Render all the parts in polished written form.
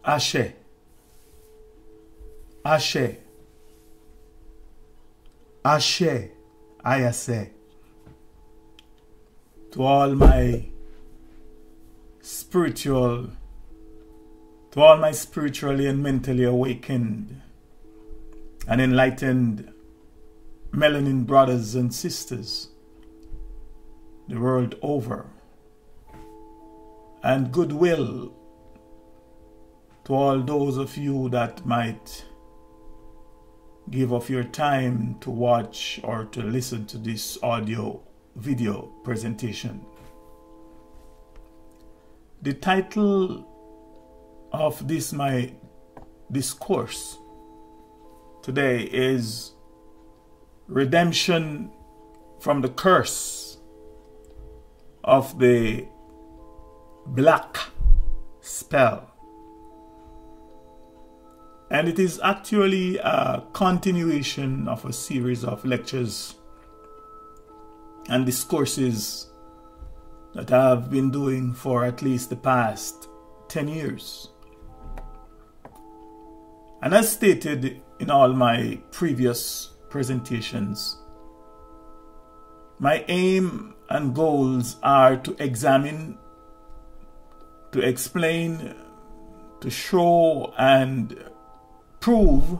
Ashe, Ashe, Ashe, I say to all my spiritually and mentally awakened and enlightened melanin brothers and sisters the world over, and goodwill to all those of you that might give of your time to watch or to listen to this audio video presentation. The title of this my discourse today is Redemption from the Curse of the Black Spell. And it is actually a continuation of a series of lectures and discourses that I have been doing for at least the past 10 years. And as stated in all my previous presentations, my aim and goals are to examine, to explain, to show and prove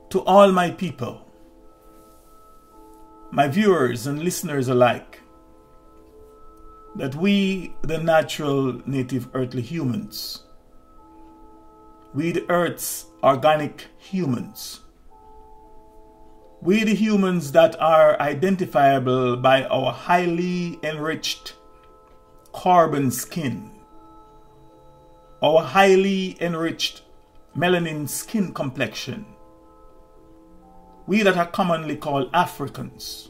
to all my people, my viewers and listeners alike, that we, the natural native earthly humans, we the earth's organic humans, we the humans that are identifiable by our highly enriched carbon skin, our highly enriched melanin skin complexion, we that are commonly called Africans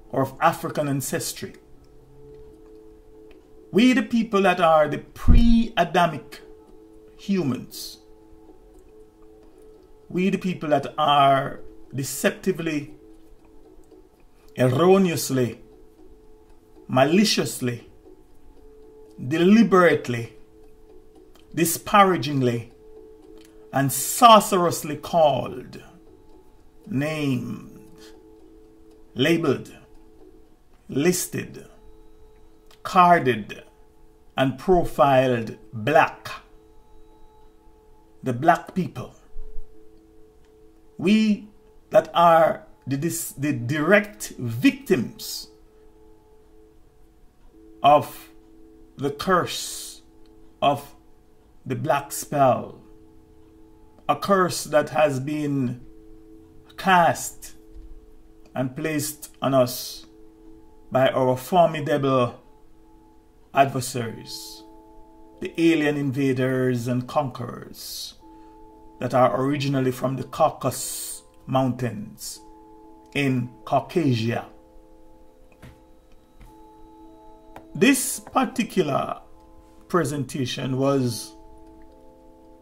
or of African ancestry, we the people that are the pre-Adamic humans, we the people that are deceptively, erroneously, maliciously, deliberately, disparagingly, and sorceriously called, named, labeled, listed, carded, and profiled black, the black people. We that are the direct victims of the curse of the black spell, a curse that has been cast and placed on us by our formidable adversaries, the alien invaders and conquerors that are originally from the Caucasus Mountains in Caucasia. This particular presentation was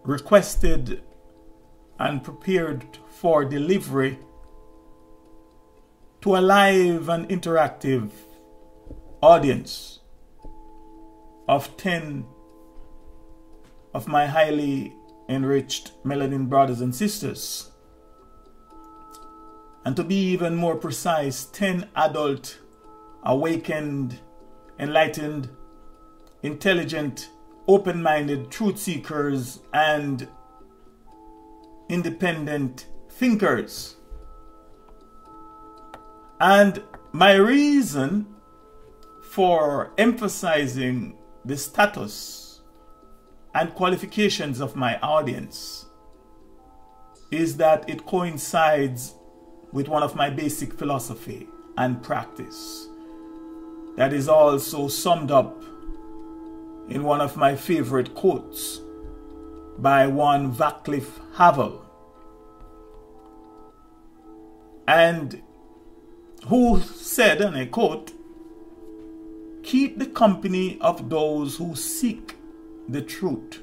requested and prepared for delivery to a live and interactive audience of 10 of my highly enriched melanin brothers and sisters, and to be even more precise, 10 adult, awakened, enlightened, intelligent, open-minded truth seekers and independent thinkers. And my reason for emphasizing the status and qualifications of my audience is that it coincides with one of my basic philosophy and practice that is also summed up in one of my favorite quotes by one Václav Havel, and who said, and I quote, "Keep the company of those who seek the truth,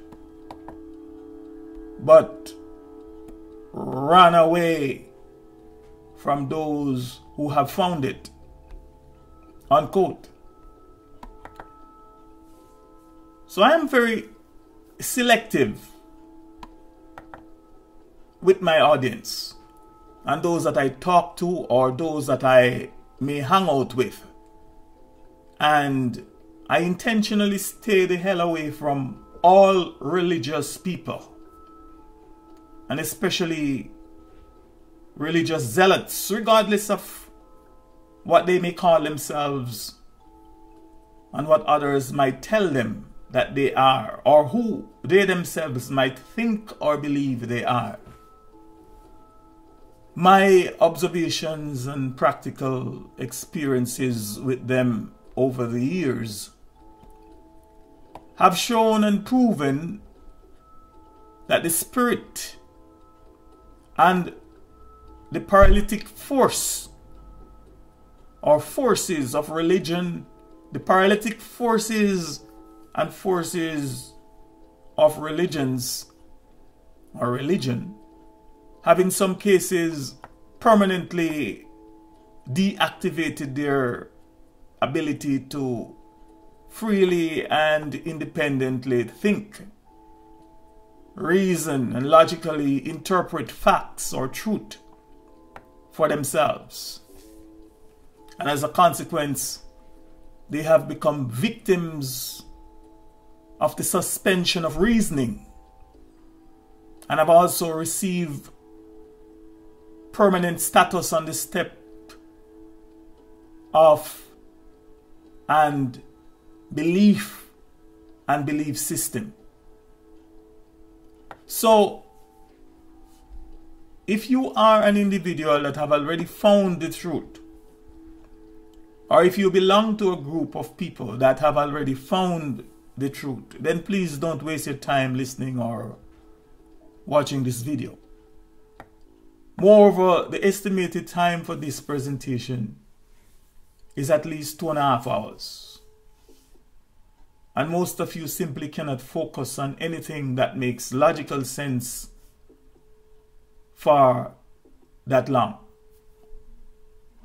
but run away from those who have found it," unquote. So I am very selective with my audience and those that I talk to or those that I may hang out with. And I intentionally stay the hell away from all religious people, and especially religious zealots, regardless of what they may call themselves and what others might tell them that they are, or who they themselves might think or believe they are. My observations and practical experiences with them over the years have shown and proven that the spirit and the paralytic force or forces of religion, the paralytic forces and forces of religions or religion, have in some cases permanently deactivated their ability to freely and independently think, reason, and logically interpret facts or truth for themselves. And as a consequence, they have become victims of the suspension of reasoning, and have also received permanent status on the step of and belief and belief system. So if you are an individual that have already found the truth, or if you belong to a group of people that have already found the truth, then please don't waste your time listening or watching this video. Moreover, the estimated time for this presentation is at least 2.5 hours. And most of you simply cannot focus on anything that makes logical sense for that long.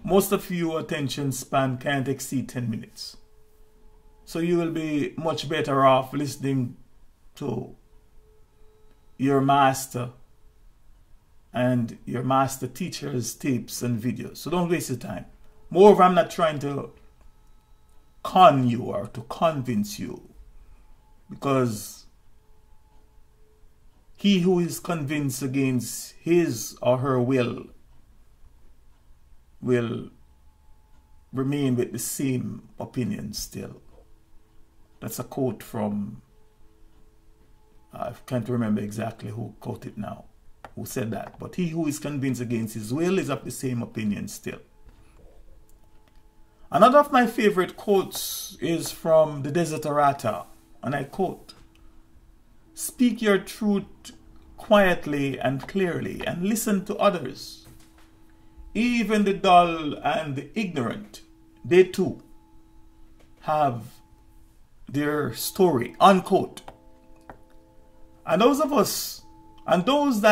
Most of you attention span can't exceed 10 minutes. So you will be much better off listening to your master and your master teacher's tapes and videos. So don't waste your time. Moreover, I'm not trying to con you or to convince you, because he who is convinced against his or her will remain with the same opinion still. That's a quote from, I can't remember exactly who quoted now, who said that. But he who is convinced against his will is of the same opinion still. Another of my favorite quotes is from the Desiderata, and I quote, "Speak your truth quietly and clearly, and listen to others. Even the dull and the ignorant, they too have their story," unquote. And those of us, and those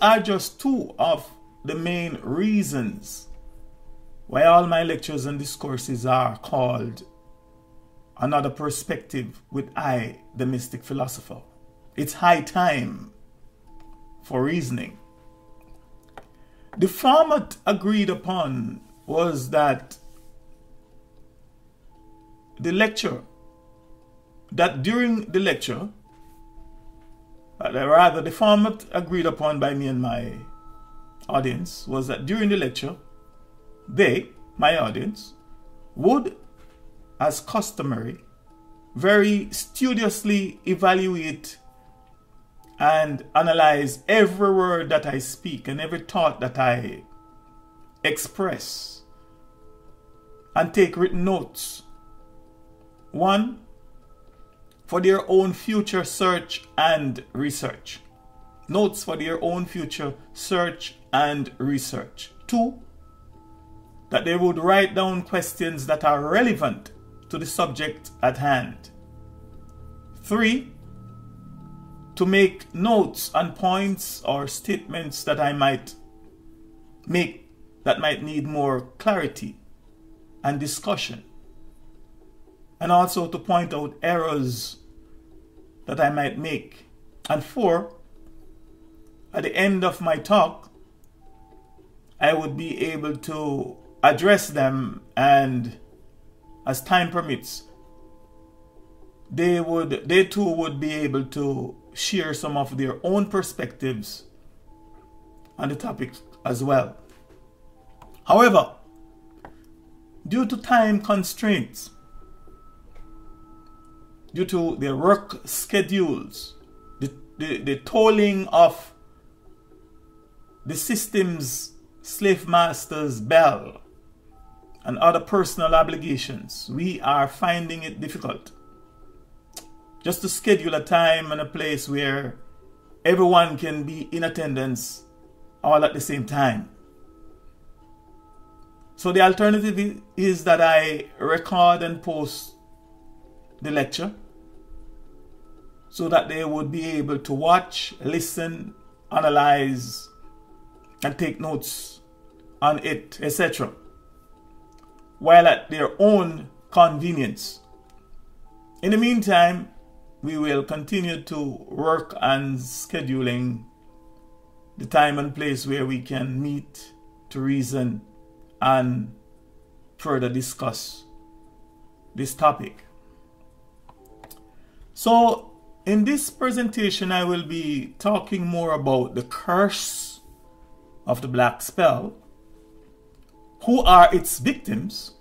are just two of the main reasons why all my lectures and discourses are called Another Perspective with I, the Mystic Philosopher. It's high time for reasoning. The format agreed upon was that during the lecture, rather the format agreed upon by me and my audience was that during the lecture, they, my audience, would, as customary, very studiously evaluate and analyze every word that I speak and every thought that I express, and take written notes. One, for their own future search and research. Notes for their own future search and research. Two, that they would write down questions that are relevant to the subject at hand. Three, to make notes on points or statements that I might make that might need more clarity and discussion. And also to point out errors that I might make. And four, at the end of my talk, I would be able to address them, and as time permits, they too would be able to share some of their own perspectives on the topic as well. However, due to time constraints, due to their work schedules, the tolling of the system's slave master's bell, and other personal obligations, we are finding it difficult just to schedule a time and a place where everyone can be in attendance all at the same time. So the alternative is that I record and post the lecture so that they would be able to watch, listen, analyze, and take notes on it, etc., while at their own convenience. In the meantime, we will continue to work on scheduling the time and place where we can meet to reason and further discuss this topic. So, in this presentation, I will be talking more about the curse of the black spell, who are its victims,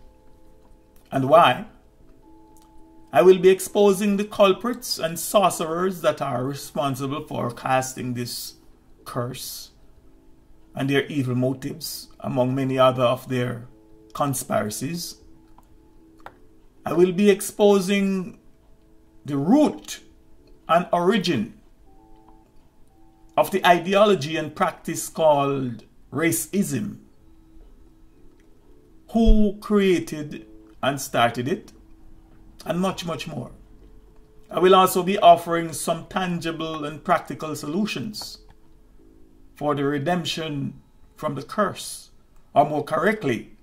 and why. I will be exposing the culprits and sorcerers that are responsible for casting this curse and their evil motives, among many other of their conspiracies. I will be exposing the root and origin of the ideology and practice called racism, who created and started it, and much, much more. I will also be offering some tangible and practical solutions for the redemption from the curse, or more correctly,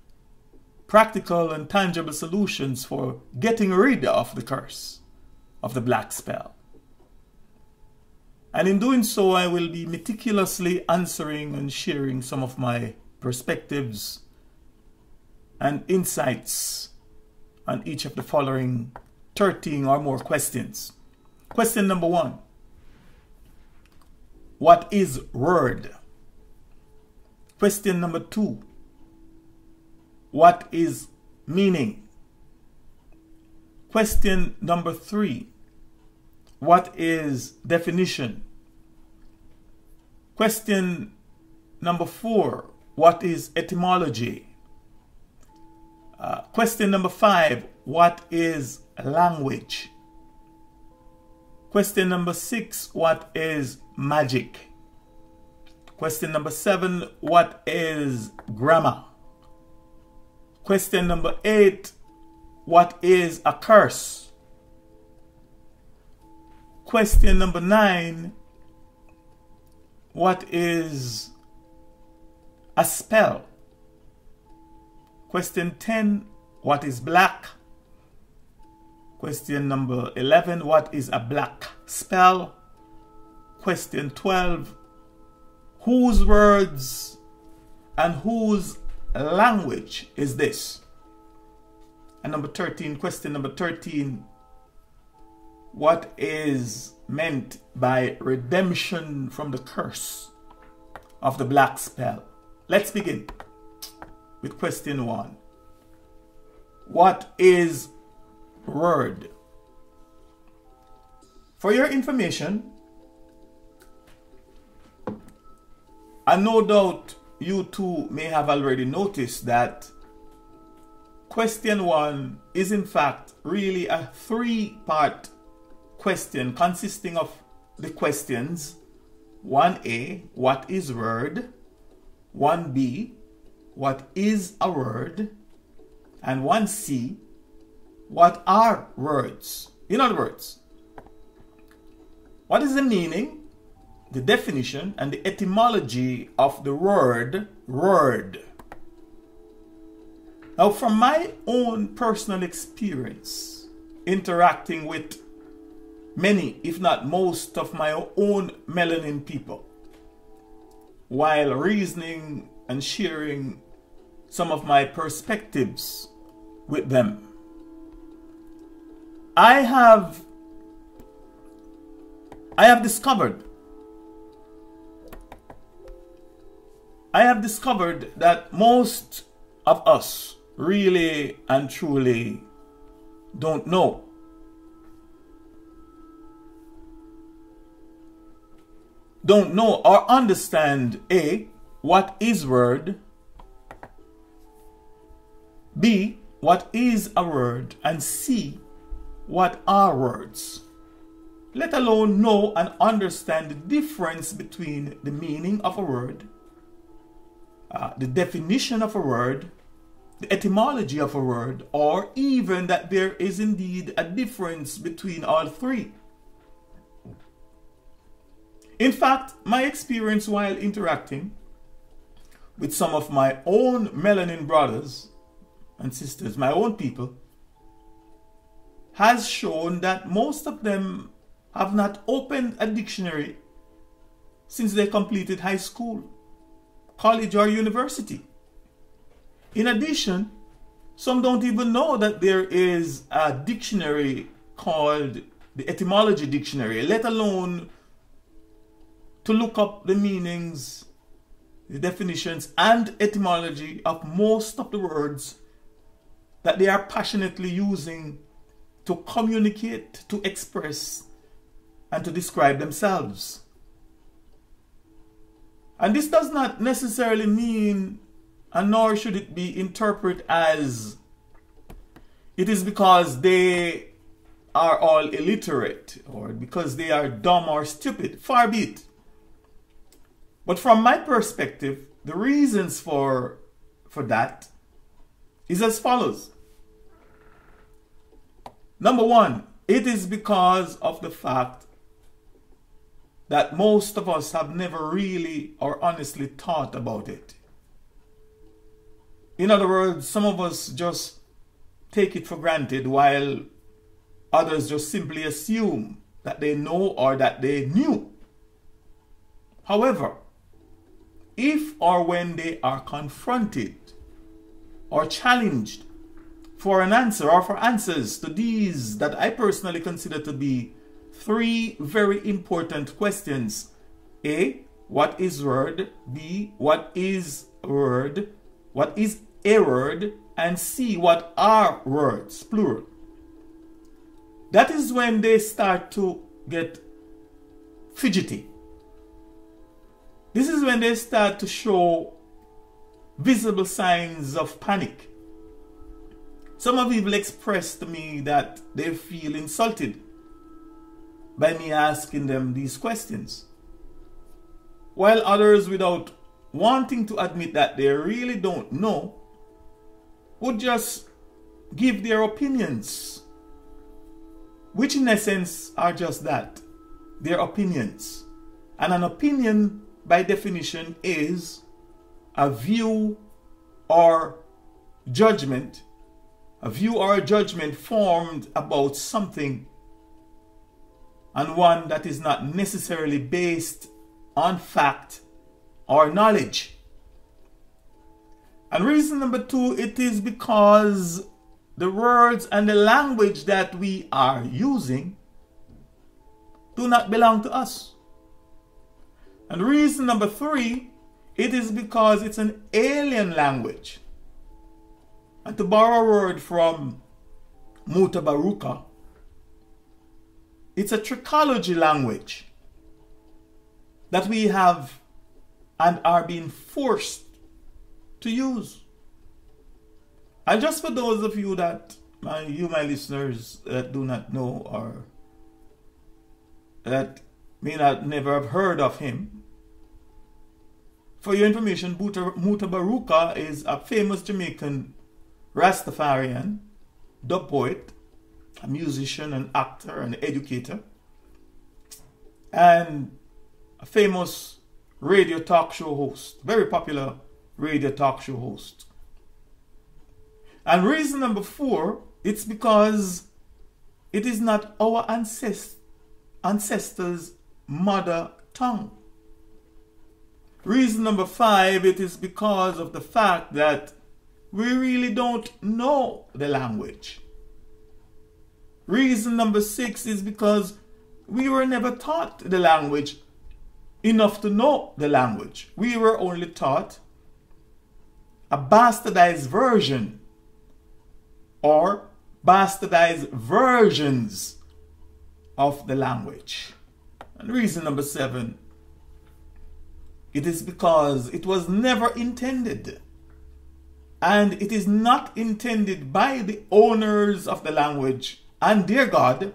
practical and tangible solutions for getting rid of the curse of the black spell. And in doing so, I will be meticulously answering and sharing some of my perspectives and insights on each of the following 13 or more questions. Question number 1. What is word? Question number 2. What is meaning? Question number 3. What is definition? Question number 4. What is etymology? Question number 5, what is language? Question number 6, what is magic? Question number 7, what is grammar? Question number 8, what is a curse? Question number 9, what is a spell? Question 10, what is black? Question number 11, what is a black spell? Question 12, whose words and whose language is this? And number 13, question number 13, what is meant by redemption from the curse of the black spell? Let's begin with question 1. What is word? For your information, and no doubt you too may have already noticed that question 1 is in fact really a 3-part question consisting of the questions 1a, what is word? 1b, what is a word? And 1c, what are words? In other words, what is the meaning, the definition, and the etymology of the word word? Now, from my own personal experience interacting with many, if not most, of my own melanin people, while reasoning and sharing some of my perspectives with them. I have discovered that most of us really and truly don't know. Don't know or understand A, what is word, B, what is a word, and C, what are words. Let alone know and understand the difference between the meaning of a word, the definition of a word, the etymology of a word, or even that there is indeed a difference between all three. In fact, my experience while interacting with some of my own melanin brothers and sisters, my own people, has shown that most of them have not opened a dictionary since they completed high school, college, or university. In addition, some don't even know that there is a dictionary called the etymology dictionary, let alone to look up the meanings, the definitions, and etymology of most of the words that they are passionately using to communicate, to express, and to describe themselves. And this does not necessarily mean, and nor should it be interpreted as it is because they are all illiterate or because they are dumb or stupid. Far be it. But from my perspective, the reasons for that is as follows. Number one, it is because of the fact that most of us have never really or honestly thought about it. In other words, some of us just take it for granted while others just simply assume that they know or that they knew. However, if or when they are confronted or challenged for an answer or for answers to these that I personally consider to be three very important questions. A, what is word? B, what is word? What is a word? And C, what are words? Plural. That is when they start to get fidgety. This is when they start to show visible signs of panic. Some have even expressed to me that they feel insulted by me asking them these questions, while others, without wanting to admit that they really don't know, would just give their opinions, which in essence are just that, their opinions. And an opinion, by definition, is a view or judgment, formed about something, and one that is not necessarily based on fact or knowledge. And reason number two, it is because the words and the language that we are using do not belong to us. And reason number three, it is because it's an alien language. And to borrow a word from Mutabaruka, it's a trichology language that we have and are being forced to use. And just for those of you that, my listeners, that do not know or that may not never have heard of him, for your information, Mutabaruka is a famous Jamaican Rastafarian, dub poet, a musician, an actor, an educator, and a famous radio talk show host, very popular radio talk show host. And reason number four, it's because it is not our ancestors' mother tongue. Reason number 5, it is because of the fact that we really don't know the language. Reason number 6 is because we were never taught the language enough to know the language. We were only taught a bastardized version or bastardized versions of the language. And reason number 7, it is because it was never intended, and it is not intended by the owners of the language and their God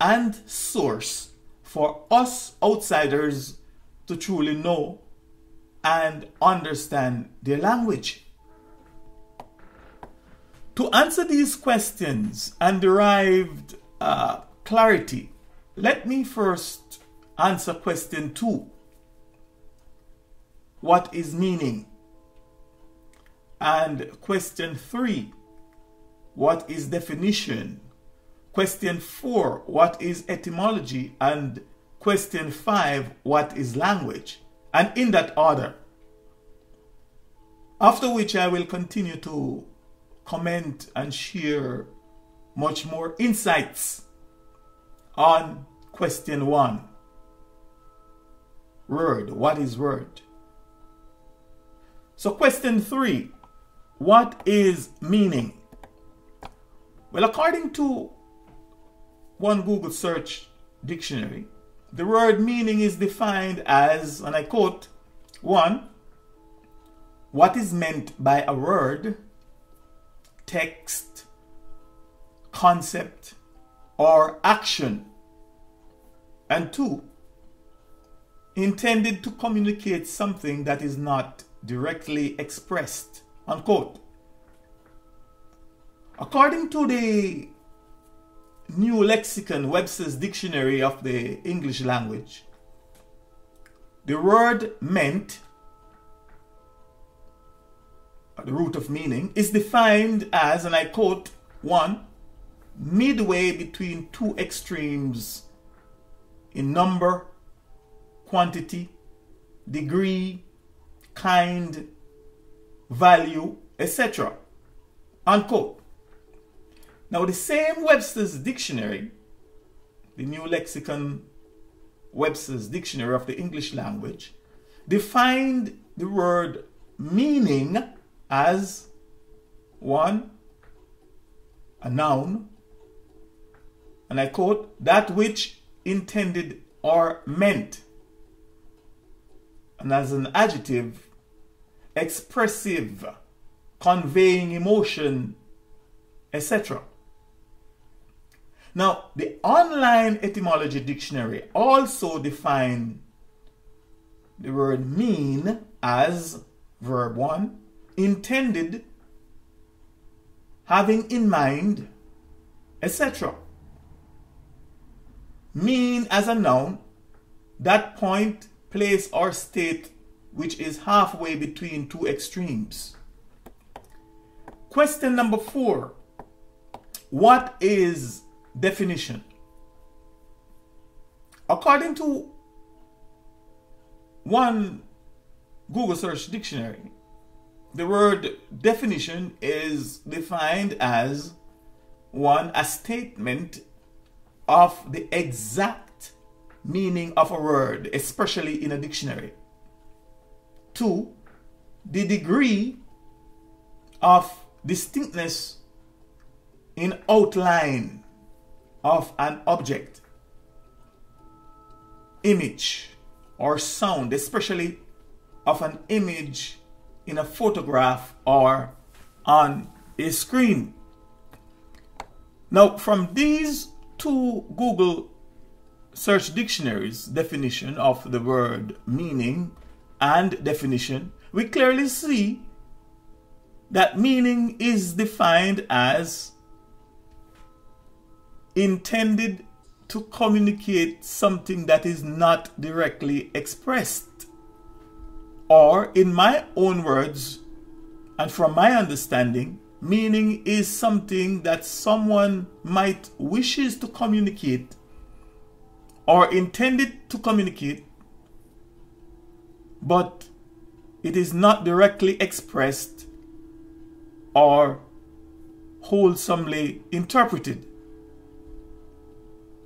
and source for us outsiders to truly know and understand their language. To answer these questions and derive clarity, let me first answer question 2. What is meaning? And question 3, what is definition? Question 4, what is etymology? And question 5, what is language? And in that order. After which I will continue to comment and share much more insights on question 1. Word. What is word? So question 3, what is meaning? Well, according to one Google search dictionary, the word meaning is defined as, and I quote, 1, what is meant by a word, text, concept, or action. And 2, intended to communicate something that is not directly expressed, unquote. According to the New Lexicon, Webster's Dictionary of the English Language, the word meant, the root of meaning, is defined as, and I quote, 1, midway between 2 extremes in number, quantity, degree, kind, value, etc. Unquote. Now the same Webster's Dictionary, the New Lexicon, Webster's Dictionary of the English Language, defined the word meaning as 1, a noun, and I quote, that which intended or meant, and as an adjective, expressive, conveying emotion, etc. Now, the online etymology dictionary also defined the word mean as verb 1, intended, having in mind, etc. Mean as a noun, that point, place, or state which is halfway between 2 extremes. Question number 4. What is definition? According to one Google search dictionary, the word definition is defined as 1, a statement of the exact meaning of a word, especially in a dictionary. 2, the degree of distinctness in outline of an object, image, or sound, especially of an image in a photograph or on a screen. Now, from these 2 Google search dictionaries definition of the word meaning and definition, we clearly see that meaning is defined as intended to communicate something that is not directly expressed. Or, in my own words, and from my understanding, meaning is something that someone might wishes to communicate or intended to communicate, but it is not directly expressed or wholesomely interpreted.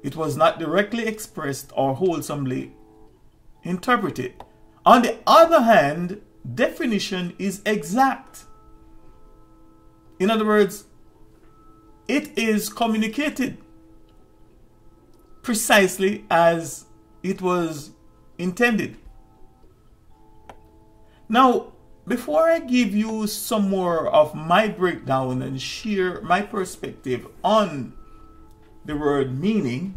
It was not directly expressed or wholesomely interpreted. On the other hand, definition is exact. In other words, it is communicated precisely as it was intended. Now, before I give you some more of my breakdown and share my perspective on the word meaning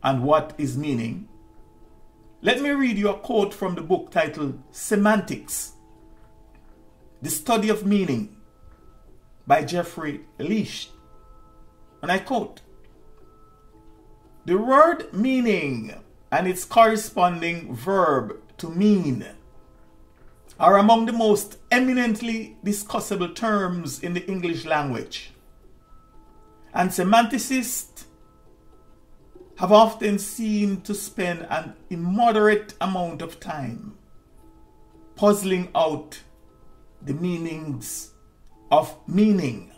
and what is meaning, let me read you a quote from the book titled Semantics, The Study of Meaning by Jeffrey Leach. And I quote, "The word meaning and its corresponding verb to mean are among the most eminently discussable terms in the English language, and semanticists have often seemed to spend an immoderate amount of time puzzling out the meanings of meaning,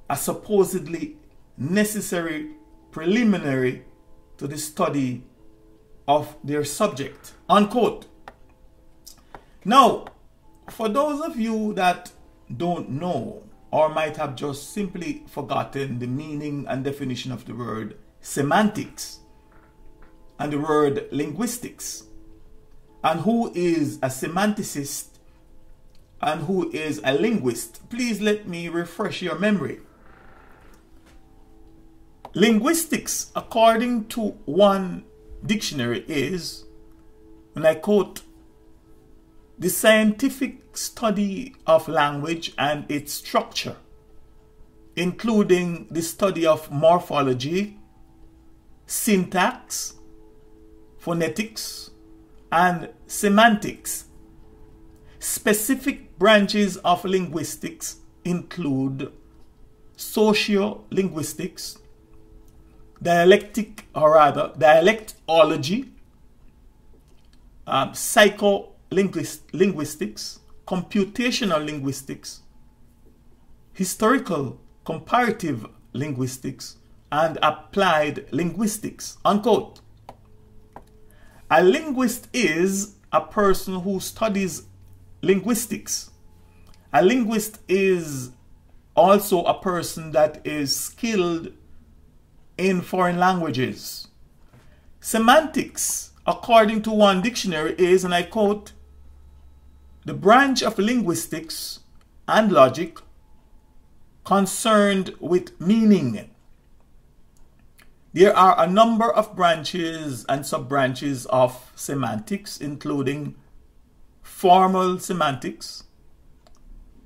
a supposedly necessary preliminary to the study of their subject." Unquote. Now, for those of you that don't know or might have just simply forgotten the meaning and definition of the word semantics and the word linguistics, and who is a semanticist and who is a linguist, please let me refresh your memory. Linguistics, according to one dictionary, is, and I quote, "the scientific study of language and its structure, including the study of morphology, syntax, phonetics, and semantics. Specific branches of linguistics include sociolinguistics, dialectology, psycholinguistics, computational linguistics, historical comparative linguistics, and applied linguistics." Unquote. A linguist is a person who studies linguistics. A linguist is also a person that is skilled in foreign languages. Semantics, according to one dictionary, is, and I quote, "the branch of linguistics and logic concerned with meaning." There are a number of branches and sub-branches of semantics, including formal semantics,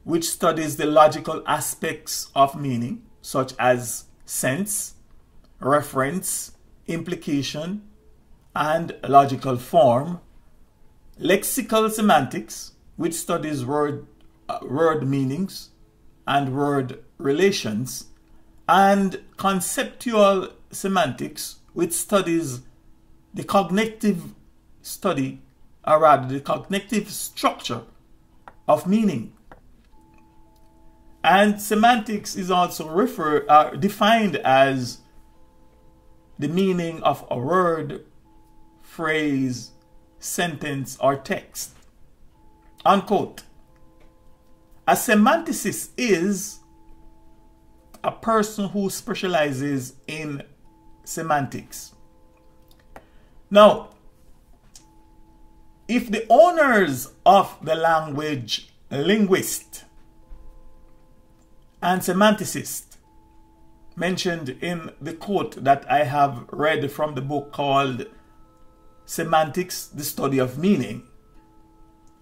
which studies the logical aspects of meaning, such as sense, reference, implication, and logical form. Lexical semantics, which studies word meanings and word relations, and conceptual semantics, which studies the cognitive study, or rather the cognitive structure of meaning. And semantics is also defined as the meaning of a word, phrase, sentence, or text. Unquote. A semanticist is a person who specializes in semantics. Now, if the owners of the language, linguist and semanticist, mentioned in the quote that I have read from the book called Semantics, the Study of Meaning,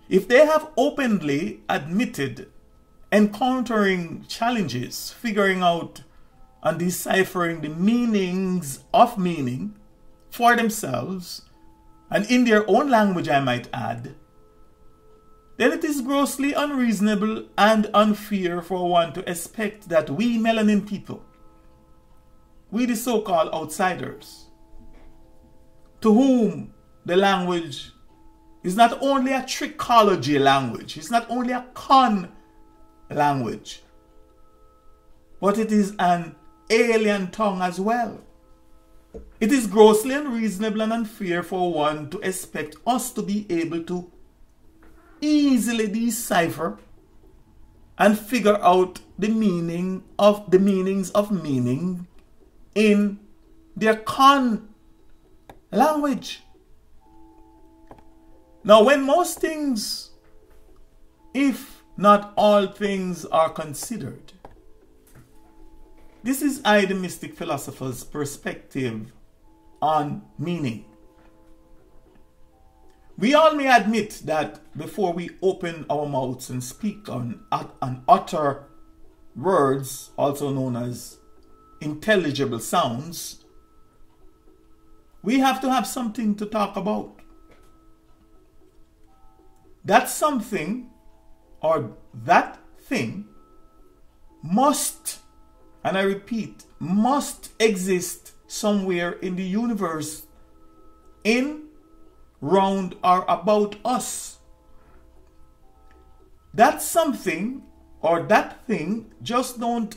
if they have openly admitted encountering challenges, figuring out and deciphering the meanings of meaning for themselves, and in their own language, I might add, then it is grossly unreasonable and unfair for one to expect that we melanin people, we the so-called outsiders, to whom the language is not only a trichology language, it's not only a con language, but it is an alien tongue as well. It is grossly unreasonable and unfair for one to expect us to be able to easily decipher and figure out the meanings of meaning in their con language. Now, when most things, if not all things, are considered, this is I, the mystic philosopher's perspective on meaning. We all may admit that before we open our mouths and speak and utter words, also known as intelligible sounds, we have to have something to talk about. That something or that thing must, and I repeat, must exist somewhere in the universe, in, round, or about us. That something or that thing just don't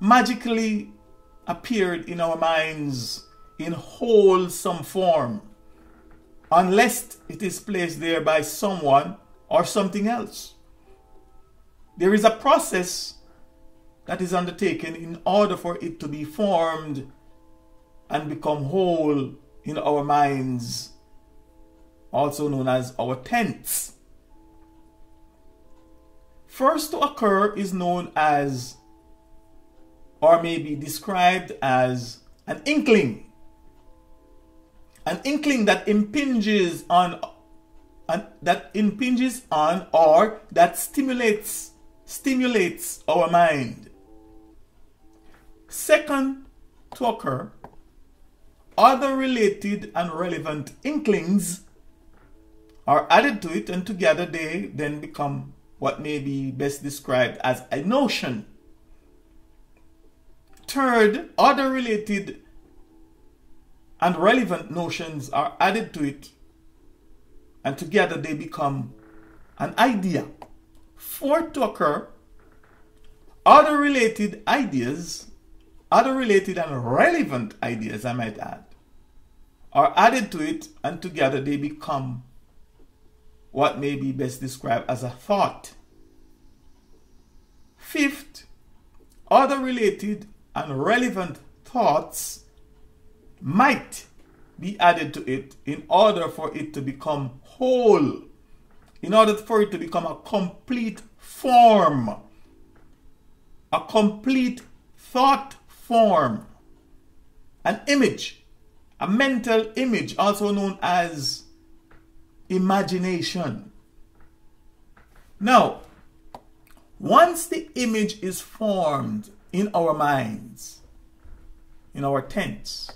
magically appear in our minds in wholesome form, unless it is placed there by someone or something else. There is a process that is undertaken in order for it to be formed and become whole in our minds, also known as our tents. First to occur is known as, or may be described as, an inkling. An inkling that impinges on or that stimulates our mind. Second to occur, other related and relevant inklings are added to it, and together they then become what may be best described as a notion. Third, other related and relevant notions are added to it, and together they become an idea. Fourth to occur, other related and relevant ideas, I might add, are added to it, and together they become what may be best described as a thought. Fifth, other related and relevant thoughts might be added to it in order for it to become whole, in order for it to become a complete form, a complete thought form, an image, a mental image, also known as imagination. Now, once the image is formed in our minds, in our tents,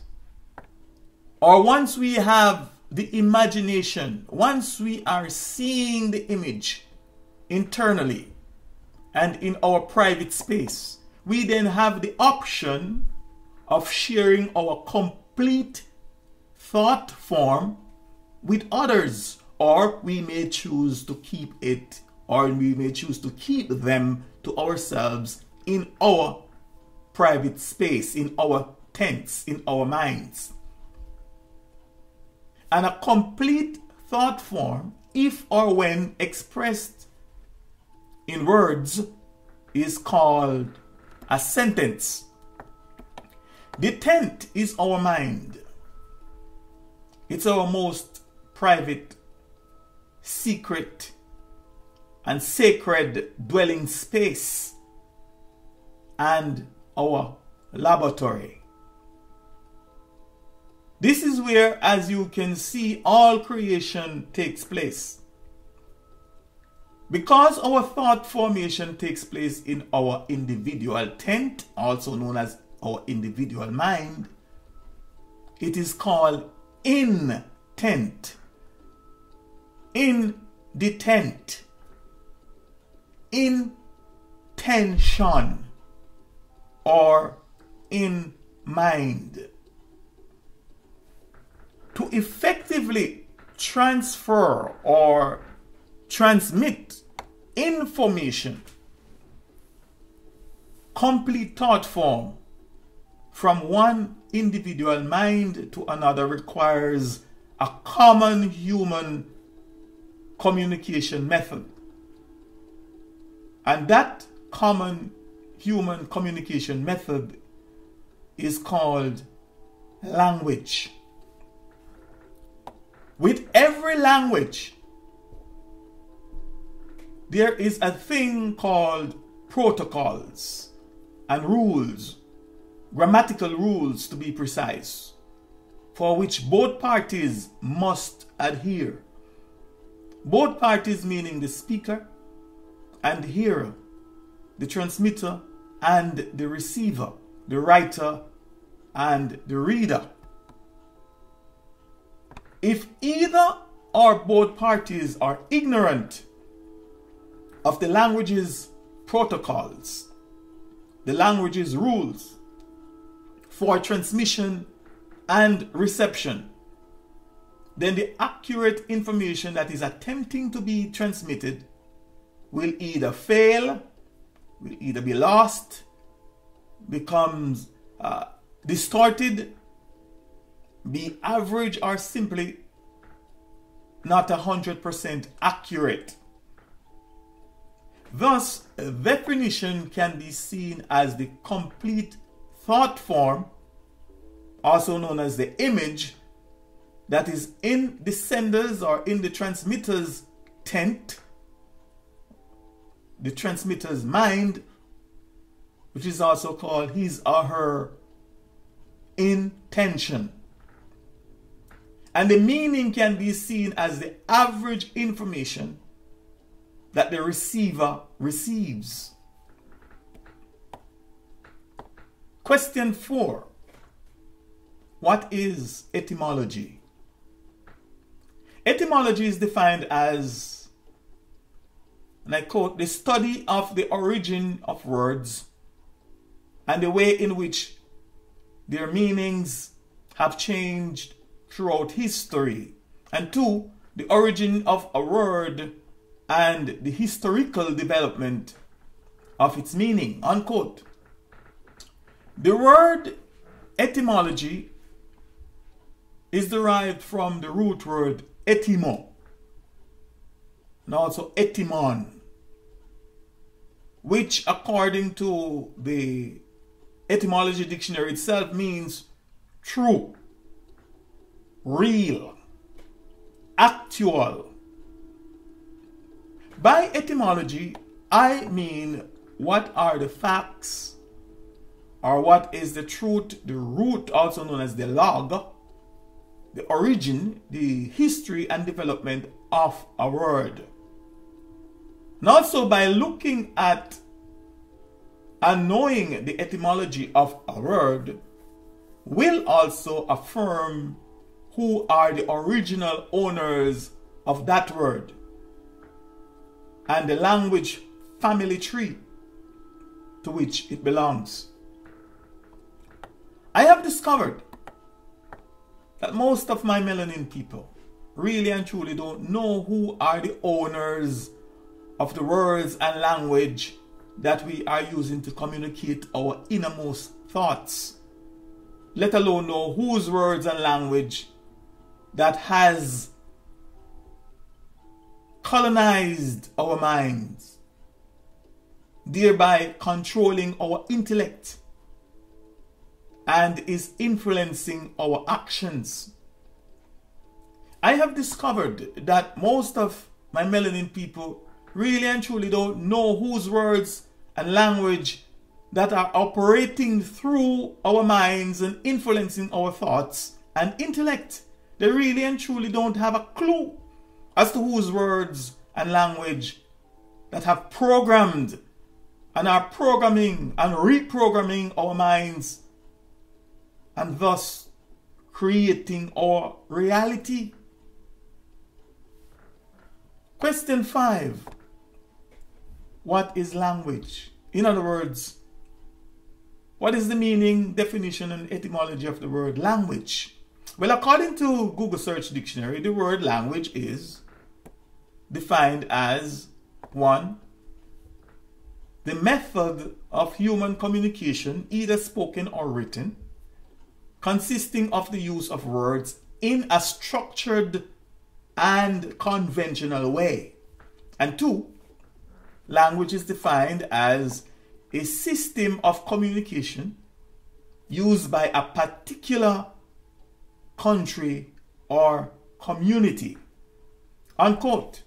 or once we have the imagination, once we are seeing the image internally and in our private space, we then have the option of sharing our complete thought form with others, or we may choose to keep it, or we may choose to keep them to ourselves in our private space, in our tents, in our minds. And a complete thought form, if or when expressed in words, is called a sentence. The tent is our mind. It's our most private, secret, and sacred dwelling space, and our laboratory. This is where, as you can see, all creation takes place. Because our thought formation takes place in our individual tent, also known as our individual mind, it is called intent. In the tent. Intention. Or in mind. To effectively transfer or transmit information, complete thought form, from one individual mind to another requires a common human communication method. And that common human communication method is called language. With every language, there is a thing called protocols and rules, grammatical rules to be precise, for which both parties must adhere. Both parties meaning the speaker and the hearer, the transmitter and the receiver, the writer and the reader. If either or both parties are ignorant of the language's protocols, the language's rules for transmission and reception, then the accurate information that is attempting to be transmitted will either fail, will either be lost, becomes distorted, be average, or simply not 100% accurate. Thus, definition can be seen as the complete thought form, also known as the image, that is in the sender's or in the transmitter's tent, the transmitter's mind, which is also called his or her intention. And the meaning can be seen as the average information that the receiver receives. Question 4. What is etymology? Etymology is defined as, and I quote, the study of the origin of words and the way in which their meanings have changed throughout history. And 2, the origin of a word and the historical development of its meaning, unquote. The word etymology is derived from the root word etymo and also etymon, which according to the etymology dictionary itself means true, real, actual. By etymology, I mean what are the facts, or what is the truth, the root, also known as the log, the origin, the history and development of a word. And also by looking at and knowing the etymology of a word will also affirm who are the original owners of that word and the language family tree to which it belongs. I have discovered that most of my melanin people really and truly don't know who are the owners of the words and language that we are using to communicate our innermost thoughts, let alone know whose words and language that has colonized our minds, thereby controlling our intellect and is influencing our actions. I have discovered that most of my melanin people really and truly don't know whose words and language that are operating through our minds and influencing our thoughts and intellect. They really and truly don't have a clue as to whose words and language that have programmed and are programming and reprogramming our minds and thus creating our reality. Question 5. What is language? In other words, what is the meaning, definition, and etymology of the word language? Well, according to Google Search Dictionary, the word language is defined as 1. The method of human communication, either spoken or written, consisting of the use of words in a structured and conventional way. And 2, language is defined as a system of communication used by a particular country or community. Unquote.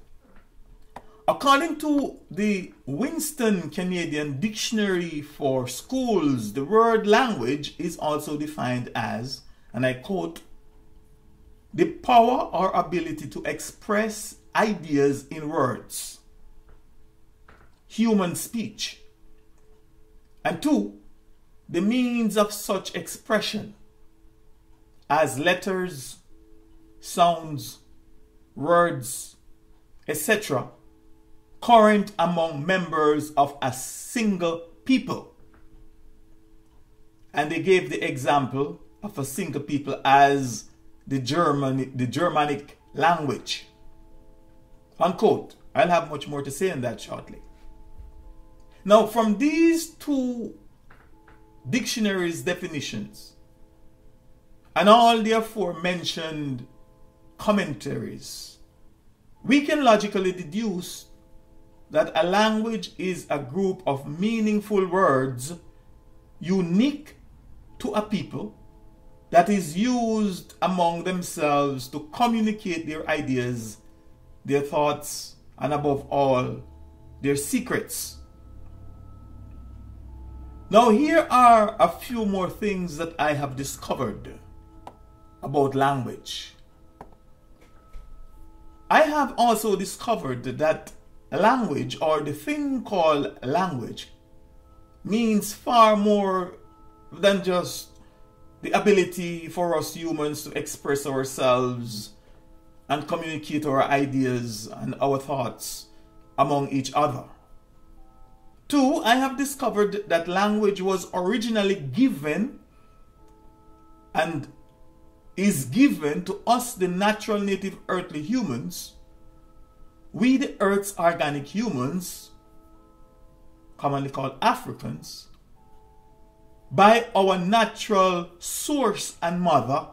According to the Winston Canadian Dictionary for Schools, the word language is also defined as, and I quote, the power or ability to express ideas in words, human speech. And 2, the means of such expression as letters, sounds, words, etc., current among members of a single people. And they gave the example of a single people as the Germanic language. Unquote. I'll have much more to say on that shortly. Now, from these 2 dictionaries' definitions and all the aforementioned commentaries, we can logically deduce that a language is a group of meaningful words unique to a people that is used among themselves to communicate their ideas, their thoughts, and above all, their secrets. Now, here are a few more things that I have discovered about language. I have also discovered that language, or the thing called language, means far more than just the ability for us humans to express ourselves and communicate our ideas and our thoughts among each other. 2, I have discovered that language was originally given and is given to us, the natural native earthly humans, we the Earth's organic humans, commonly called Africans, by our natural source and mother,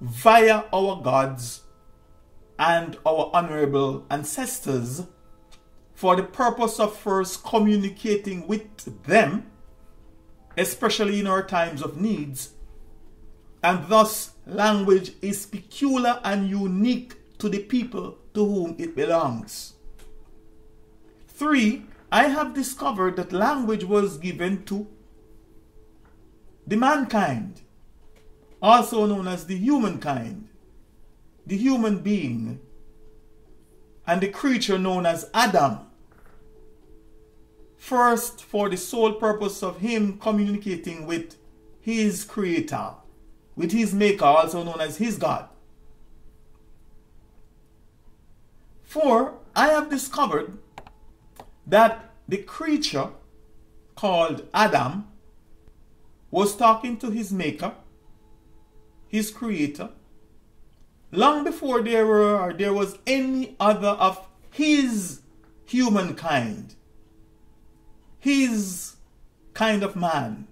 via our gods and our honorable ancestors, for the purpose of first communicating with them, especially in our times of needs, and thus language is peculiar and unique to the people to whom it belongs. 3, I have discovered that language was given to the mankind, also known as the humankind, the human being, and the creature known as Adam. First, for the sole purpose of him communicating with his creator, with his maker, also known as his God. 4, I have discovered that the creature called Adam was talking to his maker, his creator, long before there was any other of his humankind, his kind of man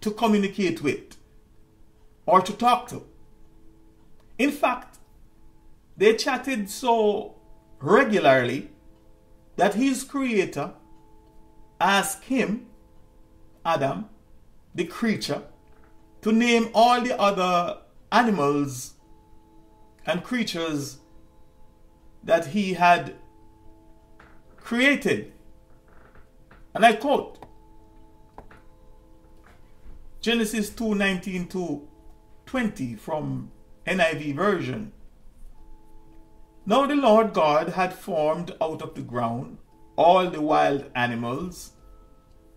to communicate with or to talk to. In fact, they chatted so regularly that his creator asked him, Adam, the creature, to name all the other animals and creatures that he had created. And I quote, Genesis 2:19 to 20 from NIV version. Now the Lord God had formed out of the ground all the wild animals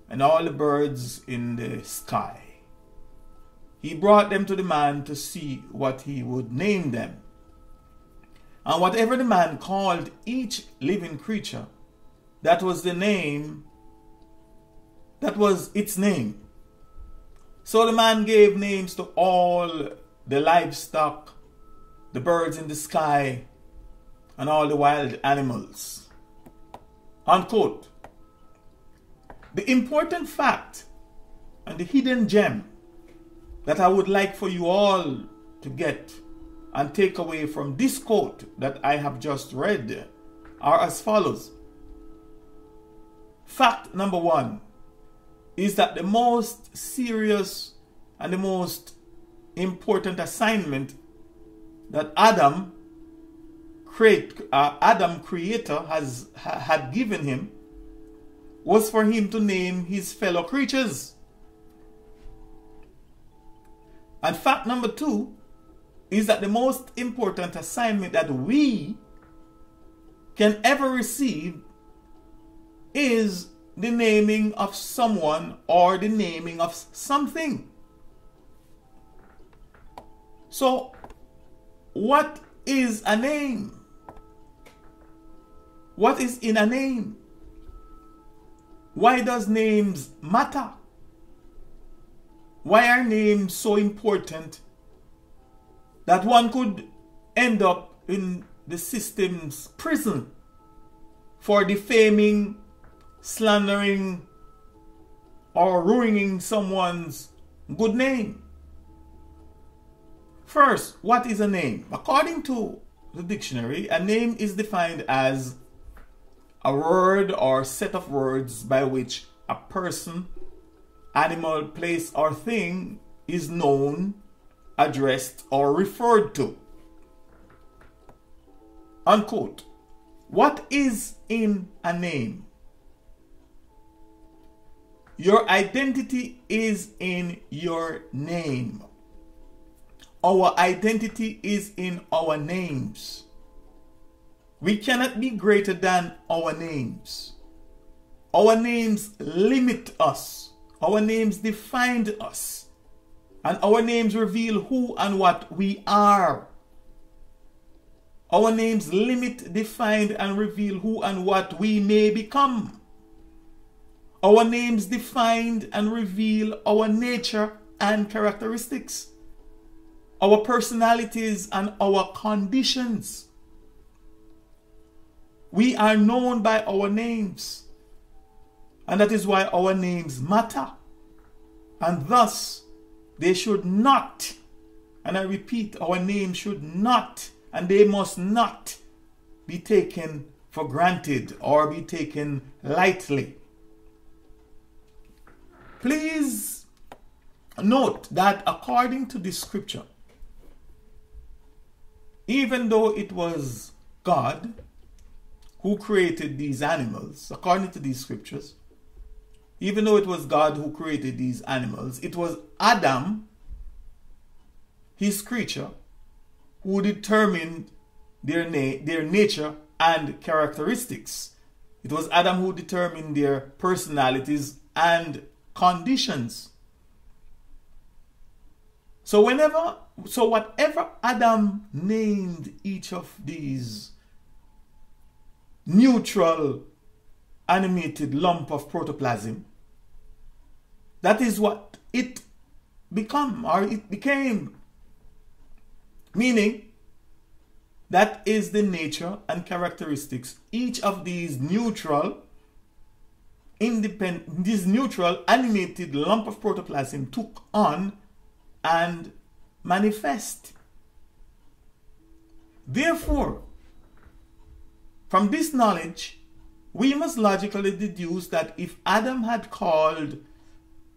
and all the birds in the sky. He brought them to the man to see what he would name them. And whatever the man called each living creature, that was its name. So the man gave names to all the livestock, the birds in the sky, and all the wild animals. Unquote. The important fact and the hidden gem that I would like for you all to get and take away from this quote that I have just read are as follows. Fact number one is that the most serious and the most important assignment that Adam Creator had given him was for him to name his fellow creatures. And fact number two is that the most important assignment that we can ever receive is the naming of someone or the naming of something. So, what is a name? What is in a name? Why does names matter? Why are names so important that one could end up in the system's prison for defaming, slandering, or ruining someone's good name? First, what is a name? According to the dictionary, a name is defined as a word or set of words by which a person, animal, place, or thing is known, addressed, or referred to. Unquote. What is in a name? Your identity is in your name. Our identity is in our names. We cannot be greater than our names. Our names limit us. Our names define us. And our names reveal who and what we are. Our names limit, define, and reveal who and what we may become. Our names define and reveal our nature and characteristics, our personalities and our conditions. We are known by our names, and that is why our names matter. And thus, they should not, and I repeat, our names should not, and they must not be taken for granted or be taken lightly. Please note that according to this scripture, even though it was God who created these animals, according to these scriptures, even though it was God who created these animals, it was Adam, his creature, who determined their nature and characteristics. It was Adam who determined their personalities and conditions. So whatever Adam named each of these neutral animated lump of protoplasm, that is what it became. Meaning, that is the nature and characteristics each of these neutral animated lump of protoplasm took on and manifest. Therefore, from this knowledge, we must logically deduce that if Adam had called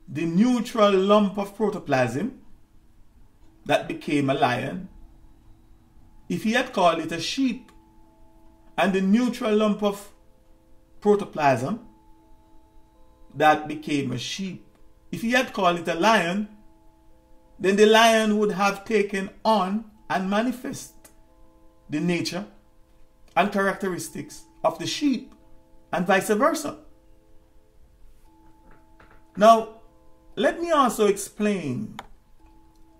the neutral lump of protoplasm that became a lion, if he had called it a sheep, and the neutral lump of protoplasm that became a sheep, if he had called it a lion, then the lion would have taken on and manifest the nature and characteristics of the sheep, and vice versa. Now, let me also explain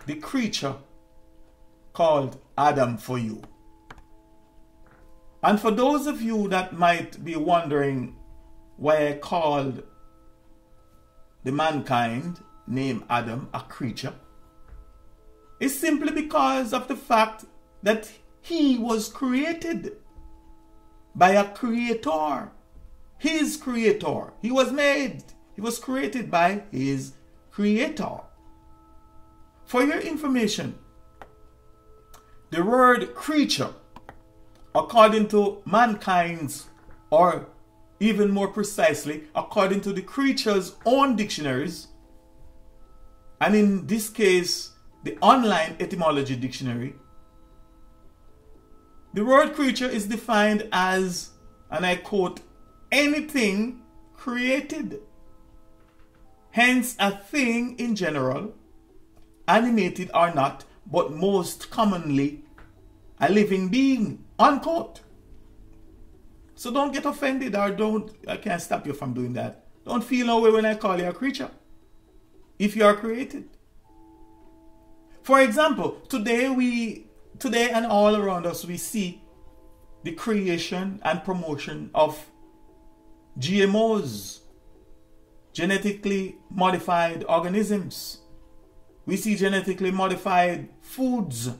the creature called Adam for you. And for those of you that might be wondering why I called the mankind named Adam a creature, is simply because of the fact that he was created by a creator. His creator. He was made. He was created by his creator. For your information, the word creature, according to mankind's, or even more precisely, according to the creature's own dictionaries, and in this case, the online etymology dictionary, the word creature is defined as, and I quote, anything created. Hence, a thing in general, animated or not, but most commonly a living being, unquote. So don't get offended, or I can't stop you from doing that. Don't feel no way when I call you a creature, if you are created. For example, today and all around us, we see the creation and promotion of GMOs, genetically modified organisms. We see genetically modified foods.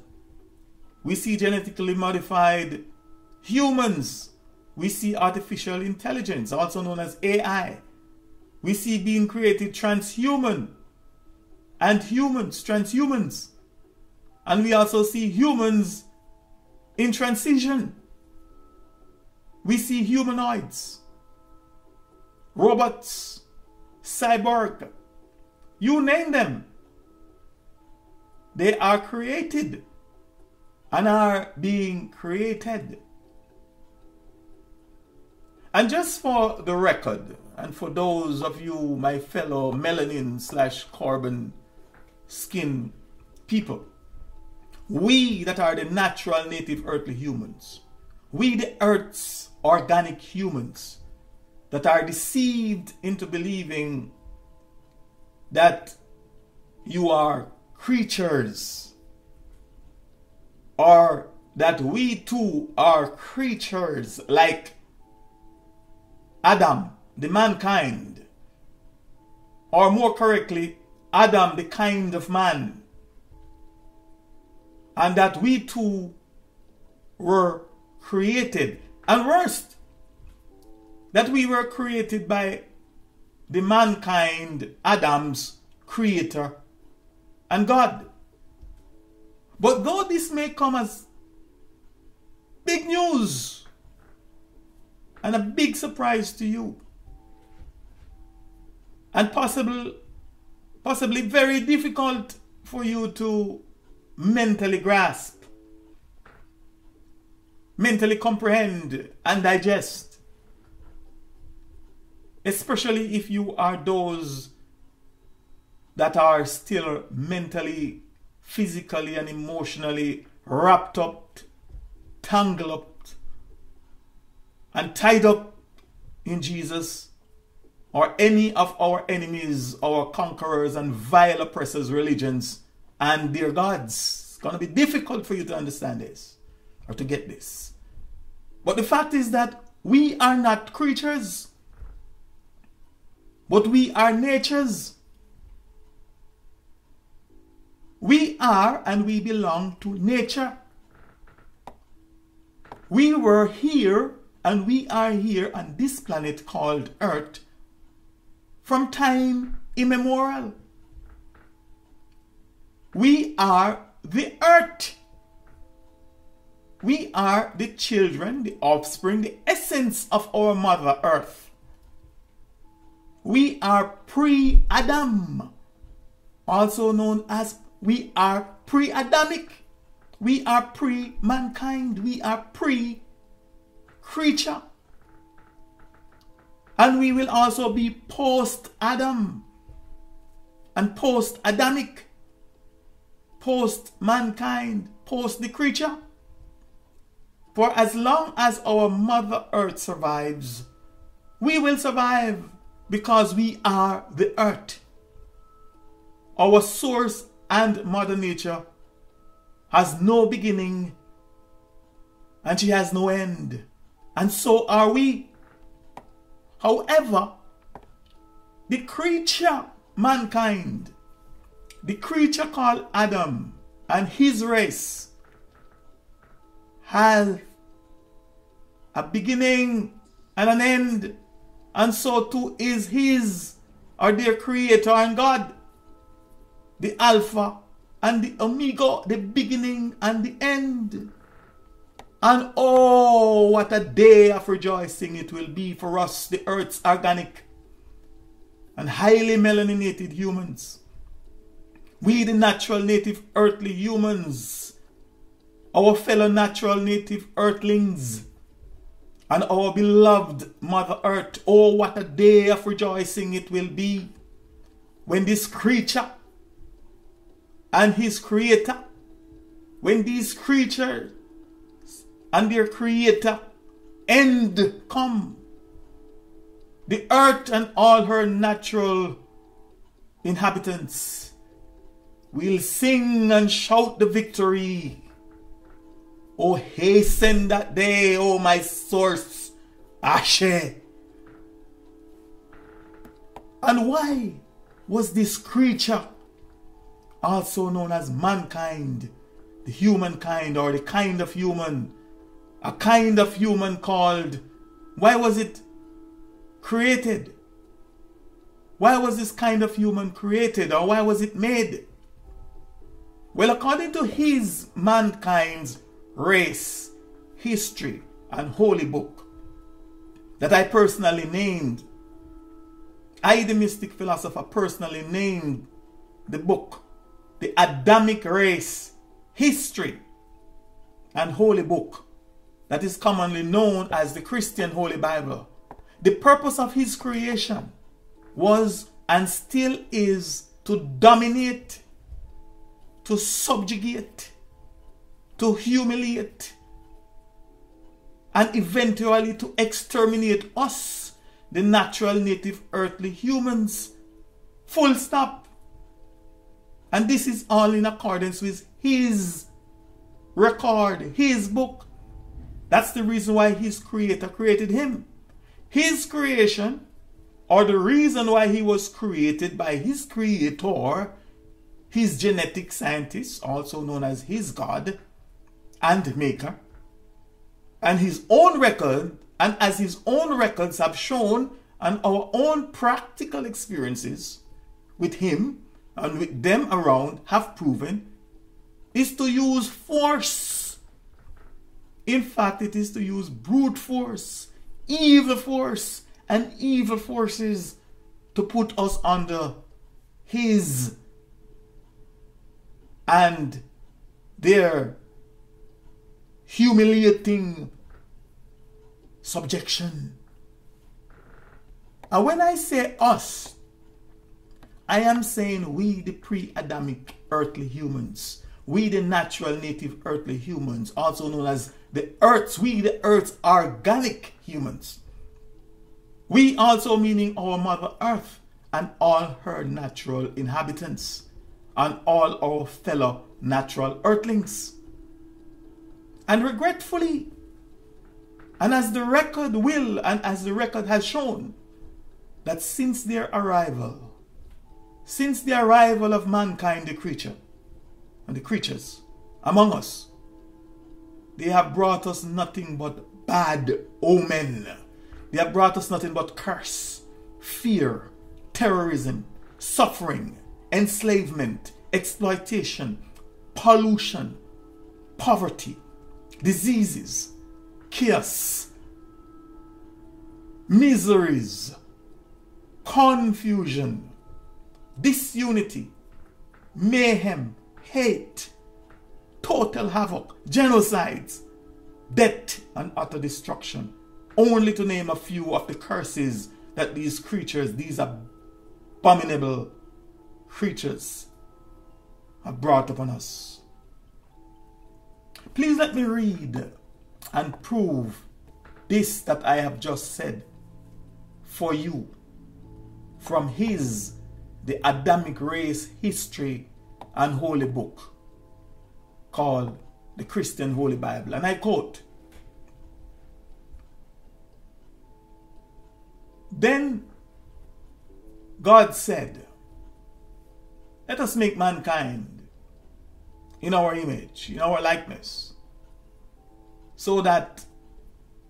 We see genetically modified humans. We see artificial intelligence, also known as AI. We see being created transhuman and transhumans. And we also see humans in transition. We see humanoids, robots, cyborg, you name them. They are created and are being created. And just for the record, and for those of you, my fellow melanin/carbon skin people, we that are the natural native earthly humans, we the earth's organic humans that are deceived into believing that you are creatures, or that we too are creatures like Adam, the mankind, or more correctly, Adam, the kind of man, and that we too were created, and worst, that we were created by the mankind, Adam's creator and God. But though this may come as big news and a big surprise to you, and possibly very difficult for you to mentally grasp, mentally comprehend and digest, especially if you are those that are still mentally, physically and emotionally wrapped up, tangled up and tied up in Jesus or any of our enemies, our conquerors and vile oppressors' religions and their gods. It's going to be difficult for you to understand this or to get this. But the fact is that we are not creatures, but we are natures. We are and we belong to nature. We were here and we are here on this planet called Earth from time immemorial. We are the earth. We are the children, the offspring, the essence of our Mother Earth. We are pre-Adam, also known as we are pre-Adamic. We are pre-mankind. We are pre-creature. And we will also be post-Adam and post-Adamic, post-mankind, post the creature. For as long as our Mother Earth survives, we will survive because we are the earth. Our source and Mother Nature has no beginning and she has no end. And so are we. However, the creature, mankind, the creature called Adam, and his race has a beginning and an end, and so too is his or their creator and God, the Alpha and the Omega, the beginning and the end. And oh, what a day of rejoicing it will be for us, the earth's organic and highly melaninated humans. We, the natural native earthly humans, our fellow natural native earthlings, and our beloved Mother Earth. Oh, what a day of rejoicing it will be when this creature and his creator, when these creatures and their creator end come. The earth and all her natural inhabitants will sing and shout the victory. Oh, hasten that day, oh my source, Ashe. And why was this creature, also known as mankind, the humankind or the kind of human, a kind of human called, why was it created? Why was this kind of human created, or why was it made? Well, according to his mankind's race, history, and holy book that I personally named, I, the mystic philosopher, personally named the book the Adamic race, history, and holy book that is commonly known as the Christian Holy Bible. The purpose of his creation was and still is to dominate, to subjugate, to humiliate, and eventually to exterminate us, the natural native earthly humans. Full stop. And this is all in accordance with his record, his book. That's the reason why his creator created him. His creation, or the reason why he was created by his creator, his genetic scientist, also known as his God and maker, and his own record, and as his own records have shown, and our own practical experiences with him and with them around have proven, is to use force. In fact, it is to use brute force, and evil forces to put us under his and their humiliating subjection. And when I say us, I am saying we, the pre-Adamic earthly humans, we, the natural native earthly humans, also known as the earths, we, the earth's organic humans. We also meaning our Mother Earth and all her natural inhabitants and all our fellow natural earthlings. And regretfully, and as the record will, and as the record has shown, that since their arrival, since the arrival of mankind, the creature, and the creatures among us, they have brought us nothing but bad omen. They have brought us nothing but curse, fear, terrorism, suffering, enslavement, exploitation, pollution, poverty, diseases, chaos, miseries, confusion, disunity, mayhem, hate, total havoc, genocides, death, and utter destruction, only to name a few of the curses that these creatures, these abominable creatures, have brought upon us. Please let me read and prove this that I have just said for you from his, the Adamic race history and holy book called the Christian Holy Bible. And I quote, "Then God said, let us make mankind in our image, in our likeness, so that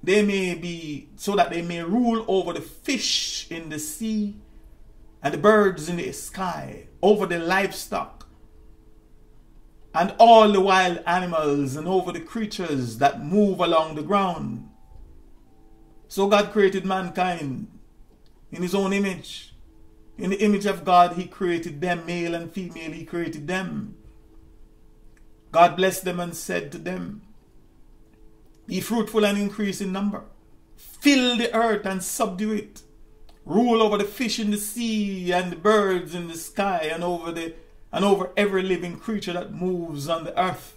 they may rule over the fish in the sea and the birds in the sky, over the livestock and all the wild animals, and over the creatures that move along the ground. So God created mankind in his own image. In the image of God, he created them, male and female, he created them. God blessed them and said to them, be fruitful and increase in number. Fill the earth and subdue it. Rule over the fish in the sea and the birds in the sky, and over every living creature that moves on the earth.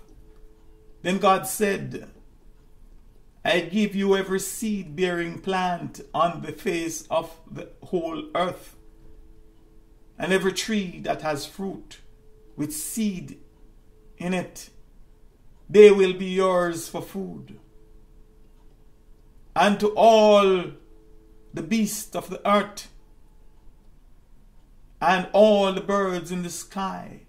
Then God said, I give you every seed-bearing plant on the face of the whole earth, and every tree that has fruit with seed in it. They will be yours for food. And to all the beasts of the earth, and all the birds in the sky,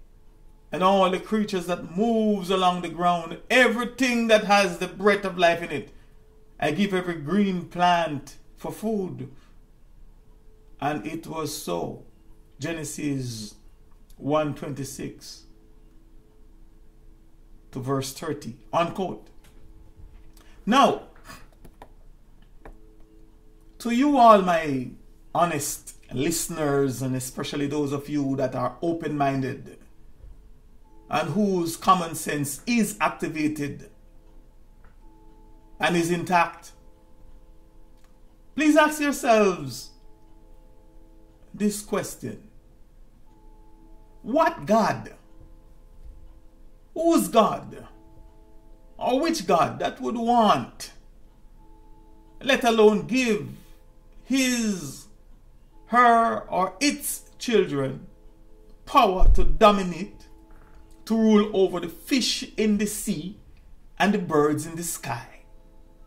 and all the creatures that moves along the ground, everything that has the breath of life in it, I give every green plant for food. And it was so. Genesis 1:26 to verse 30. Unquote. Now, to you all my honest listeners, and especially those of you that are open-minded and whose common sense is activated and is intact, please ask yourselves this question. What God? Whose God? Or which God that would want, let alone give his, her, or its children power to dominate, to rule over the fish in the sea and the birds in the sky,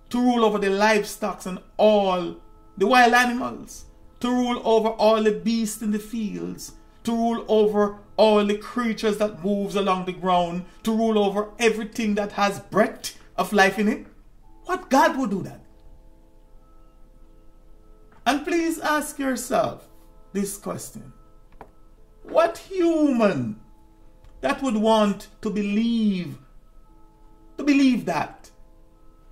to rule over the livestock and all the wild animals, to rule over all the beasts in the fields, to rule over all the creatures that moves along the ground, to rule over everything that has breath of life in it? What God would do that? And please ask yourself this question. What human that would want to believe that,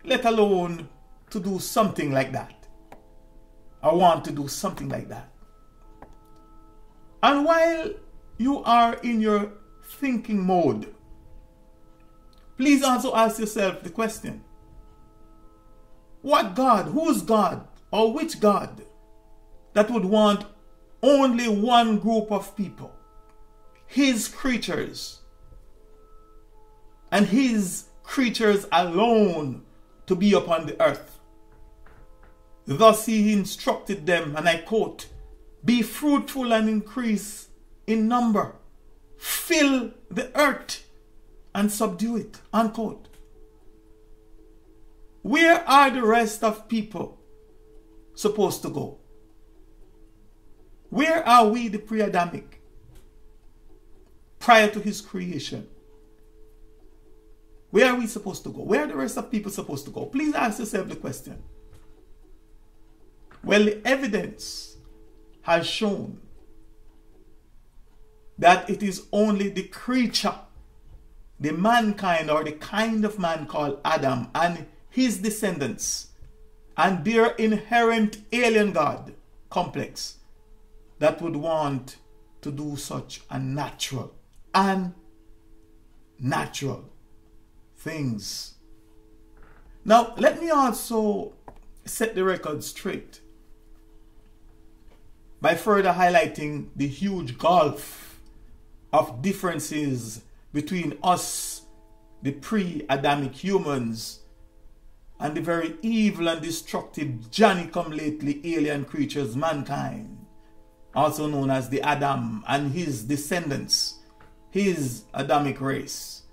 let alone to do something like that, or want to do something like that? And while you are in your thinking mode, please also ask yourself the question, what God, whose God, or which God that would want only one group of people, his creatures, and his creatures alone, to be upon the earth? Thus he instructed them, and I quote, be fruitful and increase in number, fill the earth and subdue it, unquote. Where are the rest of people supposed to go? Where are we, the pre-Adamic, prior to his creation? Where are we supposed to go? Where are the rest of people supposed to go? Please ask yourself the question. Well, the evidence has shown that it is only the creature, the mankind, or the kind of man called Adam and his descendants and their inherent alien God complex that would want to do such unnatural things. Now, let me also set the record straight by further highlighting the huge gulf of differences between us, the pre-Adamic humans, and the very evil and destructive Johnny-come-lately alien creatures, mankind, also known as the Adam and his descendants, his Adamic race.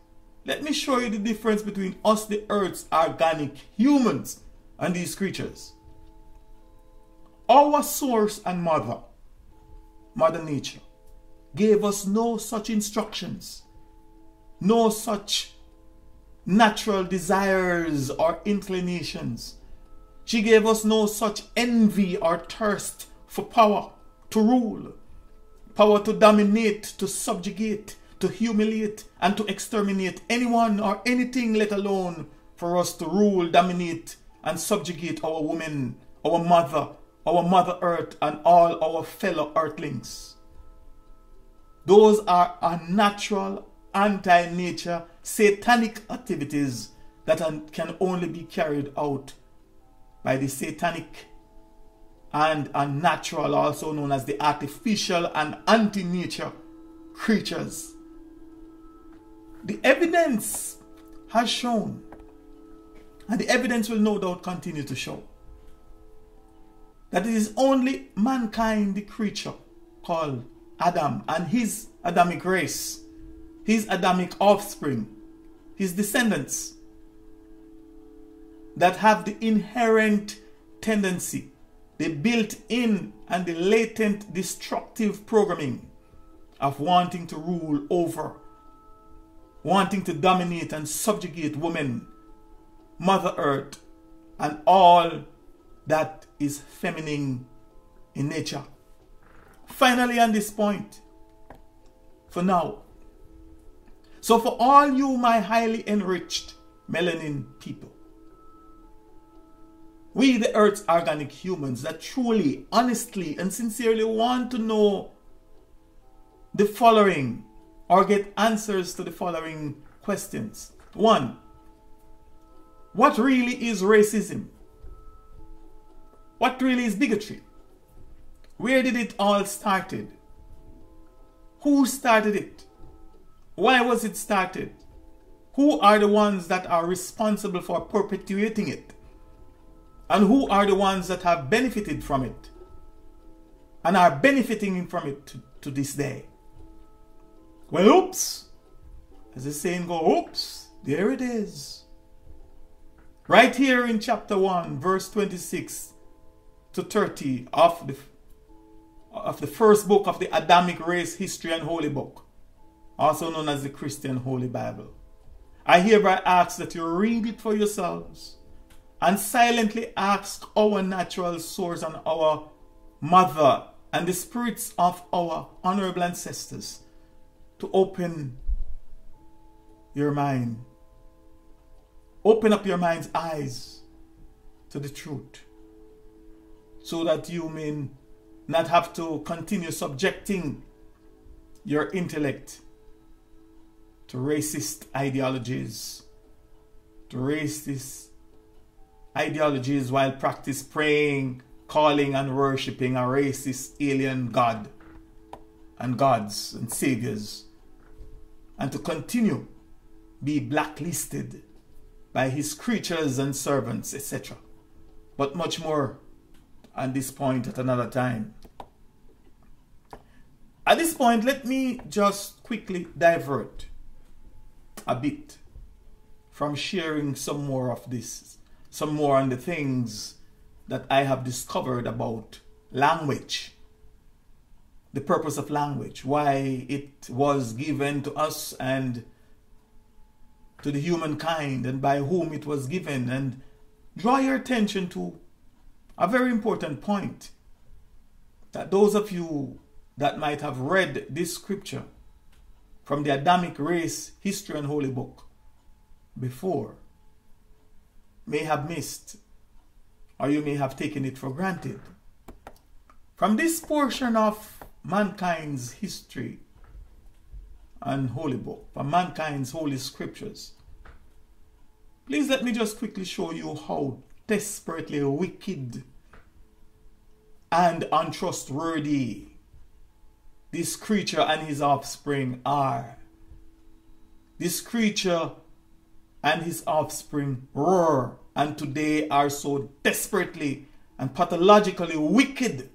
Let me show you the difference between us, the Earth's organic humans, and these creatures. Our source and mother, Mother Nature, gave us no such instructions. no such natural desires or inclinations. She gave us no such envy or thirst for power to rule, power to dominate, to subjugate, to humiliate, and to exterminate anyone or anything, let alone for us to rule, dominate, and subjugate our women, our Mother Earth, and all our fellow earthlings. Those are unnatural, anti-nature, satanic activities that can only be carried out by the satanic and unnatural, also known as the artificial and anti-nature creatures. The evidence has shown, and the evidence will no doubt continue to show, that it is only mankind, the creature called Adam, and his Adamic race, his Adamic offspring, his descendants, that have the inherent tendency, the built-in and the latent destructive programming of wanting to rule over, wanting to dominate and subjugate women, Mother Earth, and all that is feminine in nature. Finally, on this point, for now, so for all you, my highly enriched melanin people, we, the Earth's organic humans that truly, honestly, and sincerely want to know the following, or get answers to the following questions. 1. What really is racism? What really is bigotry? Where did it all started? Who started it? Why was it started? Who are the ones that are responsible for perpetuating it? And who are the ones that have benefited from it and are benefiting from it to this day? Well, oops, as the saying goes, oops, there it is. Right here in chapter 1, verse 26 to 30 of the first book of the Adamic Race History and Holy Book, also known as the Christian Holy Bible. I hereby ask that you read it for yourselves and silently ask our natural source and our mother and the spirits of our honorable ancestors to open your mind. Open up your mind's eyes to the truth, so that you may not have to continue subjecting your intellect to racist ideologies, while practice praying, calling, and worshipping a racist alien god and gods and saviors, and to continue be blacklisted by his creatures and servants, etc. But much more on this point at another time. At this point, let me just quickly divert a bit from sharing some more of this, some more on the things that I have discovered about language, the purpose of language, why it was given to us and to the humankind, and by whom it was given, and draw your attention to a very important point, that those of you that might have read this scripture from the Adamic Race History and Holy Book before may have missed, or you may have taken it for granted. From this portion of mankind's history and holy book, from mankind's holy scriptures, please let me just quickly show you how desperately wicked and untrustworthy this creature and his offspring are. This creature and his offspring were, and today are so desperately and pathologically wicked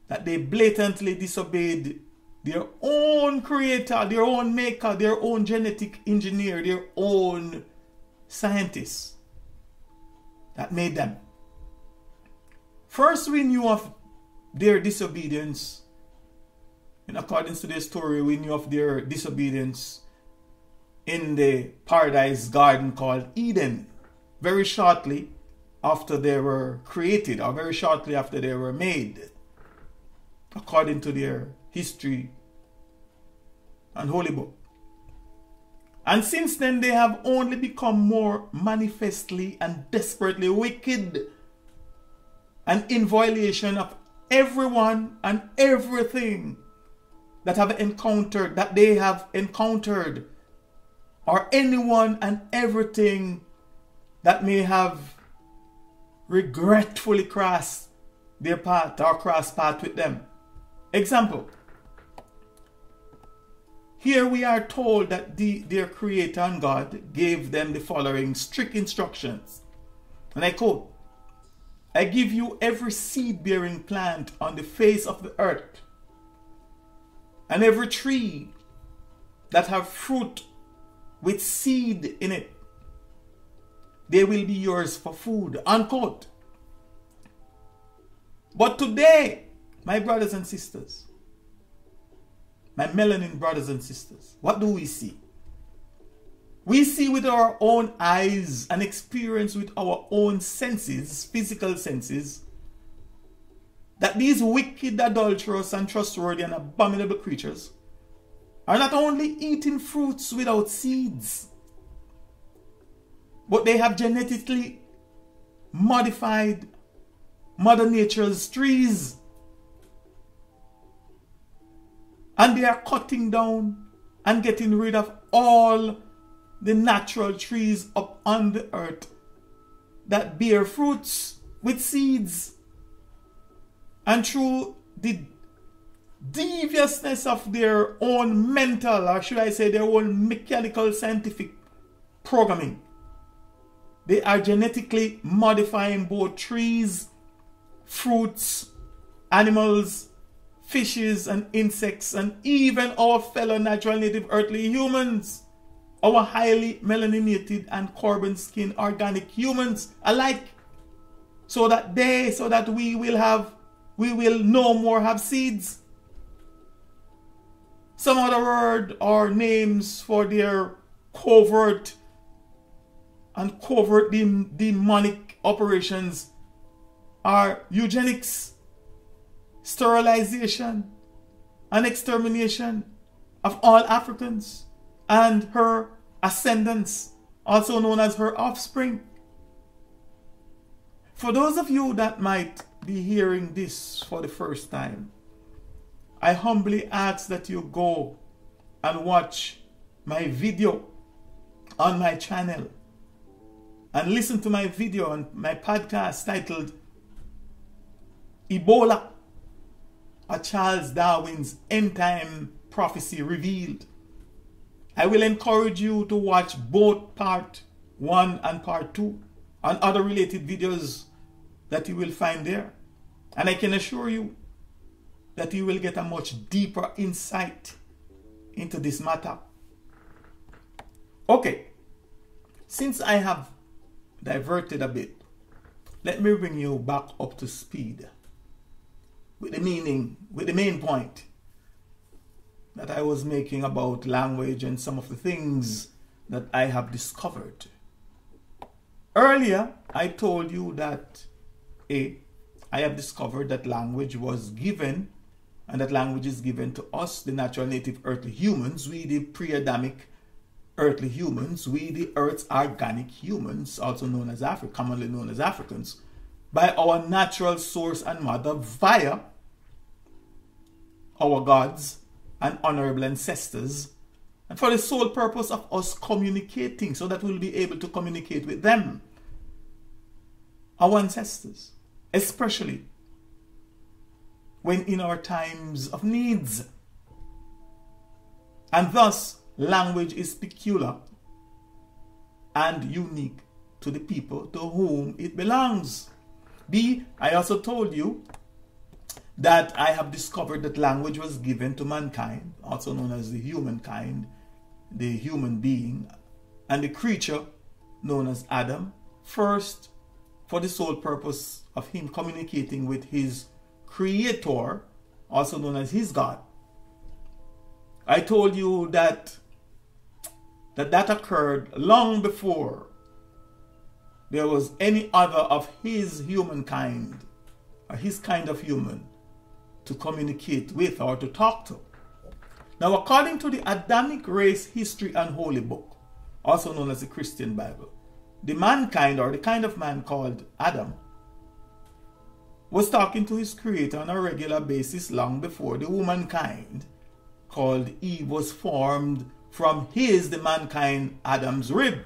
that they blatantly disobeyed their own creator, their own maker, their own genetic engineer, their own scientists that made them. First, we knew of their disobedience. In accordance to their story, we knew of their disobedience in the paradise garden called Eden, very shortly after they were created, or very shortly after they were made, according to their history and holy book. And since then, they have only become more manifestly and desperately wicked, and in violation of everyone and everything that they have encountered, or anyone and everything that may have regretfully crossed their path or crossed path with them. Example. Here we are told that their Creator and God gave them the following strict instructions. And I quote, "I give you every seed-bearing plant on the face of the earth, and every tree that have fruit with seed in it. They will be yours for food," unquote. But today, my brothers and sisters, my melanin brothers and sisters, what do we see? We see with our own eyes and experience with our own senses, physical senses, that these wicked, adulterous, untrustworthy, and abominable creatures are not only eating fruits without seeds, but they have genetically modified Mother Nature's trees. And they are cutting down and getting rid of all the natural trees up on the earth that bear fruits with seeds. And through the deviousness of their own mental, or should I say their own mechanical scientific programming, they are genetically modifying both trees, fruits, animals, fishes and insects, and even our fellow natural native earthly humans, our highly melaninated and carbon skin organic humans alike, so that we will no more have seeds. Some other word or names for their covert demonic operations are eugenics, sterilization, and extermination of all Africans and her ascendants, also known as her offspring. For those of you that might be hearing this for the first time, I humbly ask that you go and watch my video on my channel and listen to my video on my podcast titled Ebola, a Charles Darwin's End Time Prophecy Revealed. I will encourage you to watch both part 1 and part 2 and other related videos that you will find there. And I can assure you that you will get a much deeper insight into this matter. Okay, since I have diverted a bit, let me bring you back up to speed with the main point that I was making about language and some of the things that I have discovered. Earlier, I told you that I have discovered that language was given, and that language is given to us, the natural native earthly humans, we the pre-Adamic earthly humans, we the earth's organic humans, also known as commonly known as Africans, by our natural source and mother via our gods and honorable ancestors, and for the sole purpose of us communicating, so that we'll be able to communicate with them, our ancestors, especially when in our times of needs. And thus, language is peculiar and unique to the people to whom it belongs. I also told you that I have discovered that language was given to mankind, also known as the humankind, the human being, and the creature known as Adam, first for the sole purpose of him communicating with his Creator, also known as his God. I told you that that occurred long before there was any other of his humankind, or his kind of human, to communicate with or to talk to. Now, according to the Adamic Race History and Holy Book, also known as the Christian Bible, the mankind, or the kind of man called Adam, was talking to his creator on a regular basis long before the womankind called Eve was formed from the mankind Adam's rib.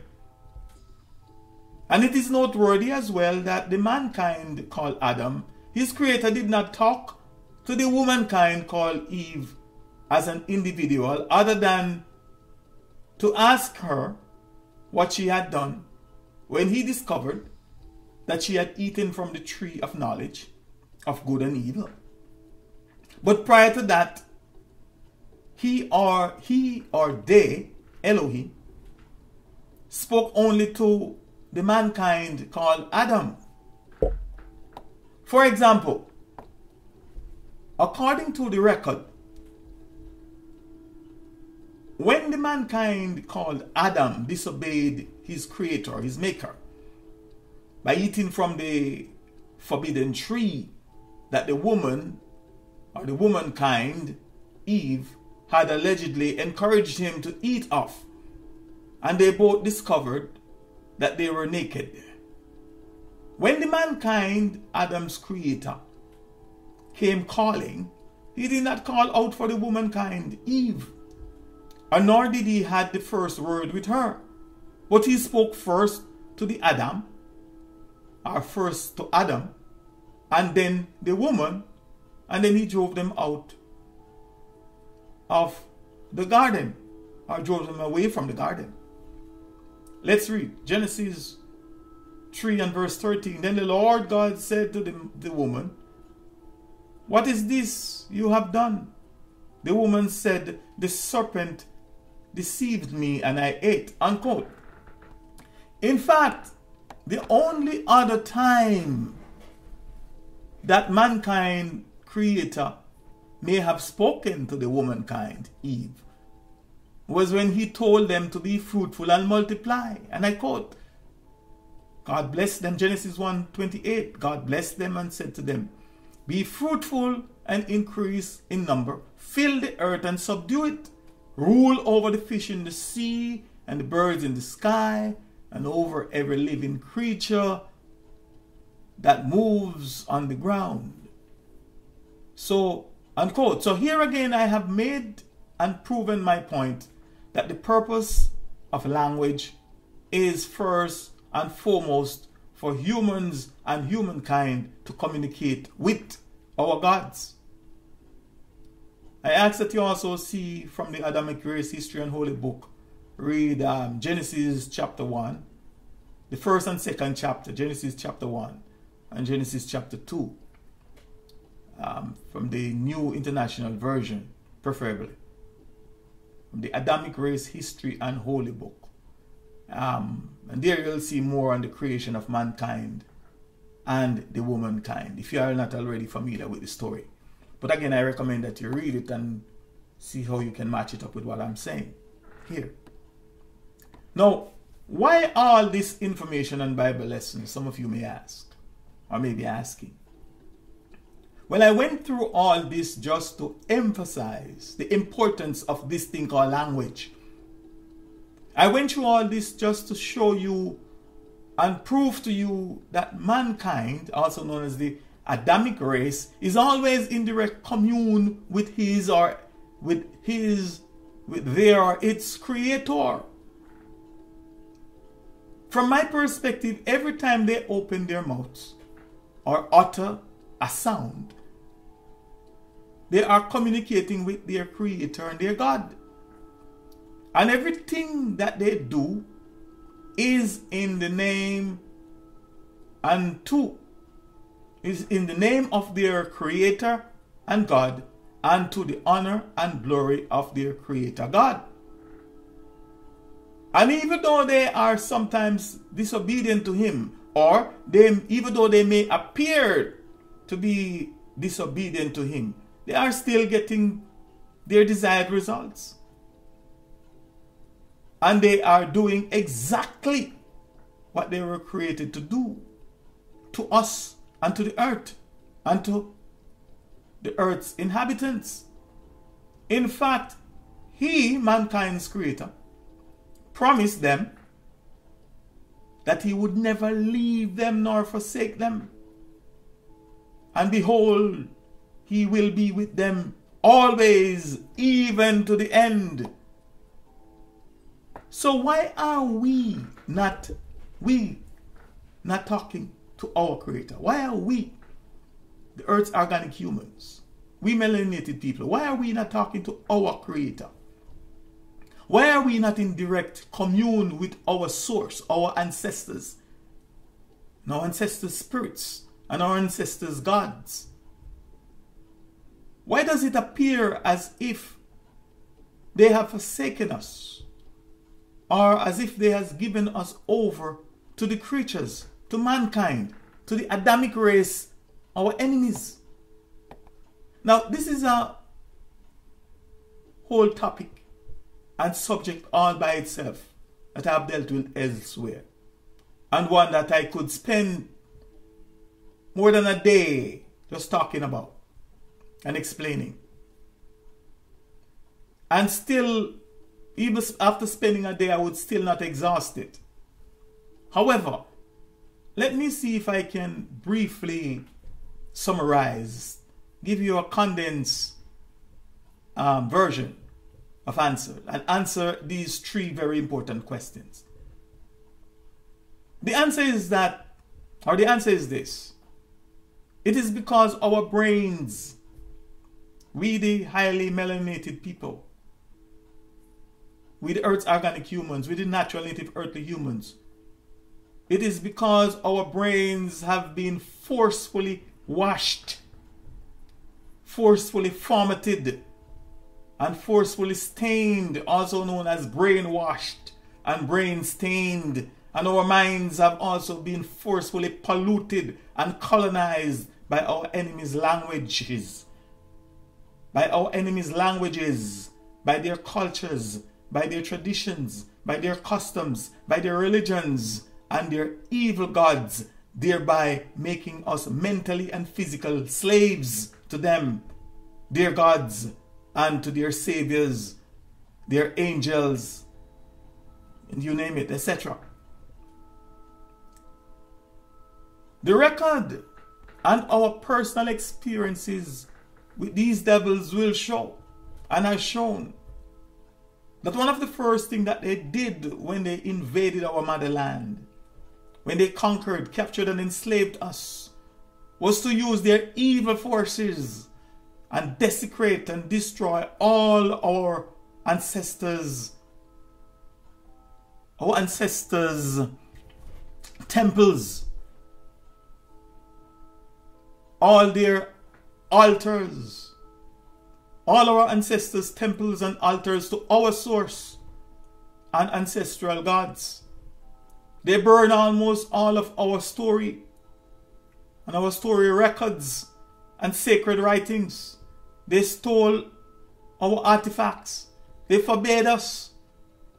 And it is noteworthy as well that the mankind called Adam, his creator, did not talk to the womankind called Eve as an individual, other than to ask her what she had done when he discovered that she had eaten from the tree of knowledge of good and evil. But prior to that, he or they, Elohim, spoke only to the mankind called Adam. For example, according to the record, when the mankind called Adam disobeyed his creator, his maker, by eating from the forbidden tree that the woman, or the womankind, Eve, had allegedly encouraged him to eat of, and they both discovered that they were naked. When the mankind, Adam's creator, came calling, he did not call out for the womankind, Eve, and nor did he had the first word with her, but he spoke first to the Adam, or first to Adam, and then the woman, and then he drove them out of the garden, or drove them away from the garden. Let's read Genesis 3 and verse 13. Then the Lord God said to the woman, "What is this you have done?" The woman said, "The serpent deceived me and I ate." Unquote. In fact, the only other time that mankind creator may have spoken to the womankind, Eve, was when he told them to be fruitful and multiply. And I quote, God blessed them, Genesis 1:28. God blessed them and said to them, "Be fruitful and increase in number, fill the earth and subdue it, rule over the fish in the sea and the birds in the sky, and over every living creature that moves on the ground." So, unquote. So here again I have made and proven my point that the purpose of language is first and foremost for humans and humankind to communicate with our gods. I ask that you also see from the Adamic Race History and Holy Book, read Genesis chapter 1, the first and second chapter, Genesis chapter 1 and Genesis chapter 2, from the New International Version, preferably, from the Adamic Race History and Holy Book. And there you'll see more on the creation of mankind and the womankind, if you are not already familiar with the story. But again, I recommend that you read it and see how you can match it up with what I'm saying here. Now, why all this information and Bible lessons, some of you may ask, or may be asking. Well, I went through all this just to emphasize the importance of this thing called language. I went through all this just to show you and prove to you that mankind, also known as the Adamic race, is always in direct commune with his or with their or its creator. From my perspective, every time they open their mouths or utter a sound, they are communicating with their creator and their God. And everything that they do is in the name of their creator and God, and to the honor and glory of their creator God. And even though they are sometimes disobedient to him, or even though they may appear to be disobedient to him, they are still getting their desired results. And they are doing exactly what they were created to do to us and to the earth and to the earth's inhabitants. In fact, he, mankind's creator, promised them that he would never leave them nor forsake them. And behold, he will be with them always, even to the end. So why are we not talking to our creator? Why are we, the earth's organic humans, we melanated people, why are we not talking to our creator? Why are we not in direct commune with our source, our ancestors, and our ancestors' spirits, and our ancestors' gods? Why does it appear as if they have forsaken us, or as if they have given us over to the creatures, to mankind, to the Adamic race, our enemies? Now, this is a whole topic and subject all by itself that I have dealt with elsewhere, and one that I could spend more than a day just talking about and explaining. And still, even after spending a day, I would still not exhaust it. However, let me see if I can briefly summarize, give you a condensed version of answer, and answer these three very important questions. The answer is that, or the answer is this: it is because our brains, we the highly melanated people, we the earth's organic humans, we the natural native earthly humans, it is because our brains have been forcefully washed, forcefully formatted, and forcefully stained, also known as brainwashed and brain stained. And our minds have also been forcefully polluted and colonized by our enemies' languages. By our enemies' languages, by their cultures, by their traditions, by their customs, by their religions, and their evil gods, thereby making us mentally and physically slaves to them, their gods, and to their saviors, their angels, and you name it, etc. The record and our personal experiences with these devils will show, and has shown, that one of the first things that they did when they invaded our motherland, when they conquered, captured, and enslaved us, was to use their evil forces and desecrate and destroy all our ancestors' temples, all their altars, all our ancestors' temples and altars to our source and ancestral gods. They burned almost all of our story and our story records and sacred writings. They stole our artifacts. They forbade us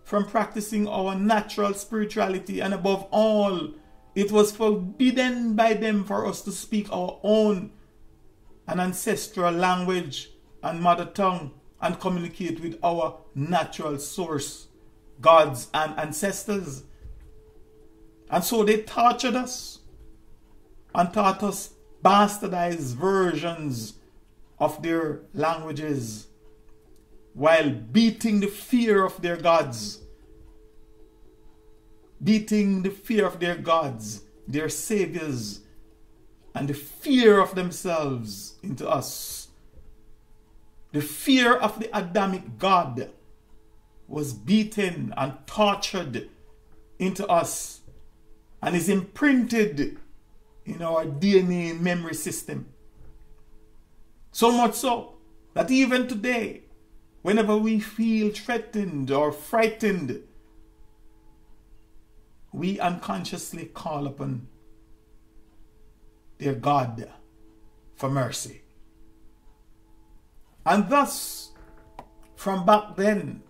from practicing our natural spirituality, and above all, it was forbidden by them for us to speak our own and ancestral language and mother tongue and communicate with our natural source, gods and ancestors. And so they tortured us and taught us bastardized versions of their languages, while beating the fear of their gods, beating the fear of their gods, their saviors, and the fear of themselves into us. The fear of the Adamic God was beaten and tortured into us, and is imprinted in our DNA memory system. So much so that even today, whenever we feel threatened or frightened, we unconsciously call upon their God for mercy. And thus, from back then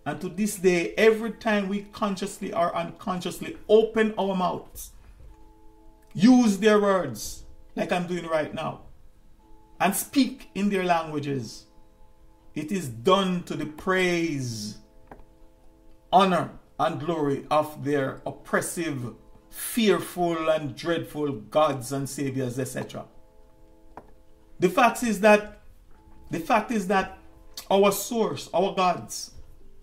And to this day, every time we consciously or unconsciously open our mouths, use their words, like I'm doing right now, and speak in their languages, it is done to the praise, honor, and glory of their oppressive, fearful, and dreadful gods and saviors, etc. The fact is that our source, our gods,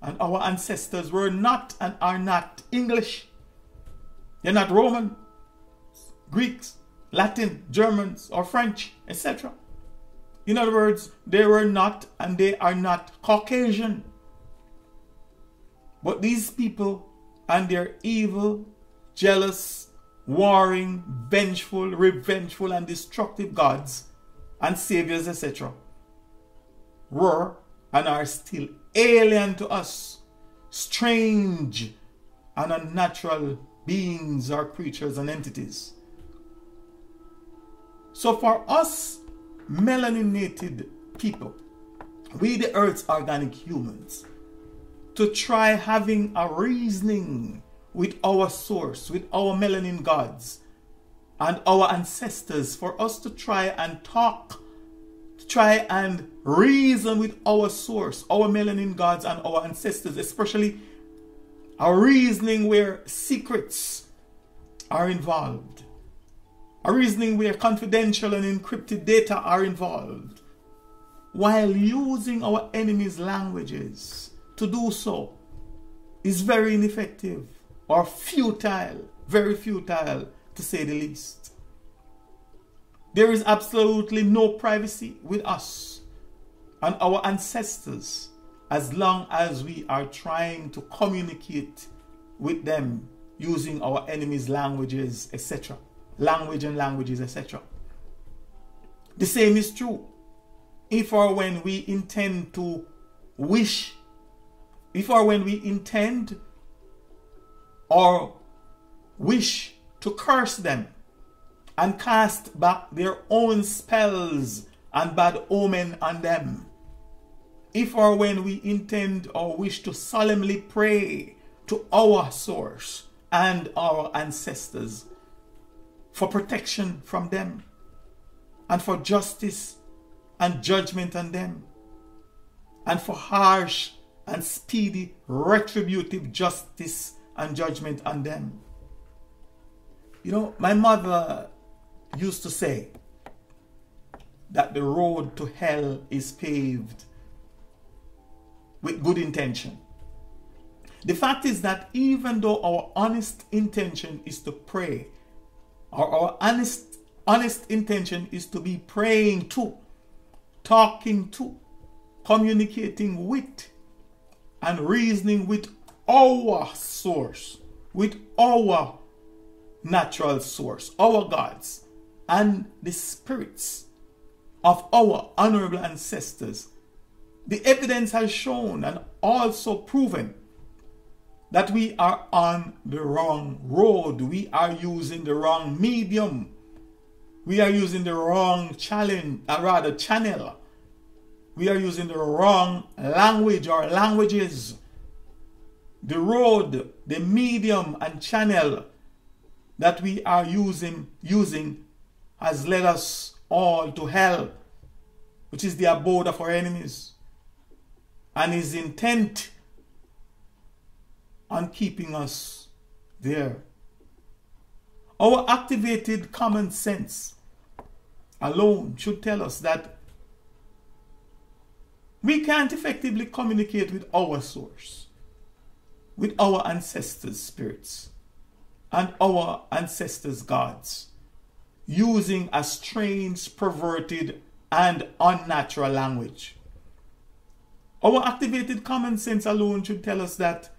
and our ancestors were not and are not English. They're not Roman, Greeks, Latin, Germans, or French, etc. In other words, they were not and they are not Caucasian. But these people and their evil, jealous, warring, vengeful, revengeful, and destructive gods and saviors, etc., were and are still alien to us, strange and unnatural beings or creatures and entities. So for us melaninated people, we the Earth's organic humans, to try having a reasoning with our source, with our melanin gods and our ancestors, for us to try and talk, to try and reason with our source, our melanin gods and our ancestors, especially a reasoning where secrets are involved, a reasoning where confidential and encrypted data are involved, while using our enemies' languages to do so is very ineffective or futile, very futile to say the least. There is absolutely no privacy with us and our ancestors as long as we are trying to communicate with them using our enemies' languages, etc. Language and languages, etc. The same is true if or when we intend to wish, if or when we intend or wish to curse them and cast back their own spells and bad omen on them. If or when we intend or wish to solemnly pray to our source and our ancestors for protection from them and for justice and judgment on them and for harsh and speedy retributive justice and judgment on them. You know, my mother used to say that the road to hell is paved with good intention. The fact is that even though our honest intention is to pray, or our honest intention is to be praying to, talking to, communicating with, and reasoning with our source, with our natural source, our gods, and the spirits of our honorable ancestors, the evidence has shown and also proven that we are on the wrong road. We are using the wrong medium. We are using the wrong channel. We are using the wrong language or languages. The road, the medium and channel that we are using has led us all to hell, which is the abode of our enemies, and is intent on keeping us there. Our activated common sense alone should tell us that we can't effectively communicate with our source, with our ancestors' spirits, and our ancestors' gods, using a strange, perverted, and unnatural language. Our activated common sense alone should tell us that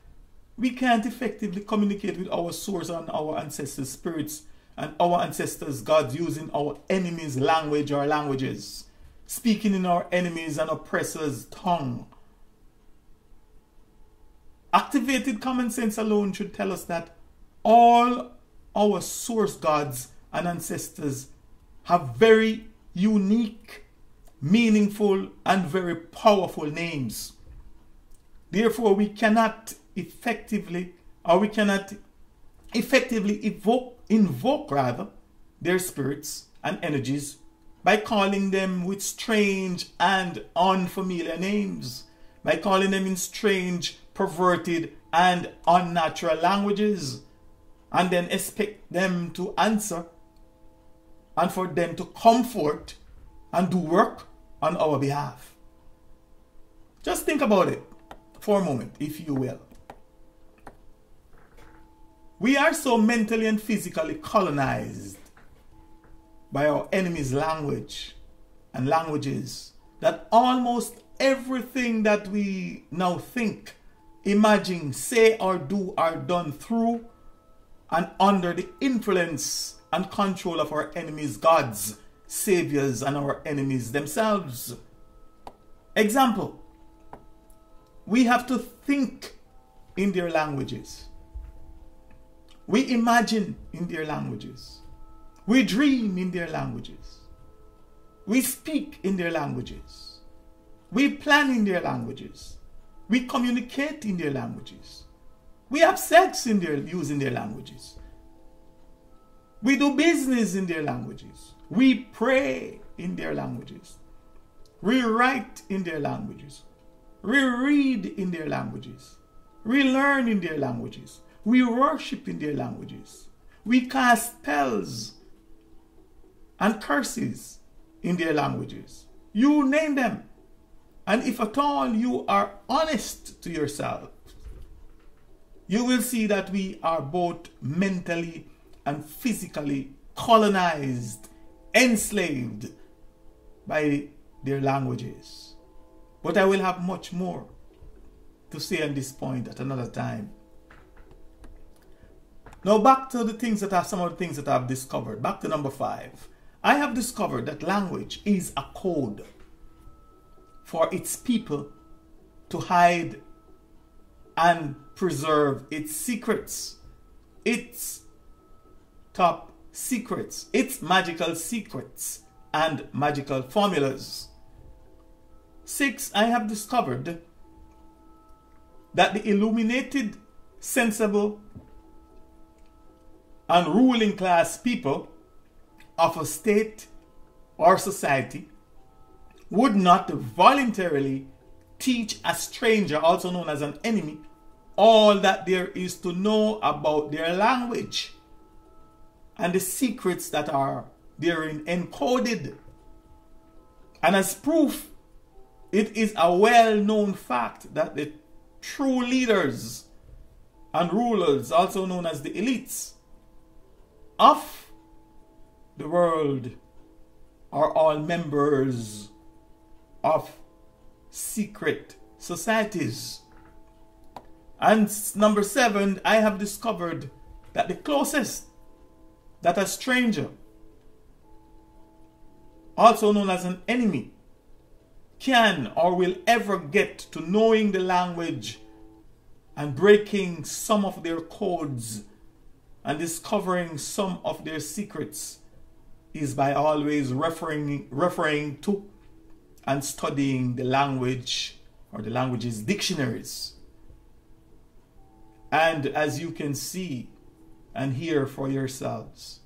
we can't effectively communicate with our source and our ancestors' spirits and our ancestors' gods using our enemies' language or languages, speaking in our enemies' and oppressors' tongue. Activated common sense alone should tell us that all our source gods and ancestors have very unique, meaningful, and very powerful names. Therefore, we cannot effectively invoke their spirits and energies by calling them with strange and unfamiliar names, by calling them in strange, perverted, and unnatural languages, and then expect them to answer and for them to comfort and do work on our behalf. Just think about it for a moment, if you will. We are so mentally and physically colonized by our enemy's language and languages that almost everything that we now think, imagine, say, or do are done through and under the influence and control of our enemies' gods, saviors, and our enemies themselves. Example, we have to think in their languages. We imagine in their languages. We dream in their languages. We speak in their languages. We plan in their languages. We communicate in their languages. We have sex using their languages. We do business in their languages. We pray in their languages. We write in their languages. We read in their languages. We learn in their languages. We worship in their languages. We cast spells and curses in their languages. You name them. And if at all you are honest to yourself, you will see that we are both mentally and physically colonized, enslaved by their languages. But I will have much more to say on this point at another time. Now back to some of the things that I've discovered. Back to number 5. I have discovered that language is a code for its people to hide and preserve its secrets, its top secrets, its magical secrets and magical formulas. 6. I have discovered that the illuminated, sensible, and ruling class people of a state or society would not voluntarily teach a stranger, also known as an enemy, all that there is to know about their language and the secrets that are therein encoded. And as proof, it is a well-known fact that the true leaders and rulers, also known as the elites of the world, are all members of secret societies. And number 7, I have discovered that the closest that a stranger, also known as an enemy, can or will ever get to knowing the language and breaking some of their codes and discovering some of their secrets is by always referring to and studying the language or the language's dictionaries. And as you can see and hear for yourselves,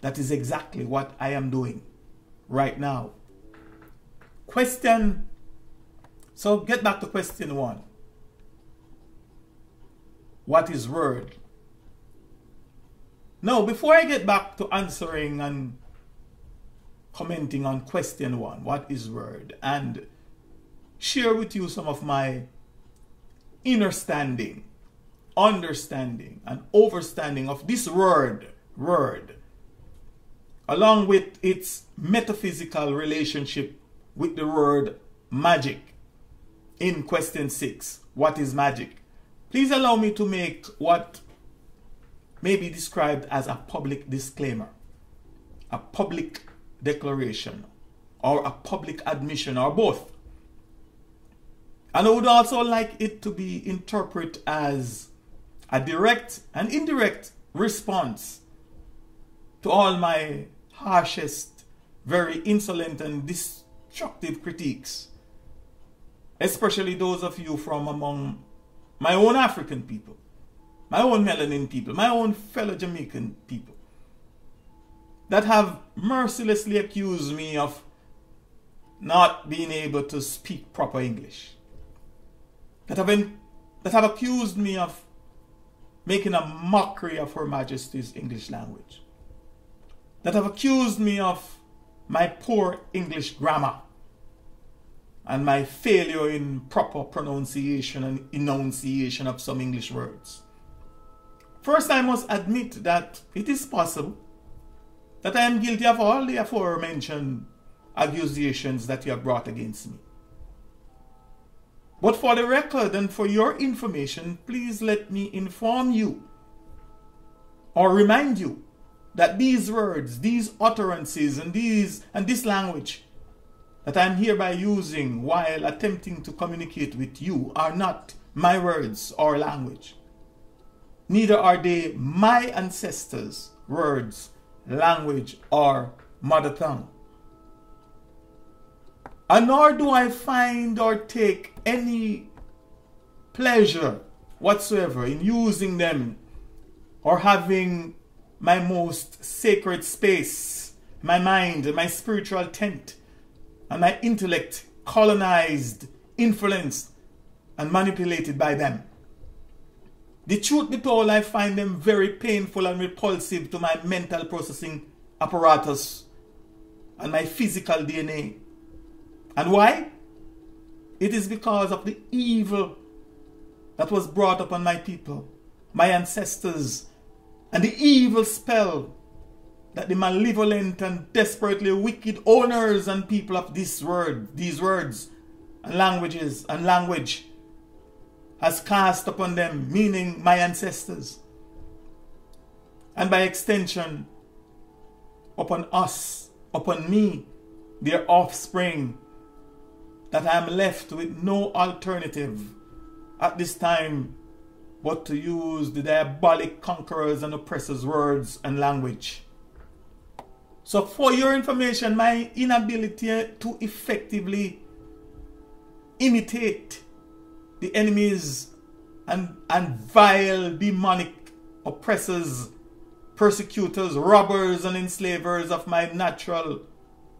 that is exactly what I am doing right now. So get back to question 1. What is word? Now, before I get back to answering and commenting on question 1, what is word, and share with you some of my understanding, and overstanding of this word, along with its metaphysical relationship with the word magic. In question 6, what is magic? Please allow me to make what may be described as a public disclaimer, a public declaration, or a public admission, or both. And I would also like it to be interpreted as a direct and indirect response to all my harshest, very insolent and destructive critiques especially those of you from among my own African people, my own melanin people, my own fellow Jamaican people, that have mercilessly accused me of not being able to speak proper English, that have accused me of making a mockery of Her Majesty's English language, that have accused me of my poor English grammar and my failure in proper pronunciation and enunciation of some English words. First, I must admit that it is possible that I am guilty of all the aforementioned accusations that you have brought against me. But for the record and for your information, please let me inform you or remind you that these words, these utterances, and this language that I am hereby using while attempting to communicate with you are not my words or language. Neither are they my ancestors' words, language, or mother tongue. And nor do I find or take any pleasure whatsoever in using them or having my most sacred space, my mind, my spiritual tent, and my intellect colonized, influenced, and manipulated by them. The truth be told, I find them very painful and repulsive to my mental processing apparatus and my physical DNA. And why? It is because of the evil that was brought upon my people, my ancestors, and the evil spell that the malevolent and desperately wicked owners and people of these words and language has cast upon them, meaning my ancestors, and by extension upon us, upon me, their offspring, that I am left with no alternative at this time but to use the diabolic conquerors and oppressors' words and language. So for your information, my inability to effectively imitate the enemies and vile demonic oppressors, persecutors, robbers and enslavers of my natural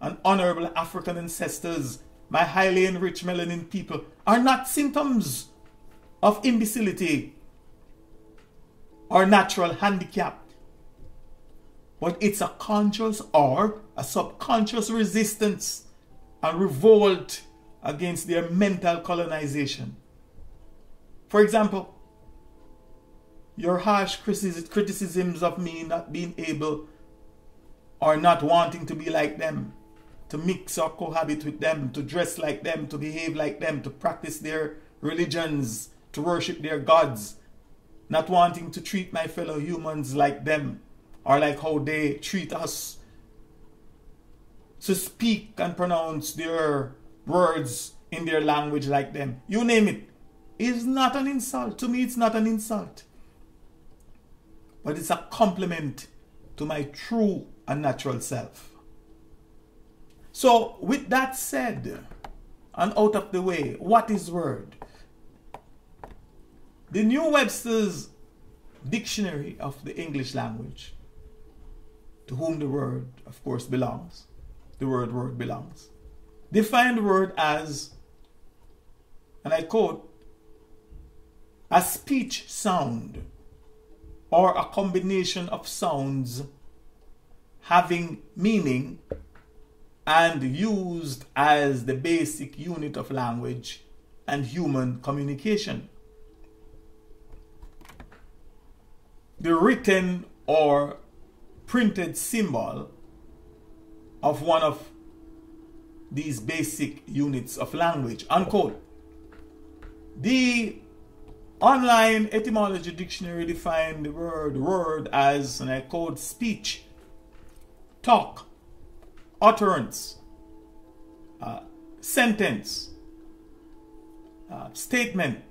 and honorable African ancestors, my highly enriched melanin people, are not symptoms of imbecility or natural handicap, but it's a conscious or a subconscious resistance and revolt against their mental colonization. For example, your harsh criticisms of me not being able or not wanting to be like them, to mix or cohabit with them, to dress like them, to behave like them, to practice their religions, to worship their gods, not wanting to treat my fellow humans like them or like how they treat us, to speak and pronounce their words in their language like them, you name it, is not an insult. To me, it's not an insult, but it's a compliment to my true and natural self. So with that said and out of the way, what is word? The New Webster's Dictionary of the English Language, to whom the word, of course, belongs, the word belongs, defined word as, and I quote, a speech sound or a combination of sounds having meaning and used as the basic unit of language and human communication. The written or printed symbol of one of these basic units of language, unquote. The online etymology dictionary defined the word as, and I quote, speech, talk, utterance, sentence, statement,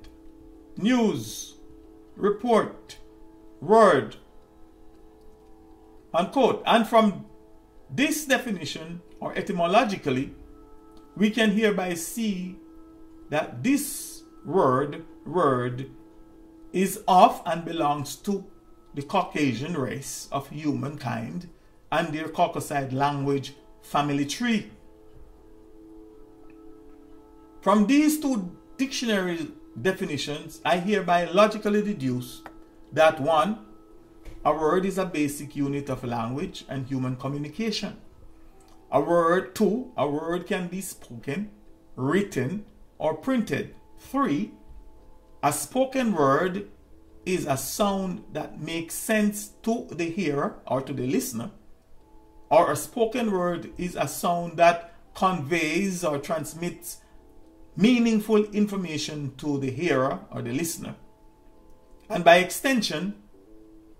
news, report, word, unquote. And from this definition, or etymologically, we can hereby see that this word is of and belongs to the Caucasian race of humankind and their Caucasoid language family tree. From these two dictionary definitions, I hereby logically deduce that 1. A word is a basic unit of language and human communication. 2. A word can be spoken, written, or printed. 3. A spoken word is a sound that makes sense to the hearer or to the listener, or a spoken word is a sound that conveys or transmits meaningful information to the hearer or the listener. And by extension,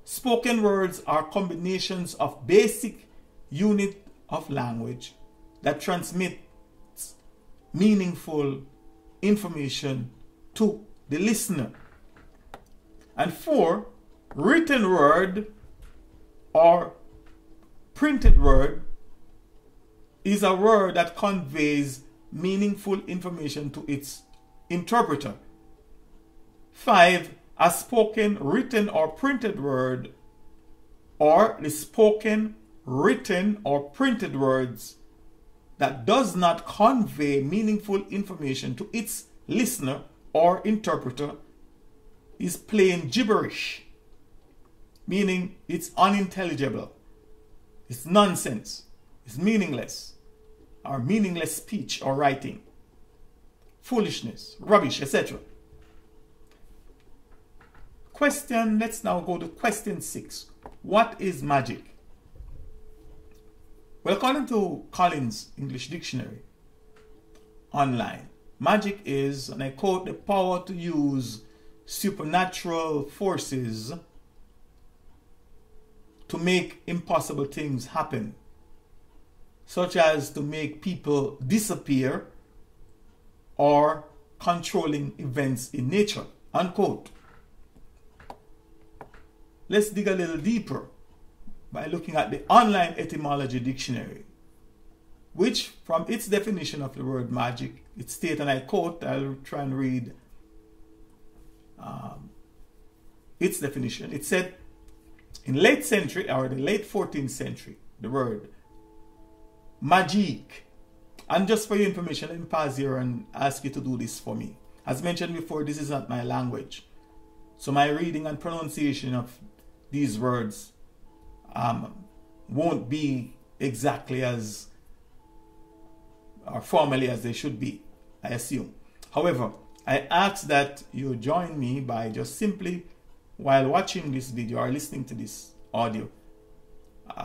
spoken words are combinations of basic unit of language that transmits meaningful information to the listener. And 4, written word or printed word is a word that conveys meaningful information to its interpreter. 5, a spoken, written, or printed word, or the spoken, written, or printed words that does not convey meaningful information to its listener or interpreter is plain gibberish, meaning it's unintelligible, it's nonsense, it's meaningless, or meaningless speech or writing, foolishness, rubbish, etc. Let's now go to question 6. What is magic? Well, according to Collins English Dictionary online, magic is, and I quote, the power to use supernatural forces to make impossible things happen, such as to make people disappear or controlling events in nature, unquote. Let's dig a little deeper by looking at the online etymology dictionary, which from its definition of the word magic, it states, and I quote, I'll try and read its definition. It said, in late century or the late 14th century, the word magique, and just for your information, let me pause here and ask you to do this for me. As mentioned before, this is not my language, so my reading and pronunciation of these words won't be exactly as or formally as they should be, I assume. However, I ask that you join me by just simply, while watching this video or listening to this audio,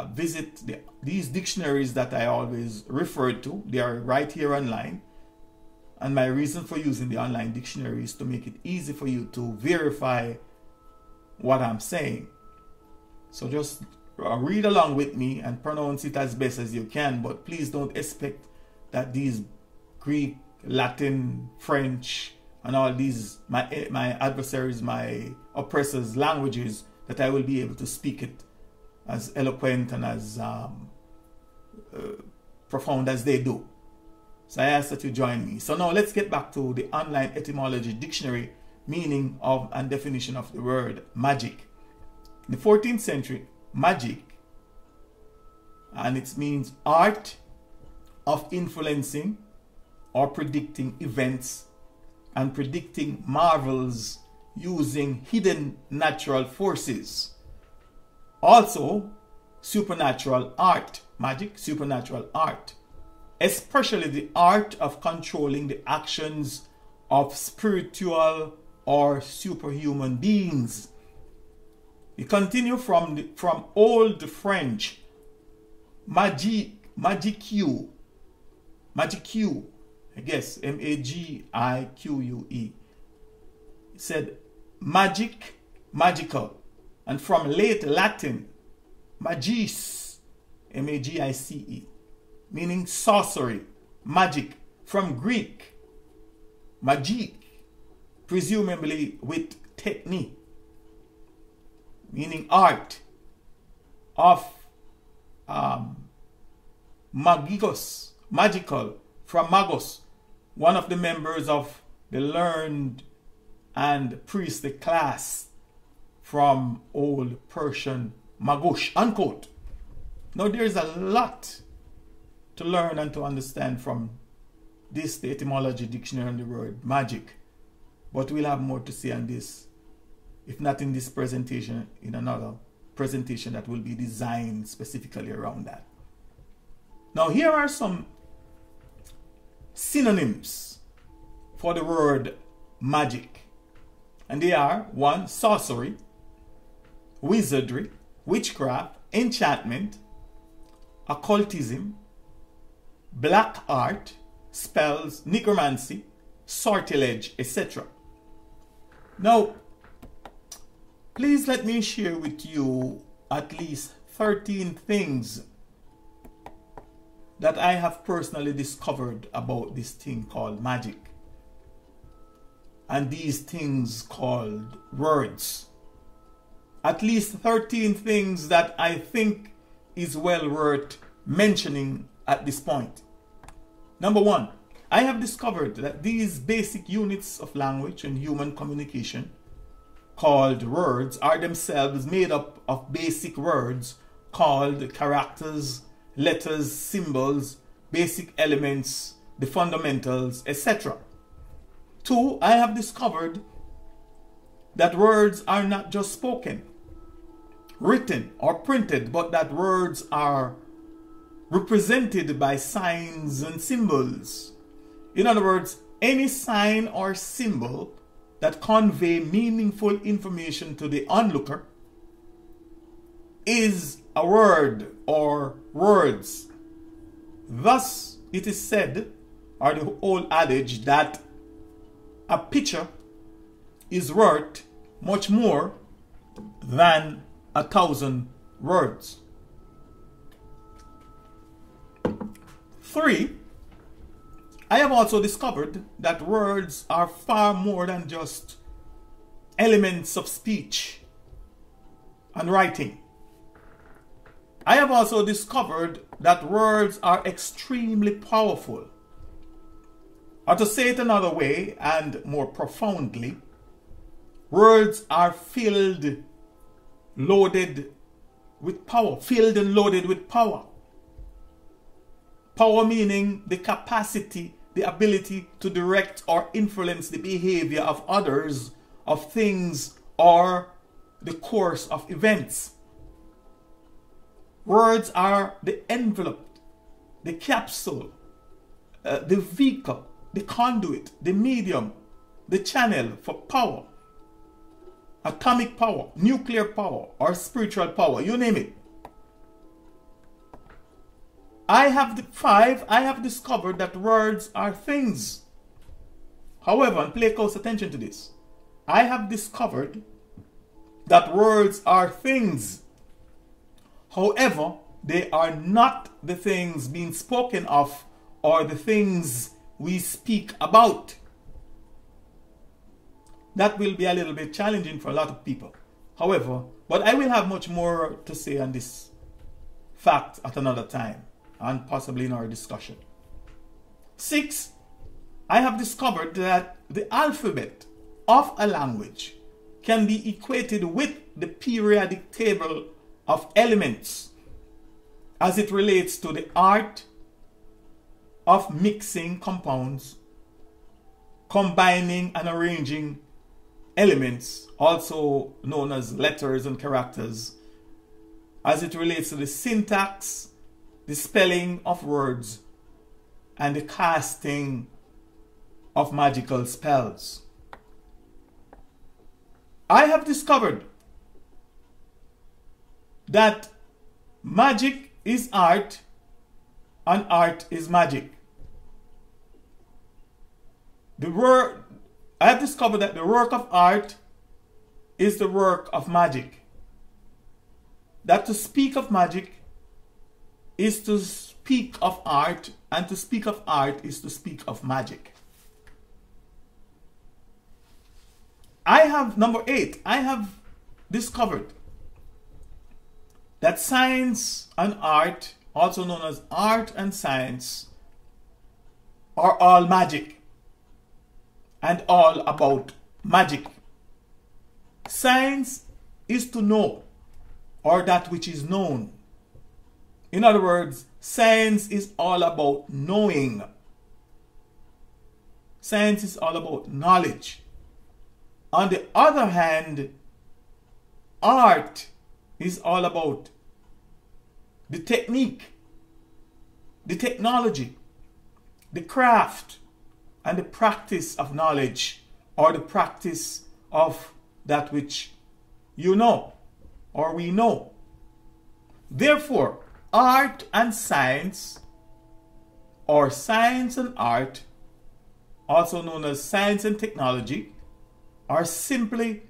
visit these dictionaries that I always refer to. They are right here online. And my reason for using the online dictionary is to make it easy for you to verify what I'm saying. So just read along with me and pronounce it as best as you can, but please don't expect that these Greek, Latin, French, and all these, my adversaries, my oppressors' languages, that I will be able to speak it as eloquent and as profound as they do. So I ask that you join me. So now let's get back to the online etymology dictionary meaning of and definition of the word magic. In the 14th century, magic, and it means art of influencing or predicting events and predicting marvels using hidden natural forces. Also, supernatural art, magic, supernatural art, especially the art of controlling the actions of spiritual or superhuman beings. We continue from Old French, magique, I guess, M-A-G-I-Q-U-E. It said magic, magical. And from late Latin, magis, M-A-G-I-C-E, meaning sorcery, magic. From Greek, magique, presumably with technique, meaning art of magikos, magical, from magos, one of the members of the learned and priestly class from old Persian Magush, unquote. Now there is a lot to learn and to understand from this, the etymology dictionary and the word magic. But we'll have more to say on this, if not in this presentation, in another presentation that will be designed specifically around that. Now here are some synonyms for the word magic. And they are: 1, sorcery, wizardry, witchcraft, enchantment, occultism, black art, spells, necromancy, sortilege, etc. Now, please let me share with you at least 13 things that I have personally discovered about this thing called magic. And these things called words. At least 13 things that I think is well worth mentioning at this point. Number 1, I have discovered that these basic units of language and human communication called words are themselves made up of basic words called characters, letters, symbols, basic elements, the fundamentals, etc. 2, I have discovered that words are not just spoken, written, or printed, but that words are represented by signs and symbols. In other words, any sign or symbol that convey meaningful information to the onlooker is a word or words. Thus, it is said, or the old adage, that a picture is worth much more than 1,000 words. 3, I have also discovered that words are far more than just elements of speech and writing. I have also discovered that words are extremely powerful. Or to say it another way and more profoundly, words are filled, loaded with power. Filled and loaded with power. Power meaning the capacity, the ability to direct or influence the behavior of others, of things, or the course of events. Words are the envelope, the capsule, the vehicle, the conduit, the medium, the channel for power. Atomic power, nuclear power, or spiritual power, you name it. 5, I have discovered that words are things. However, and pay close attention to this, I have discovered that words are things. However, they are not the things being spoken of or the things we speak about. That will be a little bit challenging for a lot of people. However, but I will have much more to say on this fact at another time, and possibly in our discussion. 6, I have discovered that the alphabet of a language can be equated with the periodic table of elements as it relates to the art of mixing compounds, combining and arranging elements, also known as letters and characters, as it relates to the syntax, the spelling of words, and the casting of magical spells. I have discovered that magic is art and art is magic. I have discovered that the work of art is the work of magic. That to speak of magic is to speak of art, and to speak of art is to speak of magic. Number 8, I have discovered that science and art, also known as art and science, are all magic. and all about magic. Science is to know, or that which is known. In other words, science is all about knowing. Science is all about knowledge. On the other hand, art is all about the technique, the technology, the craft, and the practice of knowledge, or the practice of that which you know, or we know. Therefore, art and science, or science and art, also known as science and technology, are simply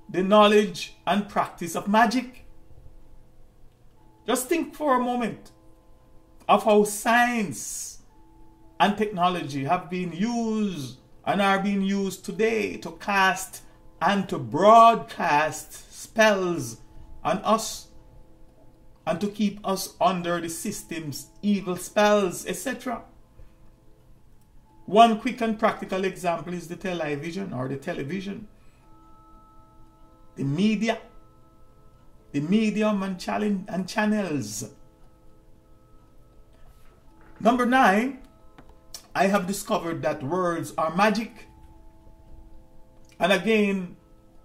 the knowledge and practice of magic. Just think for a moment of how science and technology have been used and are being used today to cast and to broadcast spells on us and to keep us under the system's evil spells, etc. One quick and practical example is the television or the television. The media, the medium and channels. Number 9, I have discovered that words are magic. And again,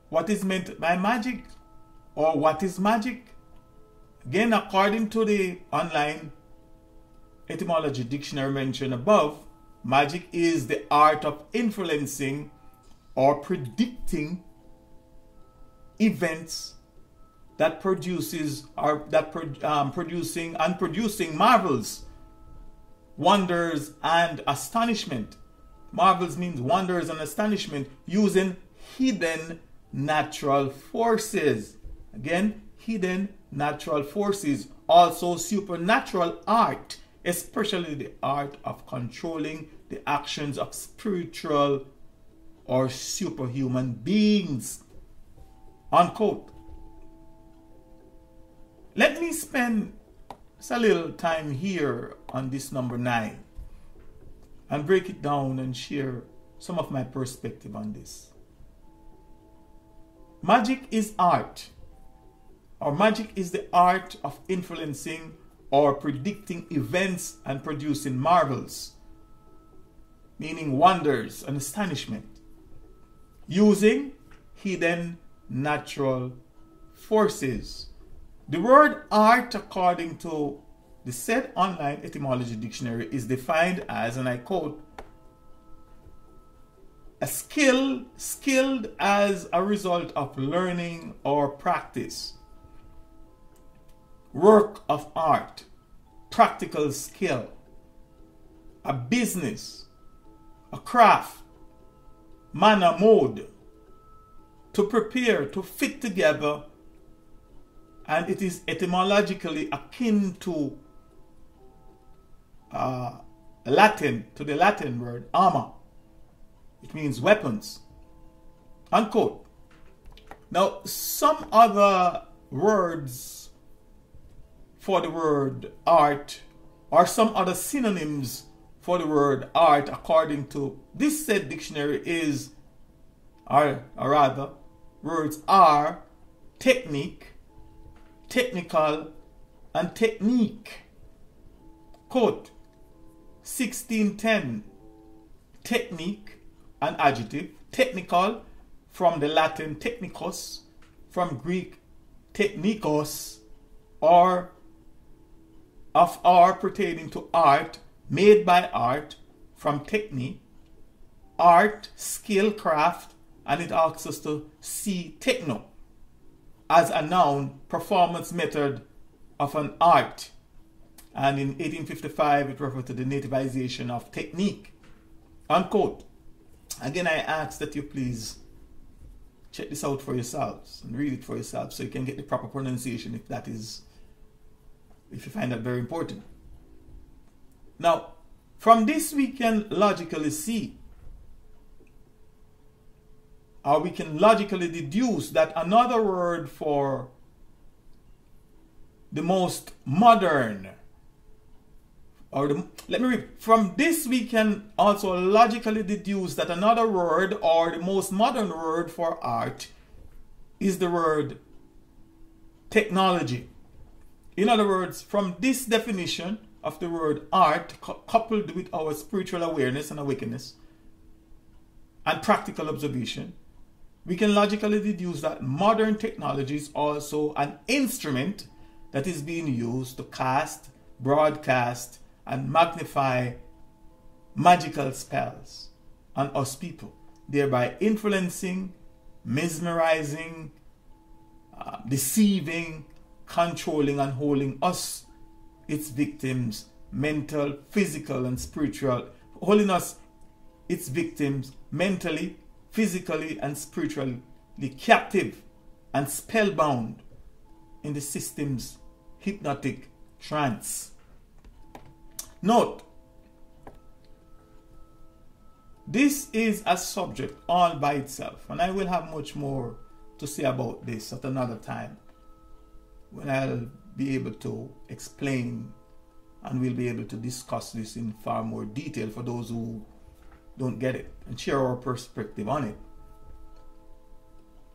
what is meant by magic? Or what is magic? Again, according to the online etymology dictionary mentioned above, magic is the art of influencing or predicting events that produces or that producing marvels, wonders and astonishment. Marvels means wonders and astonishment using hidden natural forces. Again, hidden natural forces. Also supernatural art, especially the art of controlling the actions of spiritual or superhuman beings. Unquote. Let me spend a little time here on this number 9 and break it down and share some of my perspective on this. Magic is art, or magic is the art of influencing or predicting events and producing marvels, meaning wonders and astonishment, using hidden natural forces. The word art, according to the said online etymology dictionary, is defined as, and I quote, a skill skilled as a result of learning or practice, work of art, practical skill, a business, a craft, manner, mode, to prepare, to fit together, and it is etymologically akin to the Latin word armor. It means weapons. Unquote. Now, some other words for the word art, or some other synonyms for the word art, according to this said dictionary, is, or rather, words are technique, technical, and technique. Quote, 1610, technique, an adjective, technical, from the Latin technikos, from Greek technikos, or of or pertaining to art, made by art, from techni, art, skill, craft, and it asks us to see techno as a noun, performance method of an art. And in 1855, it referred to the nativization of technique. Unquote. Again, I ask that you please check this out for yourselves and read it for yourselves so you can get the proper pronunciation if you find that very important. Now, from this we can logically see, or we can logically deduce, that another word for the most modern let me read. From this we can also logically deduce that another word, or the most modern word for art, is the word technology. In other words, from this definition of the word art, coupled with our spiritual awareness and awakeness and practical observation, we can logically deduce that modern technology is also an instrument that is being used to cast, broadcast, and magnify magical spells on us people, thereby influencing, mesmerizing, deceiving, controlling, and holding us, its victims, mental, physical, and spiritual, holding us, its victims, mentally, physically, and spiritually captive and spellbound in the system's hypnotic trance. Note, this is a subject all by itself, and I will have much more to say about this at another time, when I'll be able to explain and we'll be able to discuss this in far more detail for those who don't get it, and share our perspective on it.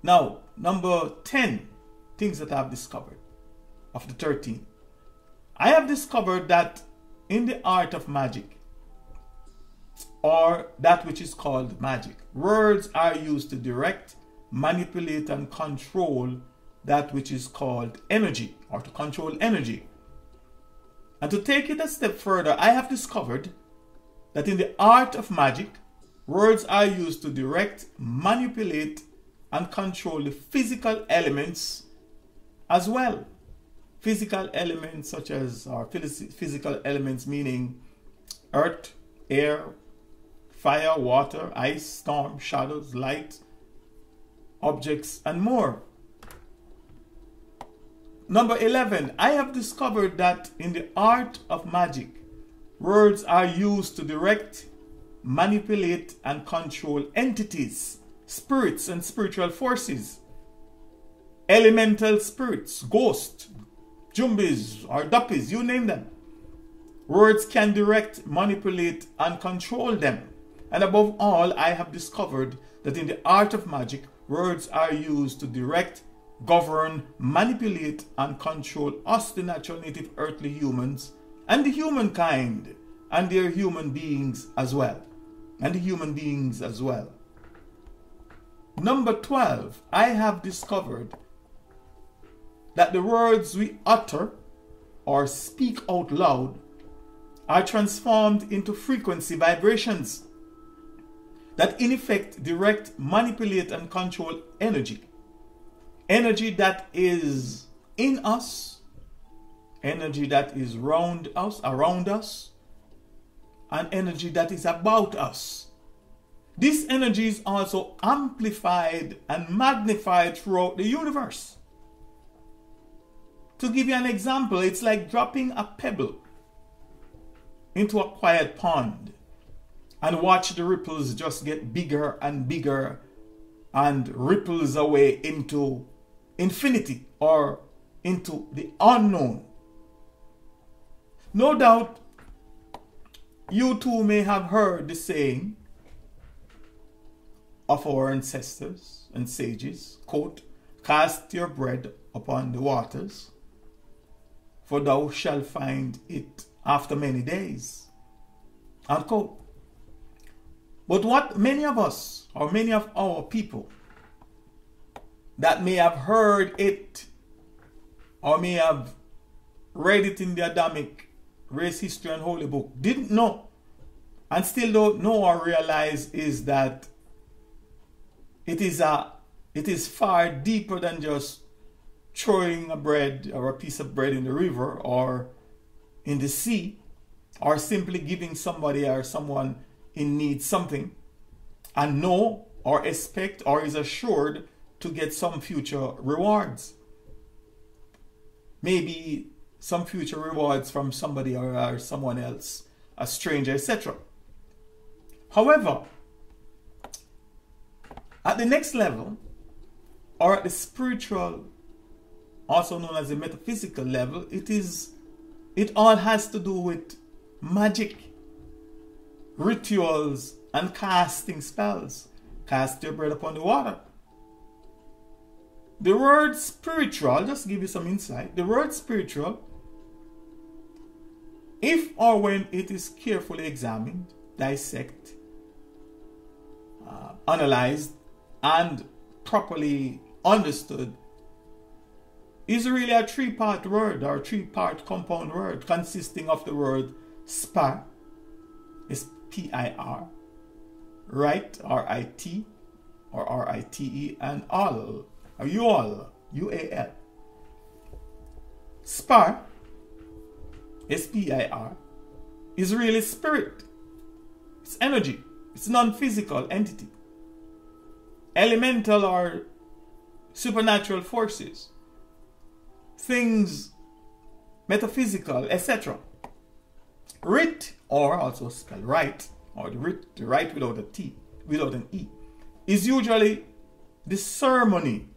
Now, number 10 things that I've discovered of the 13. I have discovered that in the art of magic, or that which is called magic, words are used to direct, manipulate, and control that which is called energy, or to control energy. And to take it a step further, I have discovered that in the art of magic, words are used to direct, manipulate, and control the physical elements as well. Physical elements such as, or physical elements meaning earth, air, fire, water, ice, storm, shadows, light, objects, and more. Number 11, I have discovered that in the art of magic, words are used to direct, manipulate, and control entities, spirits, and spiritual forces, elemental spirits, ghosts, jumbies, or duppies, you name them. Words can direct, manipulate, and control them. And above all, I have discovered that in the art of magic, words are used to direct, govern, manipulate, and control us, the natural native earthly humans, and the humankind, and their human beings as well. And the human beings as well. Number 12, I have discovered that the words we utter or speak out loud are transformed into frequency vibrations that in effect direct, manipulate, and control energy. Energy that is in us, energy that is around us, and energy that is about us. This energy is also amplified and magnified throughout the universe. To give you an example, it's like dropping a pebble into a quiet pond and watch the ripples just get bigger and bigger and ripples away into infinity or into the unknown. No doubt you too may have heard the saying of our ancestors and sages, quote, "Cast your bread upon the waters, for thou shalt find it after many days," unquote. But what many of us, or many of our people that may have heard it or may have read it in the Adamic race history and holy book didn't know and still don't know or realize is that it is far deeper than just throwing a bread or a piece of bread in the river or in the sea, or simply giving somebody or someone in need something and know or expect or is assured to get some future rewards. Maybe some future rewards from somebody or someone else, a stranger, etc. However, at the next level, or at the spiritual, also known as the metaphysical level, it all has to do with magic, rituals, and casting spells. Cast your bread upon the water. The word spiritual, just to give you some insight, the word spiritual, if or when it is carefully examined, dissected, analyzed, and properly understood, is really a three-part word or three-part compound word consisting of the word spar, S-P-I-R, right, R-I-T, or R-I-T-E, and all, or you-all, U-A-L. Spar, S-P-I-R, is really spirit. It's energy. It's non-physical entity. Elemental or supernatural forces. Things metaphysical, etc. Rit, or also spelled right, or the right without a T, without an E, is usually the ceremony,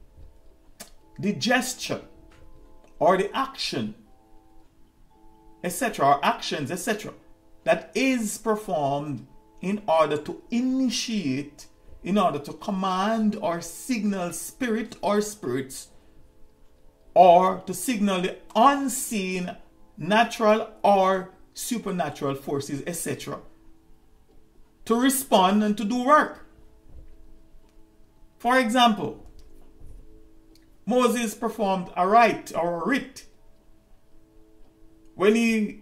the gesture, or the action, etc., or actions, etc., that is performed in order to initiate, in order to command or signal spirit or spirits, or to signal the unseen natural or supernatural forces, etc., to respond and to do work. For example, Moses performed a rite or a rite when he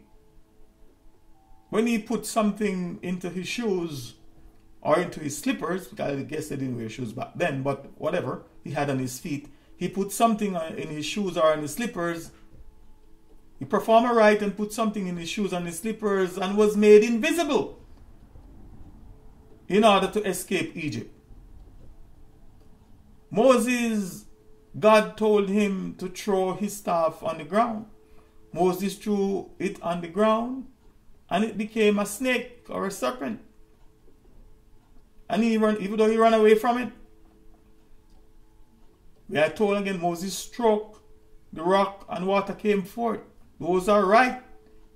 put something into his shoes or into his slippers, because I guess they didn't wear shoes back then, but whatever he had on his feet, he put something in his shoes or in his slippers. He performed a rite and put something in his shoes and his slippers and was made invisible in order to escape Egypt. Moses, God told him to throw his staff on the ground. Moses threw it on the ground and it became a snake or a serpent. And even though he ran away from it, we are told again, Moses struck the rock and water came forth. Those are right,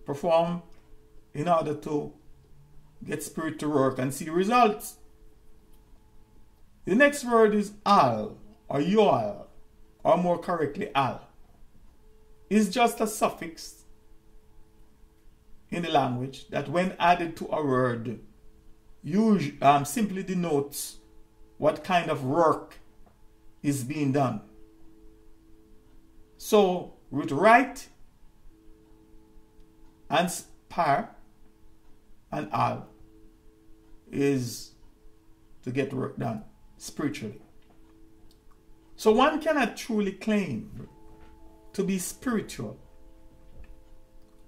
performed in order to get spirit to work and see results. The next word is al, or yoal, or more correctly al. Is just a suffix in the language that when added to a word simply denotes what kind of work is being done. So with right and spar and al is to get work done spiritually. So one cannot truly claim to be spiritual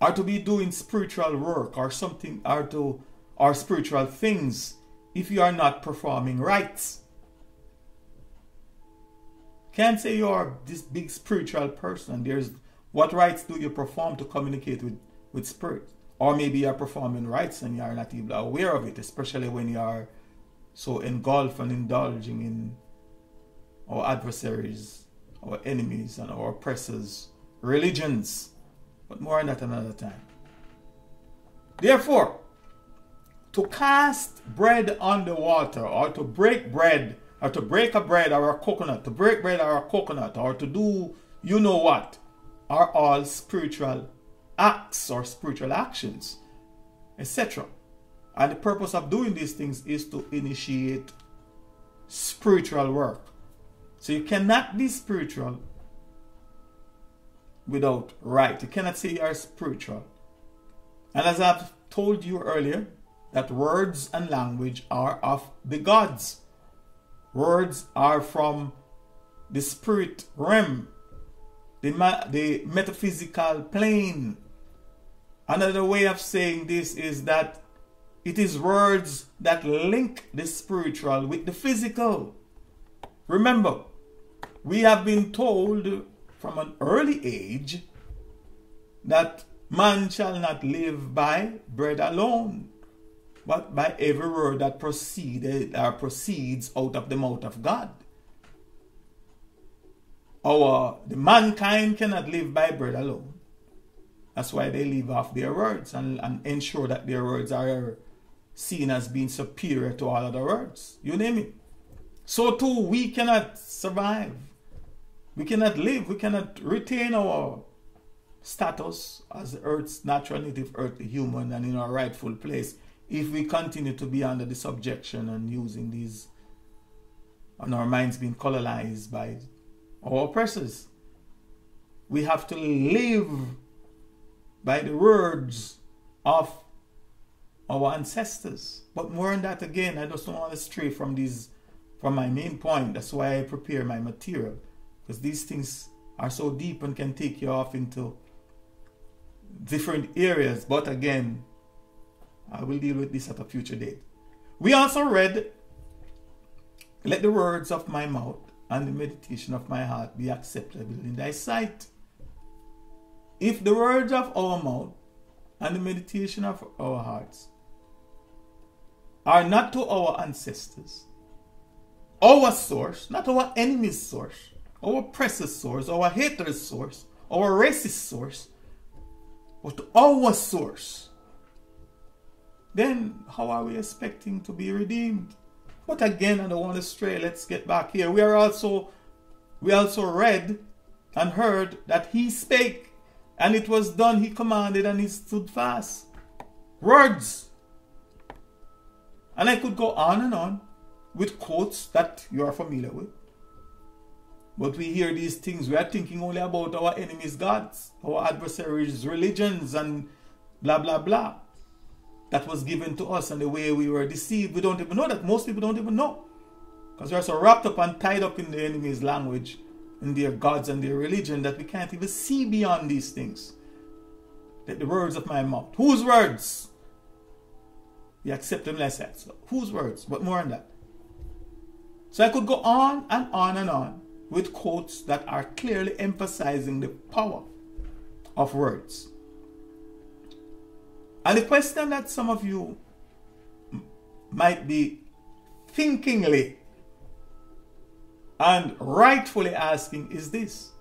or to be doing spiritual work or something or spiritual things if you are not performing rites. Can't say you are this big spiritual person. There's what rites do you perform to communicate with spirit? Or maybe you're performing rites and you are not even aware of it, especially when you are so engulfed and indulging in our adversaries, our enemies, and our oppressors' religions. But more on that another time. Therefore, to cast bread on the water, or to break bread, or to break a bread or a coconut, to break bread or a coconut, or to do you know what, are all spiritual acts or spiritual actions, etc. And the purpose of doing these things is to initiate spiritual work. So you cannot be spiritual without right. You cannot say you are spiritual. And as I've told you earlier, that words and language are of the gods. Words are from the spirit realm, the metaphysical plane. Another way of saying this is that it is words that link the spiritual with the physical. Remember, we have been told from an early age that man shall not live by bread alone, but by every word that proceeds out of the mouth of God. The mankind cannot live by bread alone. That's why they leave off their words and ensure that their words are seen as being superior to all other words. You name it. So too, we cannot survive. We cannot live. We cannot retain our status as the Earth's natural native earthly human and in our rightful place if we continue to be under the subjection and using these, and our minds being colonized by our oppressors. We have to live by the words of our ancestors. But more than that, again, I just don't want to stray from my main point. That's why I prepare my material, because these things are so deep and can take you off into different areas. But again, I will deal with this at a future date. We also read, let the words of my mouth and the meditation of my heart be acceptable in thy sight. If the words of our mouth and the meditation of our hearts are not to our ancestors, our source, not our enemy's source, our oppressor's source, our hater's source, our racist source, but to our source, then how are we expecting to be redeemed? But again, I don't want to stray. Let's get back here. We also read and heard that he spake, and it was done. He commanded, and he stood fast. Words. And I could go on and on with quotes that you are familiar with. But we hear these things. We are thinking only about our enemies' gods, our adversaries' religions, and blah, blah, blah. That was given to us and the way we were deceived. We don't even know that. Most people don't even know. Because we are so wrapped up and tied up in the enemy's language, in their gods and their religion, that we can't even see beyond these things. That the words of my mouth. Whose words? You accept them less. So whose words? But more than that. So I could go on and on and on with quotes that are clearly emphasizing the power of words. And the question that some of you might be thinkingly and rightfully asking is this: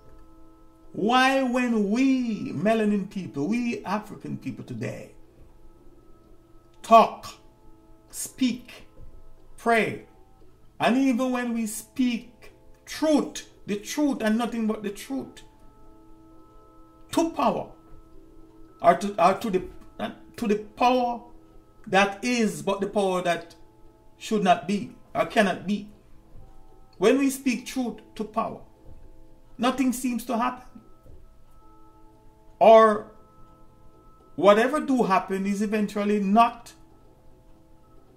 why, when we melanin people, we African people today, talk, speak, pray, and even when we speak truth, the truth and nothing but the truth, to power, or to the power that is but the power that should not be or cannot be, when we speak truth to power, nothing seems to happen. Or whatever do happen is eventually not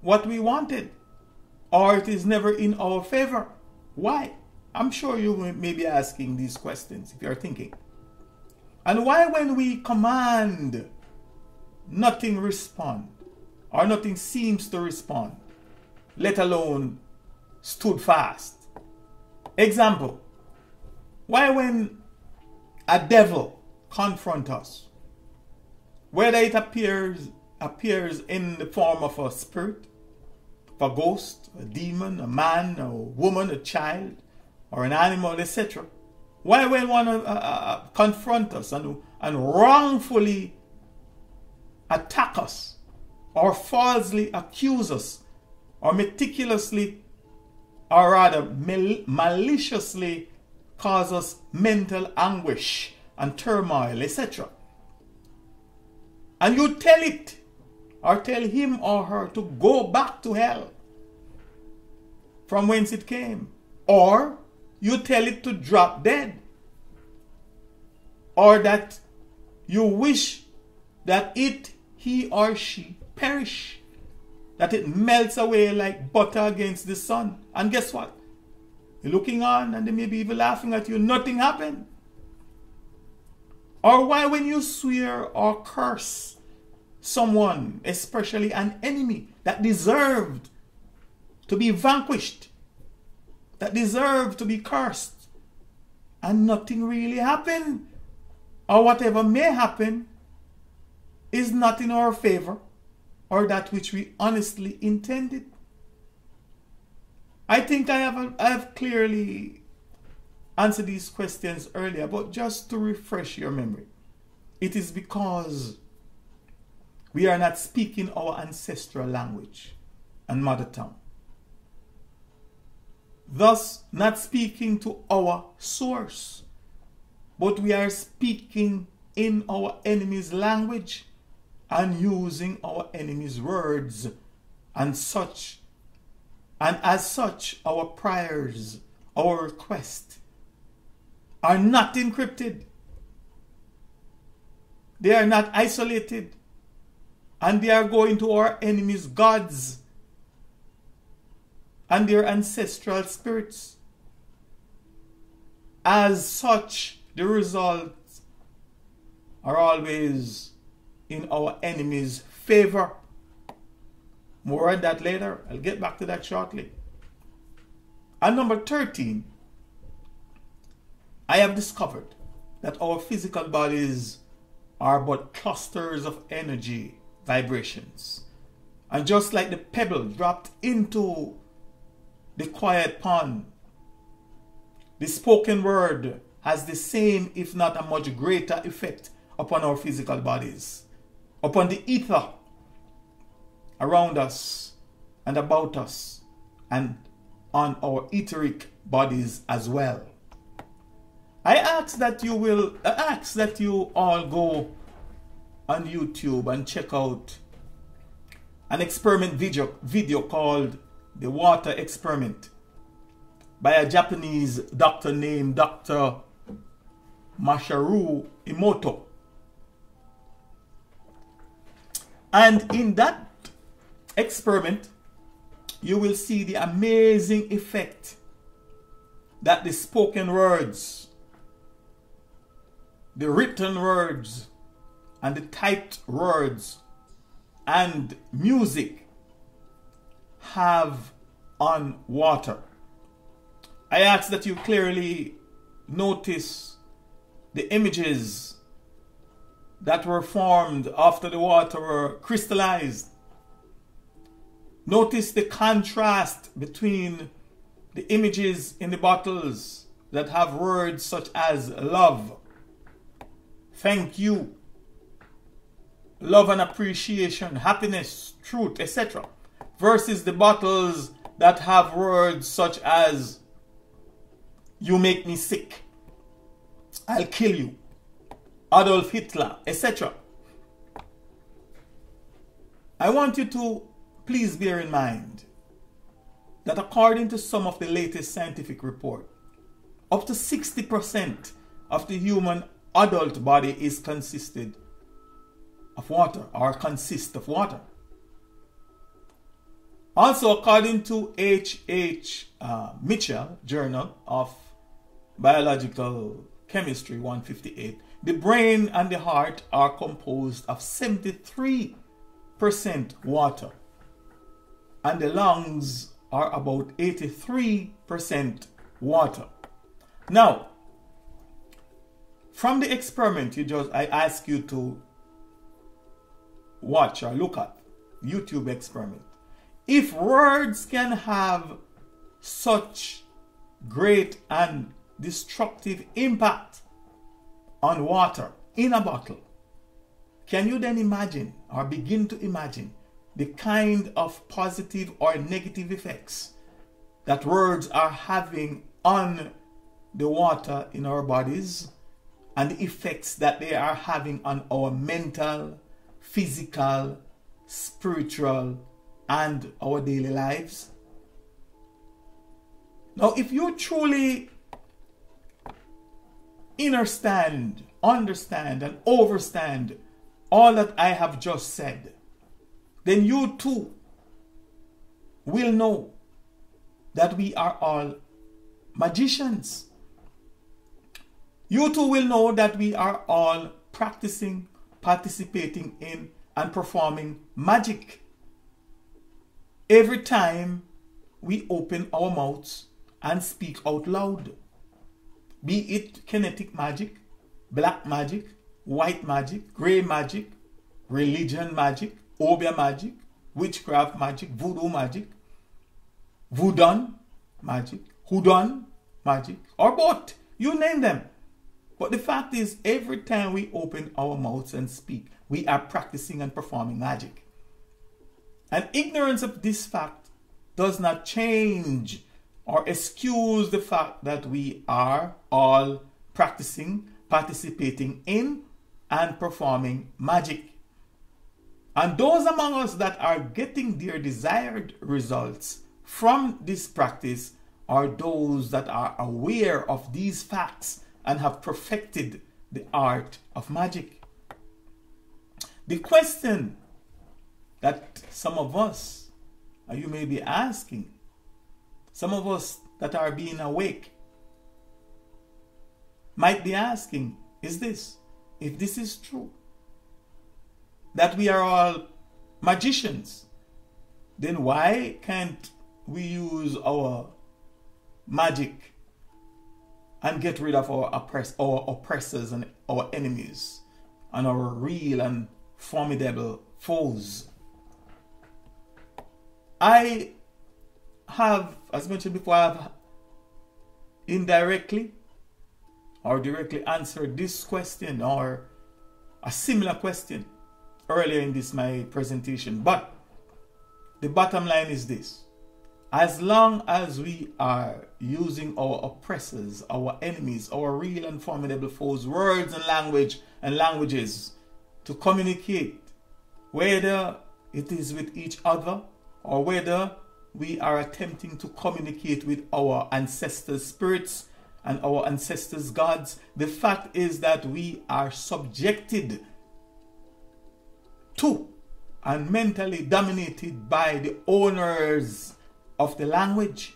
what we wanted, or it is never in our favor. Why? I'm sure you may be asking these questions if you're thinking. And why, when we command, nothing responds, or nothing seems to respond, let alone stood fast? Example: why, when a devil confronts us, whether it appears in the form of a spirit, of a ghost, a demon, a man, a woman, a child, or an animal, etc., why, when one confront us and wrongfully attack us, or falsely accuse us, or meticulously, or rather maliciously cause us mental anguish and turmoil, etc., and you tell it, or tell him or her, to go back to hell from whence it came, or you tell it to drop dead, or that you wish that he or she perish, that it melts away like butter against the sun. And guess what? You're looking on and they may be even laughing at you. Nothing happened. Or why, when you swear or curse someone, especially an enemy that deserved to be vanquished, that deserved to be cursed, and nothing really happened, or whatever may happen is not in our favor, or that which we honestly intended? I think I have clearly answered these questions earlier, but just to refresh your memory. it is because we are not speaking our ancestral language and mother tongue. Thus, not speaking to our source, but we are speaking in our enemy's language and using our enemy's words and such. And as such, our prayers, our requests are not encrypted. They are not isolated. And they are going to our enemies' gods and their ancestral spirits. As such, the results are always in our enemies' favor. More on that later. I'll get back to that shortly. And number 13, I have discovered that our physical bodies are but clusters of energy vibrations. And just like the pebble dropped into the quiet pond, the spoken word has the same, if not a much greater effect upon our physical bodies, upon the ether around us and about us, and on our etheric bodies as well. I ask that you all go on YouTube and check out an experiment video called The Water Experiment by a Japanese doctor named Dr. Masaru Emoto. And in that experiment, you will see the amazing effect that the spoken words, the written words, and the typed words and music have on water. I ask that you clearly notice the images that were formed after the water were crystallized. Notice the contrast between the images in the bottles that have words such as love, thank you, love and appreciation, happiness, truth, etc. versus the bottles that have words such as you make me sick, I'll kill you, Adolf Hitler, etc. I want you to please bear in mind that according to some of the latest scientific reports, up to 60% of the human adult body is consisted of water or consists of water. Also, according to H. Mitchell, Journal of Biological Chemistry 158, the brain and the heart are composed of 73% water, and the lungs are about 83% water. Now, from the experiment I ask you to watch or look at, YouTube experiment. If words can have such great and destructive impact on water in a bottle, can you then imagine or begin to imagine the kind of positive or negative effects that words are having on the water in our bodies, and the effects that they are having on our mental, physical, spiritual, and our daily lives? Now, if you truly understand, and overstand all that I have just said, then you too will know that we are all magicians. You too will know that we are all practicing, participating in, and performing magic. Every time we open our mouths and speak out loud, be it kinetic magic, black magic, white magic, gray magic, religion magic, obia magic, witchcraft magic, voodoo magic, voodoo magic, hoodoo magic, or both, you name them. But the fact is, every time we open our mouths and speak, we are practicing and performing magic. And ignorance of this fact does not change or excuse the fact that we are all practicing, participating in, and performing magic. And those among us that are getting their desired results from this practice are those that are aware of these facts and have perfected the art of magic. The question that some of us, you may be asking, some of us that are being awake might be asking is this: if this is true, that we are all magicians, then why can't we use our magic and get rid of our oppressors and our enemies and our real and formidable foes? I have, as mentioned before, I have indirectly or directly answered this question or a similar question earlier in this my presentation. But the bottom line is this: as long as we are using our oppressors, our enemies, our real and formidable foes, words and languages to communicate, whether it is with each other or whether we are attempting to communicate with our ancestors' spirits and our ancestors' gods, the fact is that we are subjected to and mentally dominated by the owners of the language,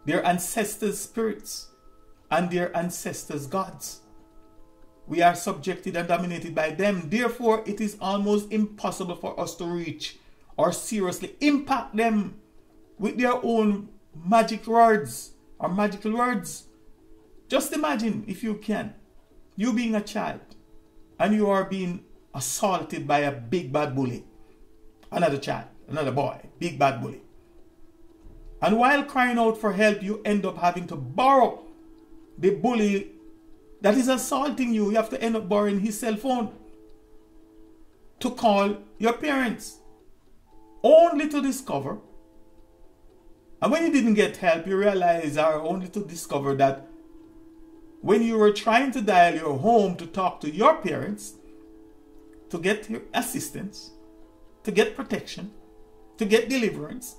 their ancestors' spirits and their ancestors' gods. We are subjected and dominated by them. Therefore, it is almost impossible for us to reach or seriously impact them with their own magic words or magical words. Just imagine, if you can, you being a child and you are being assaulted by a big bad bully. Another child, another boy, big bad bully. And while crying out for help, you end up having to borrow the bully that is assaulting you. You have to end up borrowing his cell phone to call your parents, only to discover, and when you didn't get help, you realize, or only to discover that when you were trying to dial your home to talk to your parents, to get your assistance, to get protection, to get deliverance,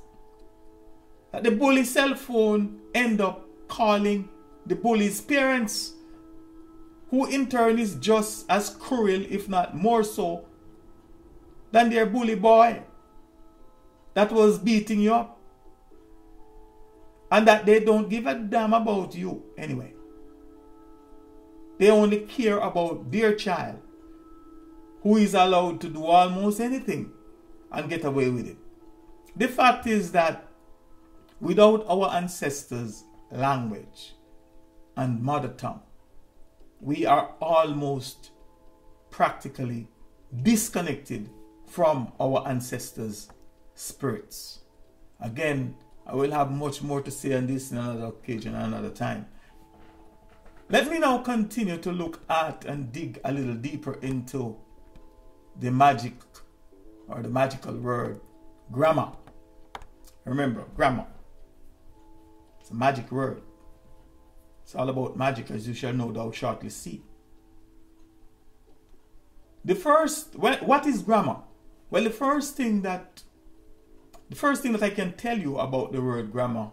that the bully's cell phone end up calling the bully's parents, who in turn is just as cruel, if not more so, than their bully boy that was beating you up, and that they don't give a damn about you anyway. They only care about their child, who is allowed to do almost anything and get away with it. The fact is that without our ancestors' language and mother tongue, we are almost practically disconnected from our ancestors' spirits. Again, I will have much more to say on this in another occasion, another time. Let me now continue to look at and dig a little deeper into the magic or the magical word grammar. Remember, grammar. It's a magic word. It's all about magic, as you shall no doubt shortly see. What is grammar? Well, the first thing that I can tell you about the word grammar,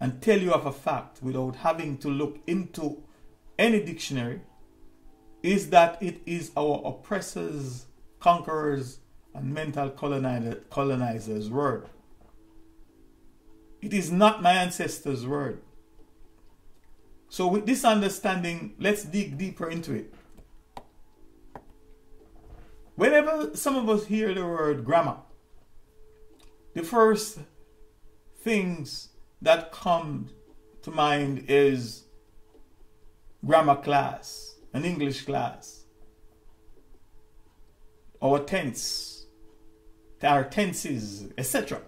and tell you of a fact without having to look into any dictionary, is that it is our oppressors, conquerors, and mental colonizers' word. It is not my ancestors' word. So with this understanding, let's dig deeper into it. Whenever some of us hear the word grammar, the first things that come to mind is grammar class, an English class, our tense, our tenses, etc.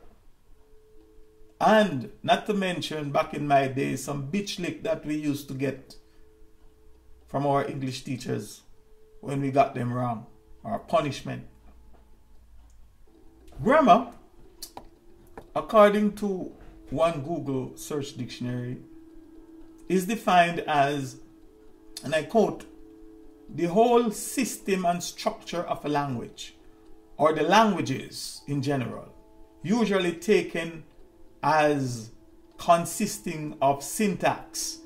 And not to mention, back in my day, some bitch lick that we used to get from our English teachers when we got them wrong, or punishment. Grammar, according to one Google search dictionary, is defined as, and I quote, the whole system and structure of a language, or the languages in general, usually taken as consisting of syntax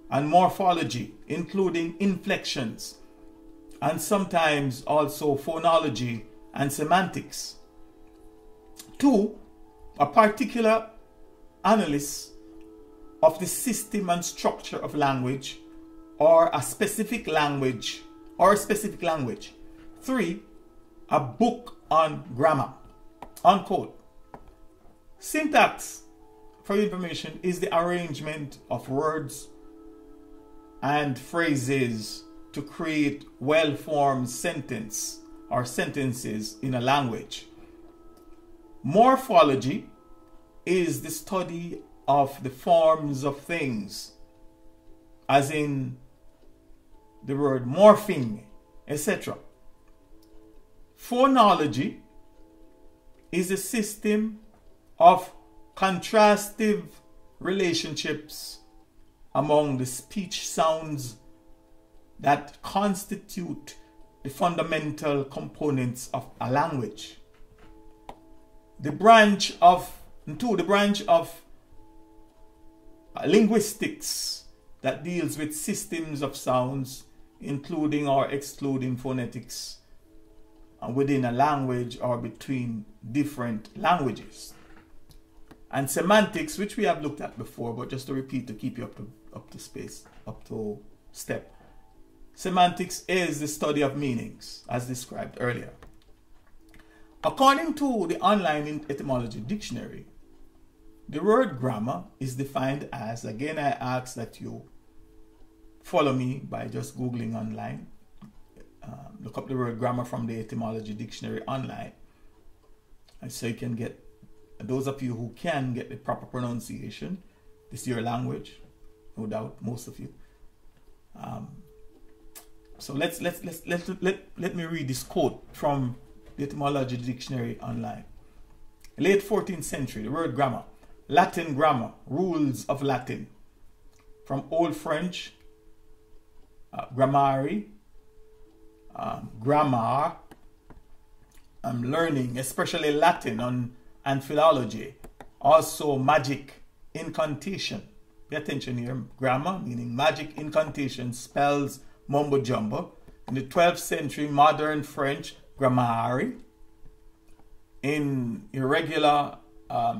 and morphology, including inflections, and sometimes also phonology and semantics. 2, a particular analysis of the system and structure of language, or a specific language, 3, a book on grammar. Unquote. Syntax, for information, is the arrangement of words and phrases to create well-formed sentence or sentences in a language. Morphology is the study of the forms of things, as in the word morphing, etc. Phonology is a system of contrastive relationships among the speech sounds that constitute the fundamental components of a language. The branch of linguistics that deals with systems of sounds, including or excluding phonetics within a language or between different languages. And semantics, which we have looked at before, but just to repeat to keep you up to step. Semantics is the study of meanings, as described earlier. According to the online etymology dictionary, the word grammar is defined as, again I ask that you follow me by just Googling online. Look up the word grammar from the etymology dictionary online. And so you can get, those of you who can get the proper pronunciation, this is your language, no doubt, most of you. So let me read this quote from the etymology dictionary online. Late 14th century, the word grammar, Latin grammar, rules of Latin, from Old French, grammari, grammar, learning, especially Latin and philology, also magic, incantation. Pay attention here, grammar meaning magic, incantation, spells, mumbo jumbo. In the 12th century, modern French, grammari. In irregular,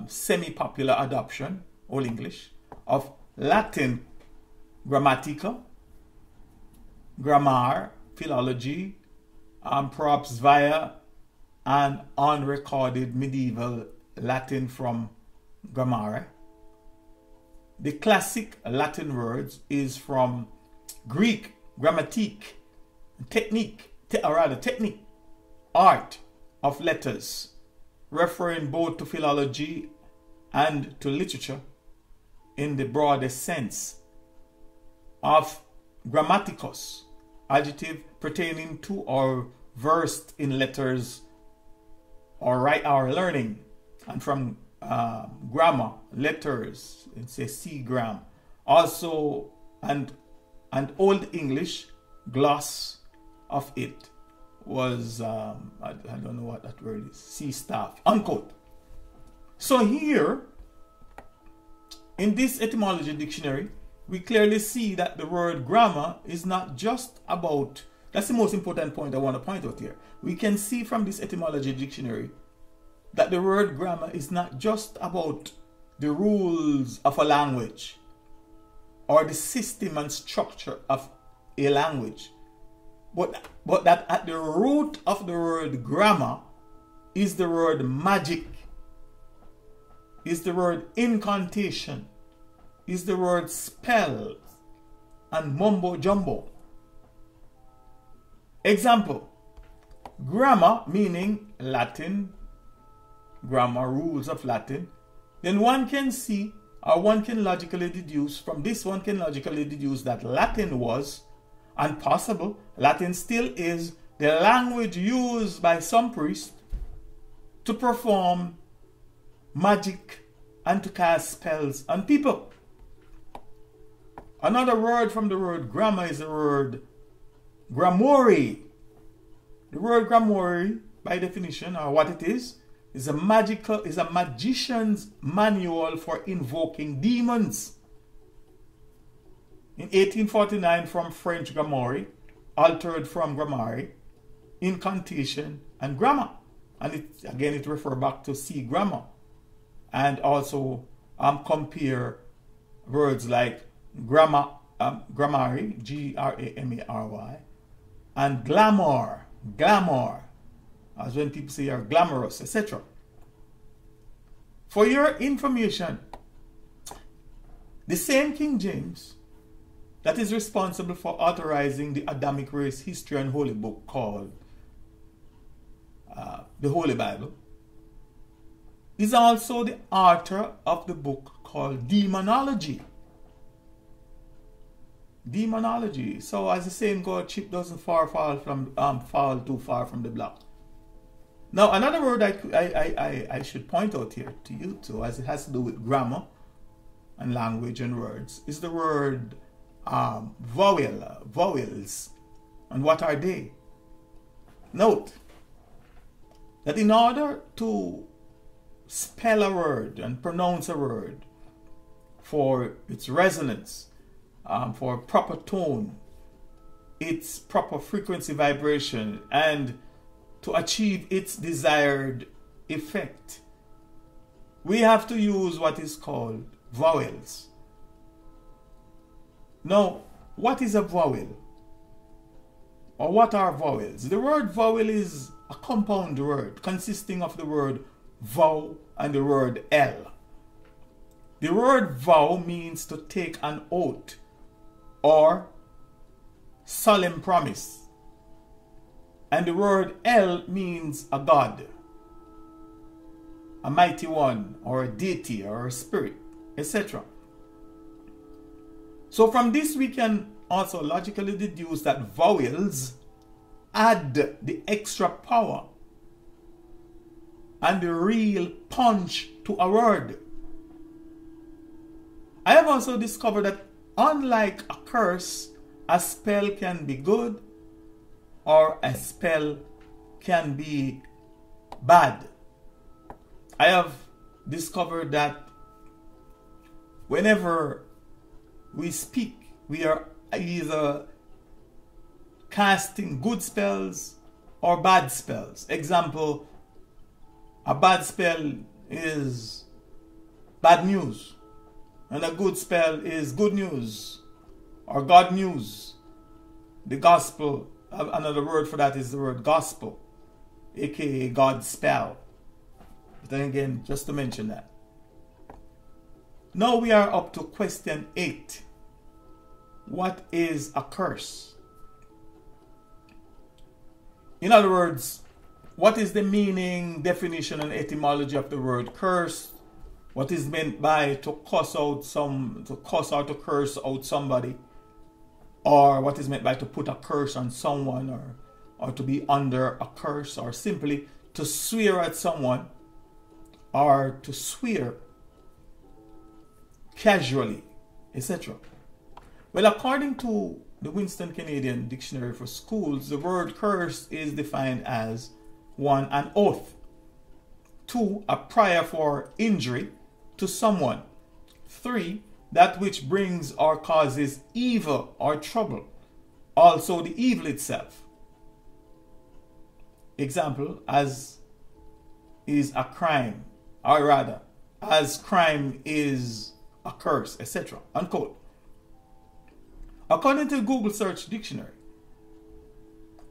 semi-popular adoption, Old English, of Latin, grammatica, grammar, philology, perhaps via an unrecorded medieval Latin from grammare. The classic Latin words is from Greek, grammatique, technique, art of letters, referring both to philology and to literature in the broadest sense, of grammaticus, adjective pertaining to or versed in letters or learning, and from grammar, letters, it's a C-gram. Also, and Old English, gloss of it was, I don't know what that word is, C-staff, unquote. So here, in this etymology dictionary, we clearly see that the word grammar is not just about, that's the most important point I want to point out here. We can see from this etymology dictionary that the word grammar is not just about the rules of a language or the system and structure of a language, but that at the root of the word grammar is the word magic, is the word incantation, is the word spells and mumbo jumbo. Example, grammar meaning Latin, grammar, rules of Latin. Then one can see, or one can logically deduce, from this one can logically deduce that Latin was and possible, Latin still is the language used by some priests to perform magic and to cast spells on people. Another word from the word grammar is the word grammori. The word grammori, by definition, or what it is a magician's manual for invoking demons. In 1849, from French grammari, altered from grammari, incantation, and grammar. And it refers back to C grammar. And also compare words like grammary, G-R-A-M-A-R-Y, and glamour, as when people say you're glamorous, etc. For your information, the same King James that is responsible for authorizing the Adamic race history and holy book called the Holy Bible is also the author of the book called Demonology. Demonology. So as the saying goes, chip doesn't fall too far from the block. Now another word I should point out here to you too, as it has to do with grammar and language and words, is the word vowels. And what are they? Note that in order to spell a word and pronounce a word for its resonance, for proper tone, its proper frequency vibration, and to achieve its desired effect, we have to use what is called vowels. Now, what is a vowel? Or what are vowels? The word vowel is a compound word consisting of the word vow and the word L. The word vow means to take an oath or solemn promise. And the word El means a god, a mighty one, or a deity, or a spirit, etc. So from this we can also logically deduce that vowels add the extra power and the real punch to a word. I have also discovered that unlike a curse, a spell can be good or a spell can be bad. I have discovered that whenever we speak, we are either casting good spells or bad spells. Example, a bad spell is bad news, and a good spell is good news or God news. The gospel, another word for that is the word gospel, aka God's spell. But then again, just to mention that. Now we are up to question 8. What is a curse? In other words, what is the meaning, definition, and etymology of the word curse? What is meant by to curse or to curse out somebody? Or what is meant by to put a curse on someone, or to be under a curse, or simply to swear at someone, or to swear casually, etc. Well, according to the Winston Canadian Dictionary for Schools, the word curse is defined as 1. An oath, 2. A prayer for injury to someone, 3. That which brings or causes evil or trouble, also the evil itself. Example, as is a crime, or rather, as crime is a curse, etc. Unquote. According to the Google Search Dictionary,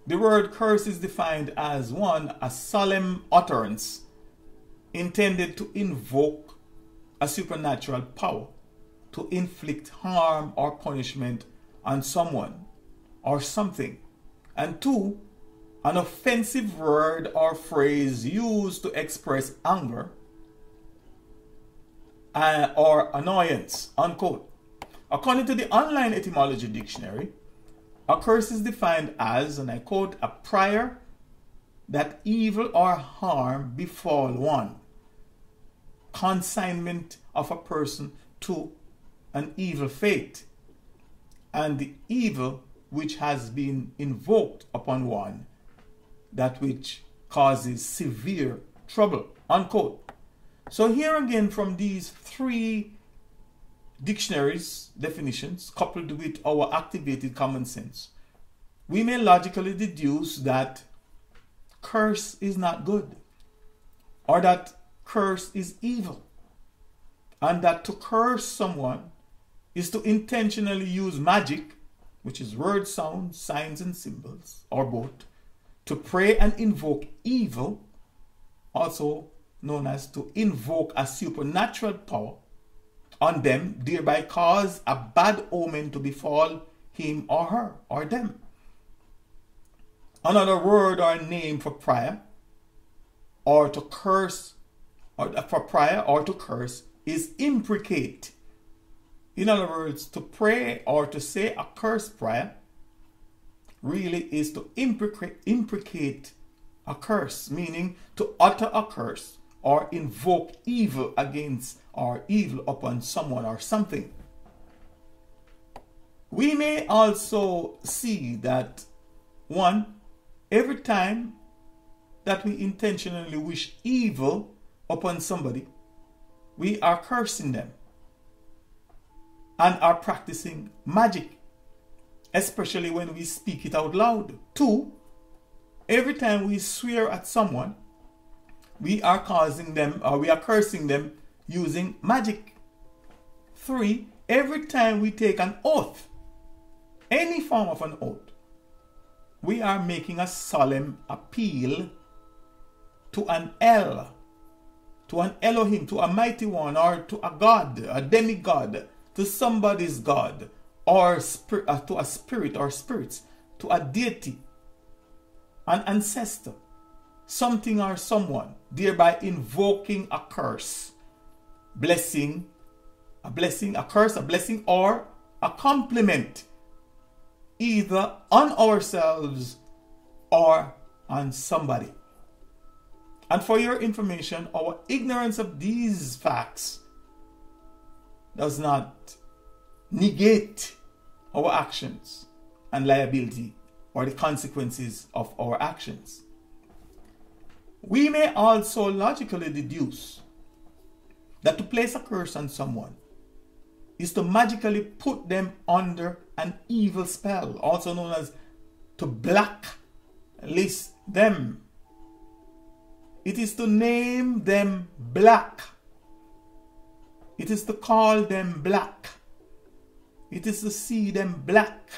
the word curse is defined as 1. A solemn utterance intended to invoke a supernatural power to inflict harm or punishment on someone or something. And 2. An offensive word or phrase used to express anger or annoyance. Unquote. According to the online etymology dictionary, A curse is defined as, and I quote, a prayer that evil or harm befall one, consignment of a person to an evil fate, and the evil which has been invoked upon one, that which causes severe trouble, unquote. So here again, from these three dictionaries definitions coupled with our activated common sense, we may logically deduce that curse is not good, or that curse is evil, and that to curse someone is to intentionally use magic, which is word sounds, signs and symbols, or both, to pray and invoke evil, also known as to invoke a supernatural power on them, thereby cause a bad omen to befall him or her or them. Another word or name for prayer or to curse, or for prayer or to curse, is imprecate. In other words, to pray or to say a curse prayer really is to imprecate a curse, meaning to utter a curse or invoke evil against or evil upon someone or something. We may also see that, one, every time that we intentionally wish evil upon somebody, we are cursing them and are practicing magic, especially when we speak it out loud. Two, every time we swear at someone, we are causing them, or we are cursing them using magic. Three, every time we take an oath, any form of an oath, we are making a solemn appeal to an El, to an Elohim, to a mighty one, or to a God, a demigod, to somebody's God, or to a spirit or spirits, to a deity, an ancestor, something or someone, thereby invoking a curse, blessing, a curse, a blessing, or a compliment, either on ourselves or on somebody. And for your information, our ignorance of these facts does not negate our actions and liability or the consequences of our actions. We may also logically deduce that to place a curse on someone is to magically put them under an evil spell, also known as to blacklist them. It is to name them black. It is to call them black. It is to see them black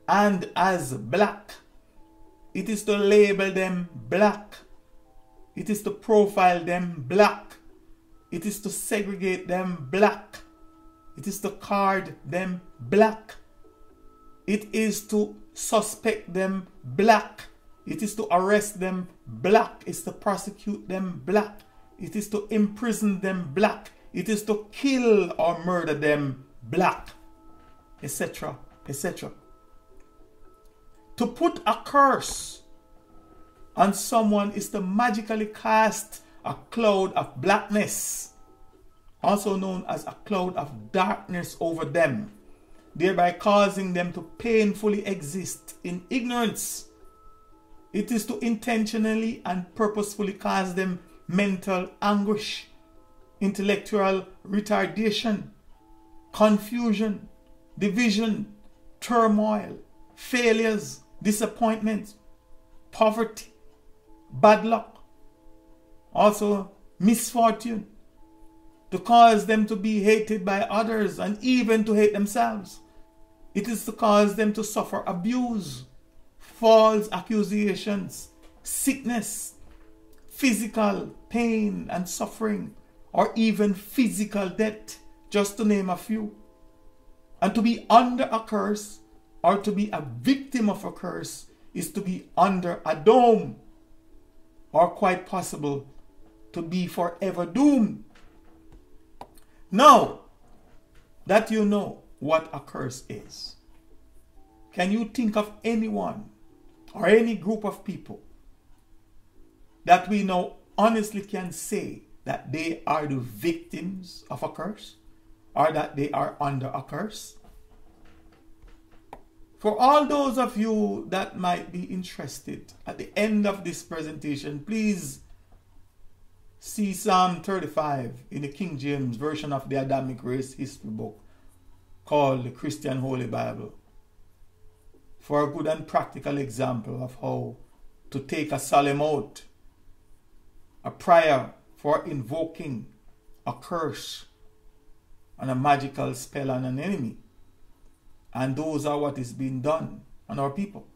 and as black. It is to label them black. It is to profile them black. It is to segregate them black. It is to card them black. It is to suspect them black. It is to arrest them black. It is to prosecute them black. It is to imprison them black. It is to kill or murder them black, etc., etc. To put a curse on someone is to magically cast a cloud of blackness, also known as a cloud of darkness, over them, thereby causing them to painfully exist in ignorance. It is to intentionally and purposefully cause them mental anguish, intellectual retardation, confusion, division, turmoil, failures, disappointments, poverty, bad luck, also misfortune, to cause them to be hated by others and even to hate themselves. It is to cause them to suffer abuse, false accusations, sickness, physical pain and suffering, or even physical death, just to name a few. And to be under a curse, or to be a victim of a curse, is to be under a dome, or quite possible to be forever doomed. Now that you know what a curse is, Can you think of anyone or any group of people that we now honestly can say that they are the victims of a curse or that they are under a curse? For all those of you that might be interested, at the end of this presentation, please see Psalm 35 in the King James version of the Adamic race history book called the Christian Holy Bible, for a good and practical example of how to take a solemn oath, a prayer for invoking a curse and a magical spell on an enemy. And those are what is being done on our people.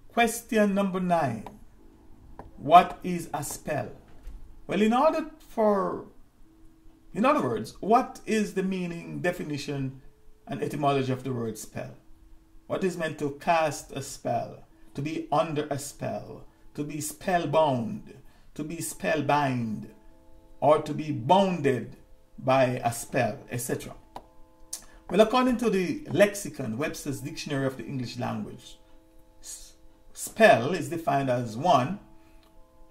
Question number 9. What is a spell? Well, in other words, what is the meaning, definition, and etymology of the word spell? What is meant to cast a spell, to be under a spell, to be spellbound, to be spellbind, or to be bounded by a spell, etc.? Well, according to the lexicon, Webster's Dictionary of the English Language, spell is defined as 1,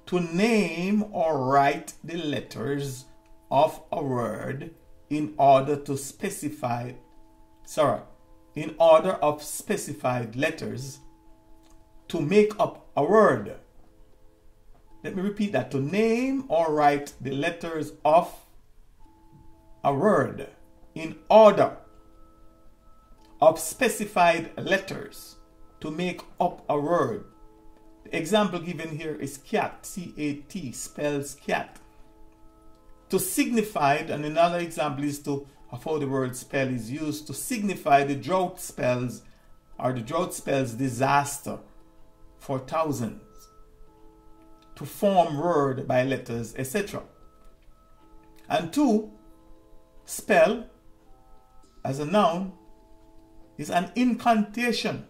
to name or write the letters of a word in order of specified letters to make up a word. Let me repeat that. To name or write the letters of a word in order of specified letters to make up a word. The example given here is cat, C-A-T, spells cat. To signify, and another example is of how the word spell is used to signify the drought spells disaster for thousands. To form word by letters, etc. And 2, spell as a noun is an incantation.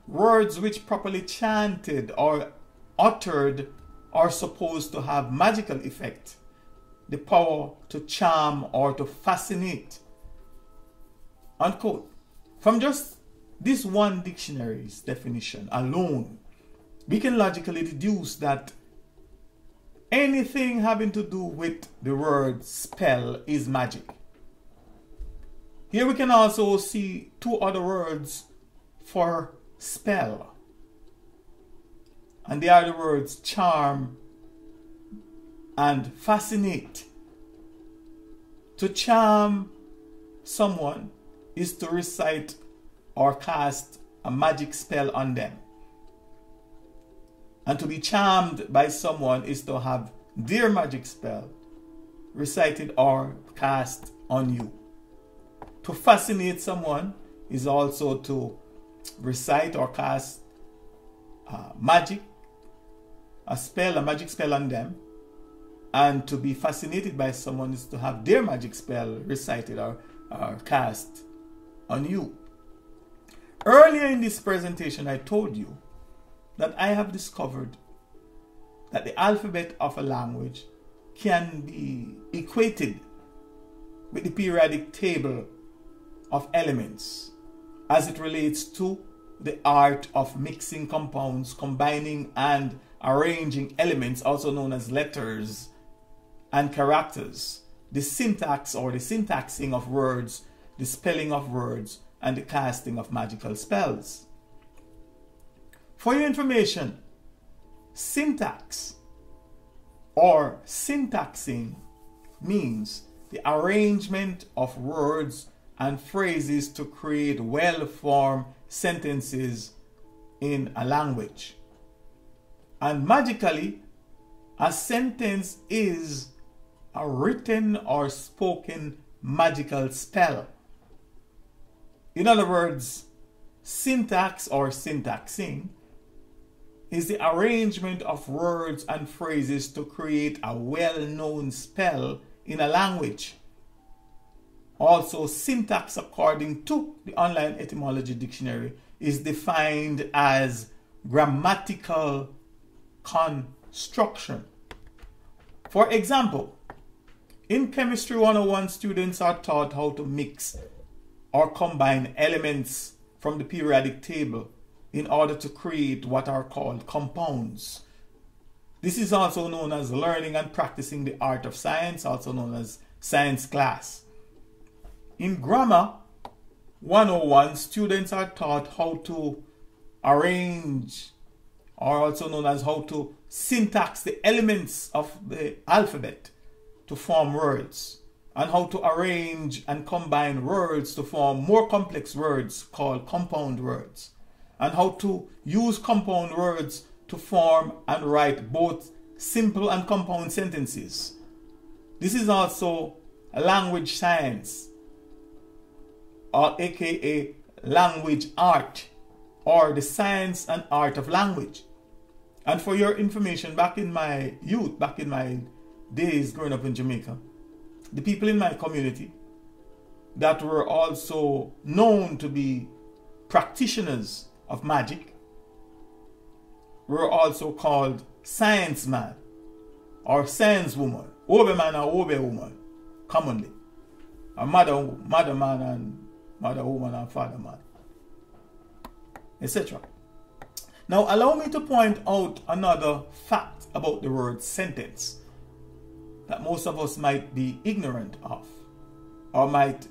Words which properly chanted or uttered are supposed to have magical effect, the power to charm or to fascinate. Unquote. From just this one dictionary's definition alone, we can logically deduce that anything having to do with the word spell is magic. Here we can also see 2 other words for spell, and they are the words charm and fascinate. To charm someone is to recite or cast a magic spell on them, and to be charmed by someone is to have their magic spell recited or cast on you. To fascinate someone is also to recite or cast a magic spell on them. And to be fascinated by someone is to have their magic spell recited or cast on you. Earlier in this presentation, I told you that I have discovered that the alphabet of a language can be equated with the periodic table of elements as it relates to the art of mixing compounds, combining and arranging elements, also known as letters and characters, the syntax or the syntaxing of words, the spelling of words, and the casting of magical spells. For your information, syntax or syntaxing means the arrangement of words and phrases to create well-formed sentences in a language. And magically, a sentence is a written or spoken magical spell. In other words, syntax or syntaxing is the arrangement of words and phrases to create a well-known spell in a language. Also, syntax, according to the online etymology dictionary, is defined as grammatical construction. For example, in Chemistry 101, students are taught how to mix or combine elements from the periodic table in order to create what are called compounds. This is also known as learning and practicing the art of science, also known as science class. In grammar 101, students are taught how to arrange, or also known as how to syntax the elements of the alphabet to form words, and how to arrange and combine words to form more complex words called compound words, and how to use compound words to form and write both simple and compound sentences. This is also a language science, or aka language art, or the science and art of language. And for your information, back in my youth, back in my days growing up in Jamaica, the people in my community that were also known to be practitioners of magic were also called science man or science woman, obe man or obe woman, commonly, a mother man and mother woman and father man, etc. Now allow me to point out another fact about the word sentence that most of us might be ignorant of, or might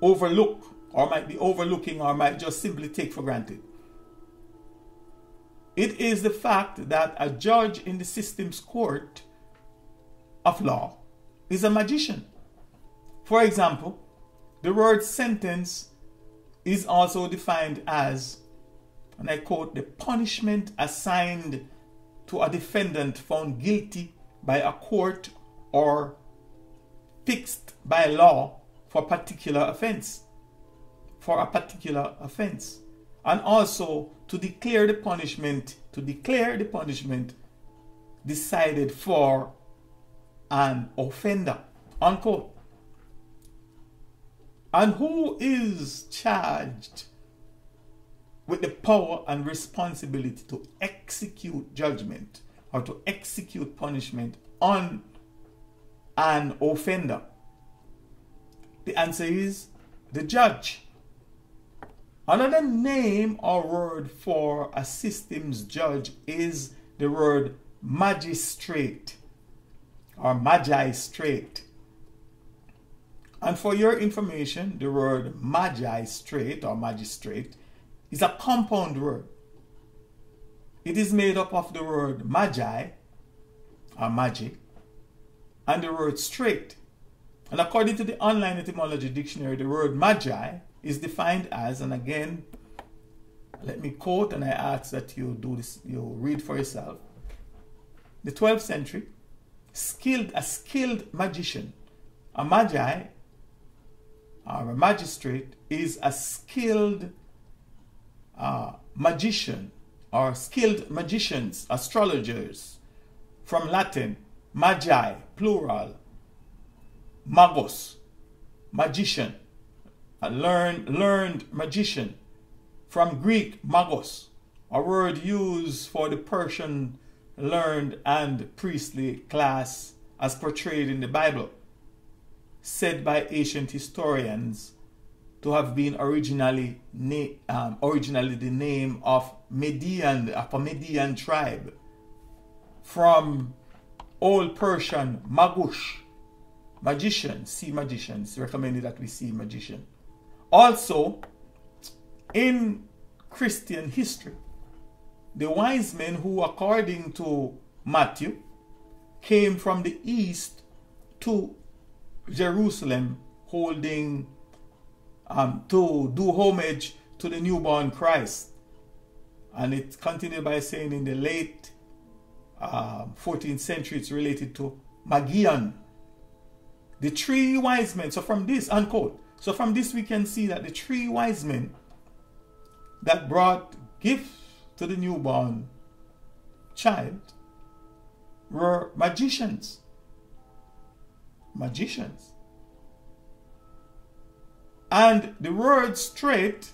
overlook, or might be overlooking, or might just simply take for granted. It is the fact that a judge in the system's court of law is a magician. For example, the word sentence is also defined as, and I quote, the punishment assigned to a defendant found guilty by a court or fixed by law for a particular offense. And also to declare the punishment decided for an offender, unquote. And who is charged with the power and responsibility to execute judgment or to execute punishment on an offender? The answer is the judge. Another name or word for a system's judge is the word magistrate or magistrate. And for your information, the word magistrate or magistrate is a compound word. It is made up of the word magi or magic and the word straight. And according to the online etymology dictionary, the word magi is defined as, and again, let me quote, and I ask that you do this, you read for yourself. The 12th century, a skilled magician. A magi or a magistrate is a skilled magician or skilled magicians, astrologers, from Latin, magi, plural, magos, magician, a learned magician, from Greek, magos, a word used for the Persian learned and priestly class as portrayed in the Bible, said by ancient historians to have been originally the name of a Median tribe, from Old Persian magush, magician, see magicians, recommended that we see magician. Also, in Christian history, the wise men who, according to Matthew, came from the east to Jerusalem holding to do homage to the newborn Christ. And it continued by saying in the late 14th century it's related to Magian. The three wise men, so from this, unquote, so from this we can see that the three wise men that brought gifts to the newborn child were magicians. Magicians. And the word straight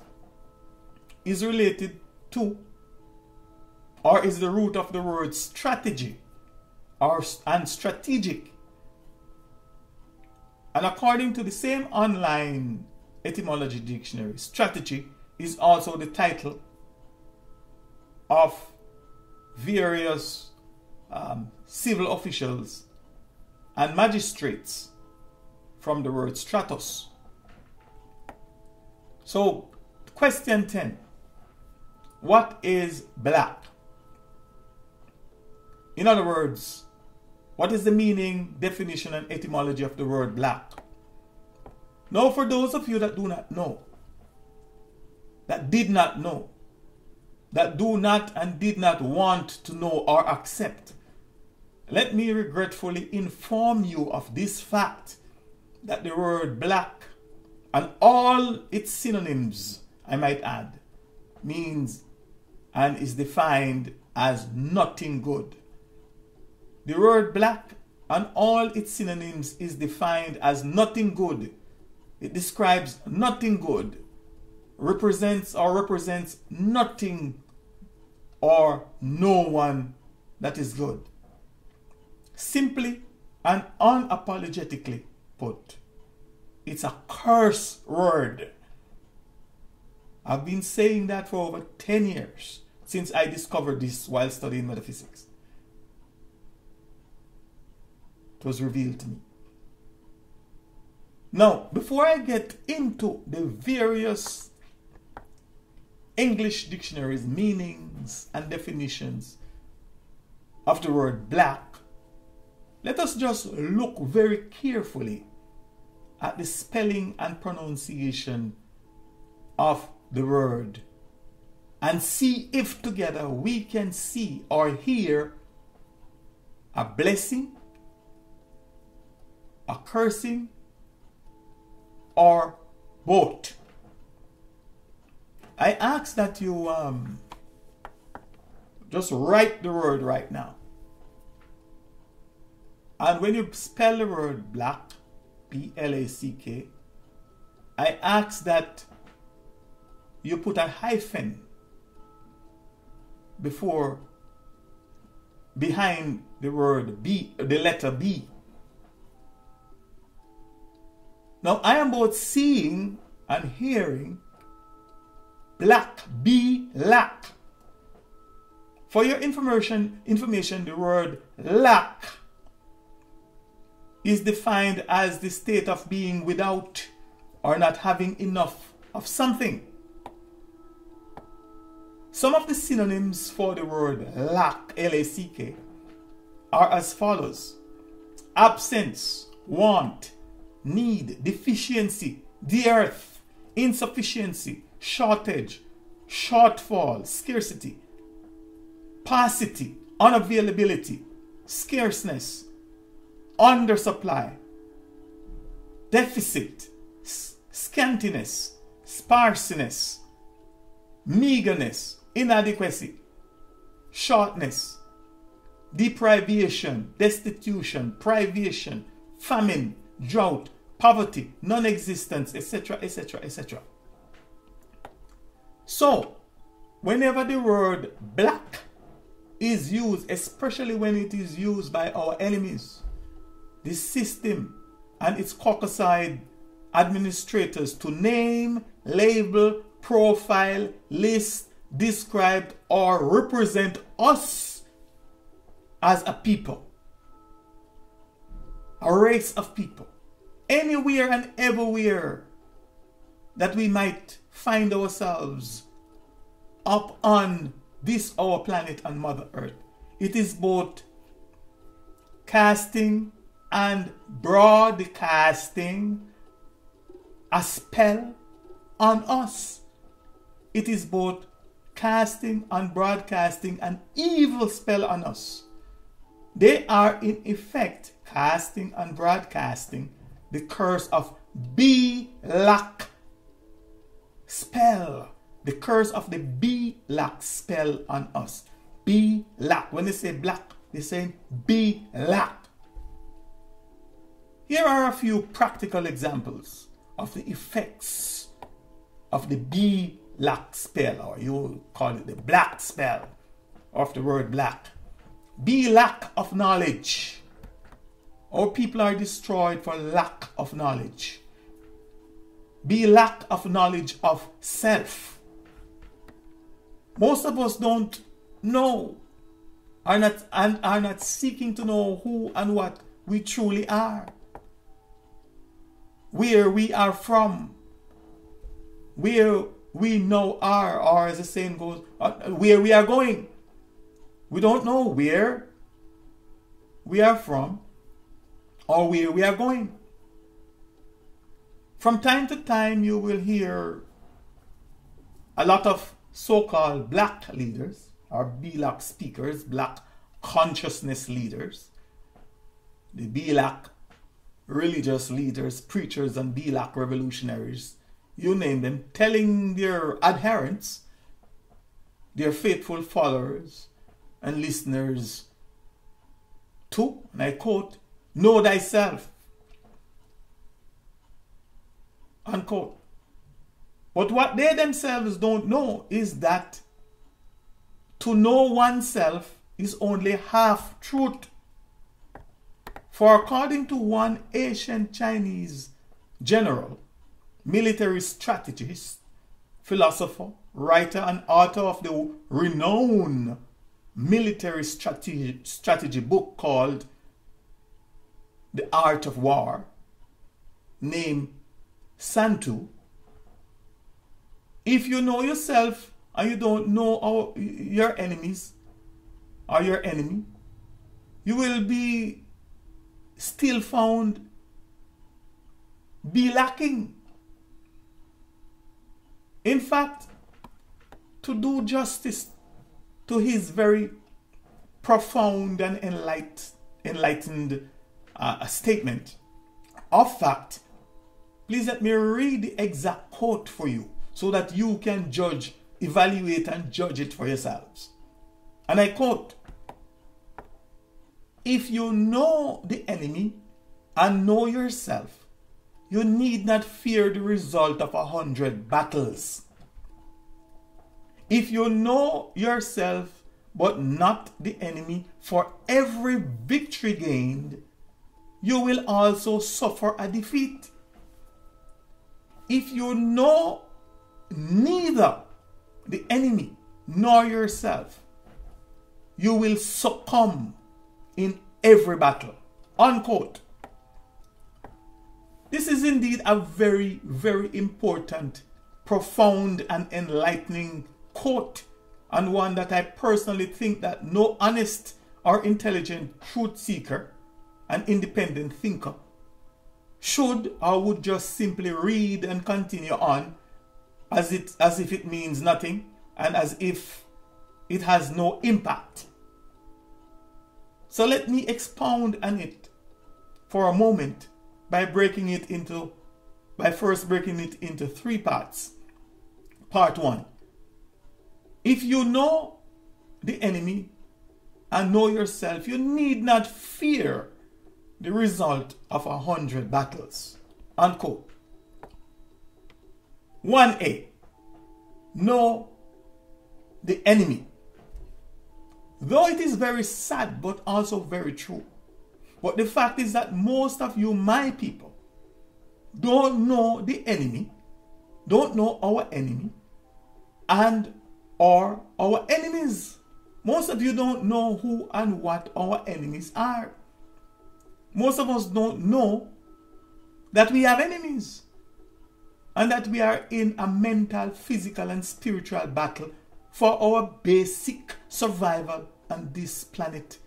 is related to, or is the root of the word strategy and strategic. And according to the same online Etymology Dictionary, strategy is also the title of various civil officials and magistrates from the word stratos. So, question 10. What is black? In other words, what is the meaning, definition, and etymology of the word black? Now, for those of you that do not know, that did not know, that do not and did not want to know or accept, let me regretfully inform you of this fact, that the word black and all its synonyms, I might add, means and is defined as nothing good. The word black and all its synonyms is defined as nothing good. It describes nothing good, represents nothing or no one that is good. Simply and unapologetically put, it's a curse word. I've been saying that for over 10 years since I discovered this while studying metaphysics. It was revealed to me. Now, before I get into the various English dictionaries, meanings and definitions of the word black, let us just look very carefully at the spelling and pronunciation of the word and see if together we can see or hear a blessing, a cursing, or both. I ask that you just write the word right now. And when you spell the word black, B-L-A-C-K, I ask that you put a hyphen behind the word B, the letter B. Now I am both seeing and hearing black, B, lack. For your information, the word lack is defined as the state of being without or not having enough of something. Some of the synonyms for the word lack, L-A-C-K, are as follows: absence, want, need, deficiency, dearth, insufficiency, shortage, shortfall, scarcity, paucity, unavailability, scarceness, undersupply, deficit, scantiness, sparseness, meagerness, inadequacy, shortness, deprivation, destitution, privation, famine, drought, poverty, non-existence, etc., etc., etc. So, whenever the word black is used, especially when it is used by our enemies, the system and its Caucasoid administrators to name, label, profile, list, describe, or represent us as a people, a race of people, anywhere and everywhere that we might find ourselves up on this our planet and Mother Earth. It is both casting and broadcasting a spell on us. It is both casting and broadcasting an evil spell on us. They are in effect casting and broadcasting the curse of B-lack spell. The curse of the B-lack spell on us. B-lack. When they say black, they're saying B-lack. Here are a few practical examples of the effects of the B-lack spell, or you call it the black spell of the word black. B-lack of knowledge. Our people are destroyed for lack of knowledge. be lack of knowledge of self. Most of us don't know, are not seeking to know who and what we truly are, where we are from, where we now are, or as the saying goes, where we are going. We don't know where we are from or where we are going. From time to time, you will hear a lot of so-called black leaders or black speakers, black consciousness leaders, the black religious leaders, preachers, and black revolutionaries, you name them, telling their adherents, their faithful followers and listeners to, and I quote, know thyself, unquote. But what they themselves don't know is that to know oneself is only half truth. For according to one ancient Chinese general, military strategist, philosopher, writer, and author of the renowned military strategy book called The Art of War, named Santu, if you know yourself and you don't know your enemies or your enemy, you will be still found be lacking. In fact, to do justice to his very profound and enlightened statement of fact, please let me read the exact quote for you so that you can judge, evaluate, and judge it for yourselves. And I quote, if you know the enemy and know yourself, you need not fear the result of 100 battles. If you know yourself but not the enemy, for every victory gained, you will also suffer a defeat. If you know neither the enemy nor yourself, you will succumb in every battle. Unquote. This is indeed a very, very important, profound, and enlightening quote, and one that I personally think that no honest or intelligent truth seeker and independent thinker should or would just simply read and continue on as if it means nothing and as if it has no impact. So let me expound on it for a moment by first breaking it into three parts. Part one. If you know the enemy and know yourself, you need not fear the result of 100 battles. Unquote. 1A. Know the enemy. Though it is very sad but also very true. But the fact is that most of you, my people, don't know the enemy, don't know our enemy, and or our enemies. Most of you don't know who and what our enemies are. Most of us don't know that we have enemies and that we are in a mental, physical, and spiritual battle for our basic survival on this planet,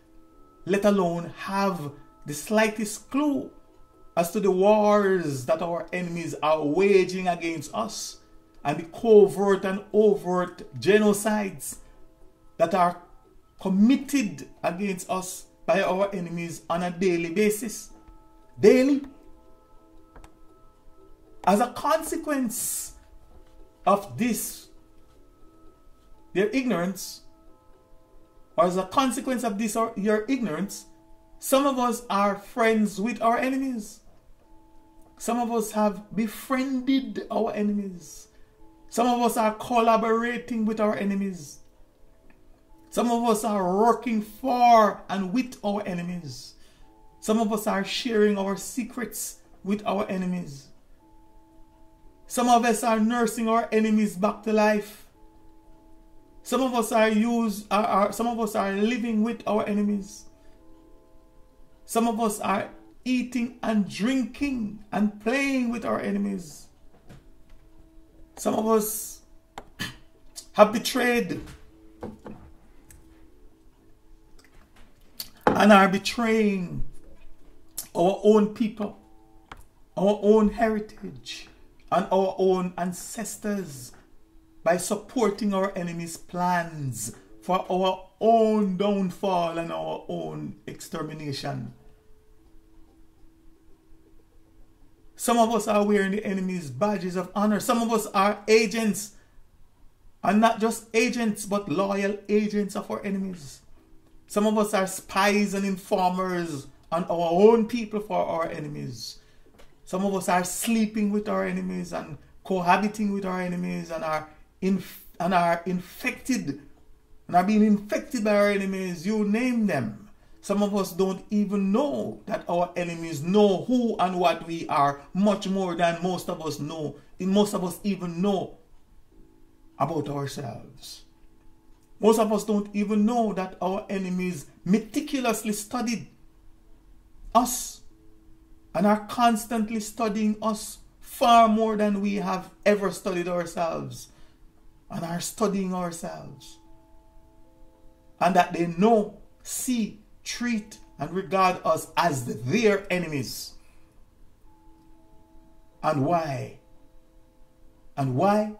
let alone have the slightest clue as to the wars that our enemies are waging against us and the covert and overt genocides that are committed against us by our enemies on a daily basis. Daily. As a consequence of this, their ignorance, or as a consequence of this or your ignorance, some of us are friends with our enemies. Some of us have befriended our enemies. Some of us are collaborating with our enemies. Some of us are working for and with our enemies. Some of us are sharing our secrets with our enemies. Some of us are nursing our enemies back to life. Some of us are living with our enemies. Some of us are eating and drinking and playing with our enemies. Some of us have betrayed and are betraying our own people, our own heritage, and our own ancestors by supporting our enemies' plans for our own downfall and our own extermination. Some of us are wearing the enemy's badges of honor. Some of us are agents, and not just agents, but loyal agents of our enemies. Some of us are spies and informers on our own people for our enemies. Some of us are sleeping with our enemies and cohabiting with our enemies and are infected and are being infected by our enemies. You name them. Some of us don't even know that our enemies know who and what we are much more than most of us know. Most of us even know about ourselves. Most of us don't even know that our enemies meticulously studied us and are constantly studying us far more than we have ever studied ourselves and are studying ourselves. And that they know, see, treat, and regard us as their enemies. And why? And why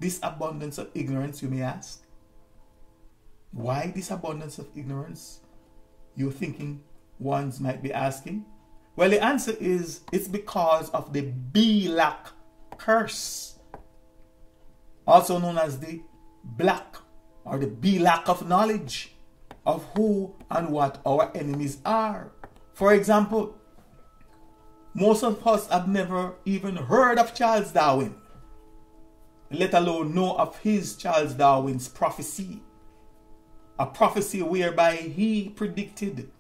this abundance of ignorance, you may ask? Why this abundance of ignorance? You're thinking ones might be asking. Well, the answer is it's because of the Belak curse, also known as the black or the Belak of knowledge of who and what our enemies are. For example, most of us have never even heard of Charles Darwin, let alone know of his Charles Darwin's prophecy. A prophecy whereby he predicted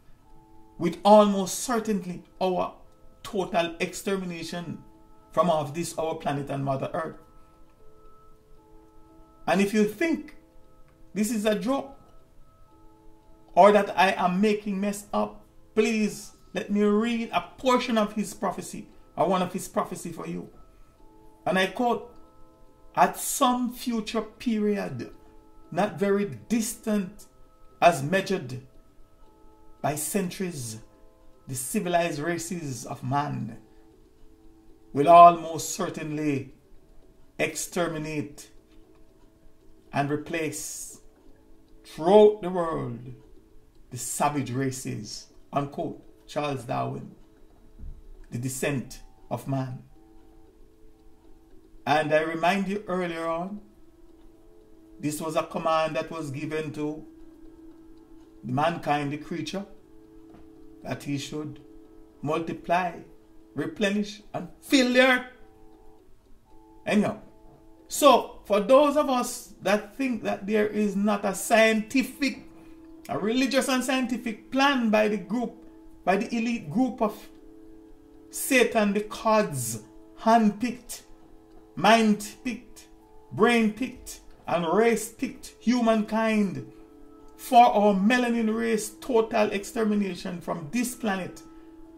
with almost certainty our total extermination from off this our planet and Mother Earth. And if you think this is a joke or that I am making mess up, please let me read a portion of his prophecy or one of his prophecy for you. And I quote, "At some future period, not very distant as measured by centuries, the civilized races of man will almost certainly exterminate and replace throughout the world the savage races." Unquote. Charles Darwin, The Descent of Man. And I remind you earlier on, this was a command that was given to mankind, the creature, that he should multiply, replenish, and fill the earth. Anyhow, so for those of us that think that there is not a religious and scientific plan by the elite group of Satan, the gods, hand-picked, mind-picked, brain-picked, and race-picked humankind for our melanin race total extermination from this planet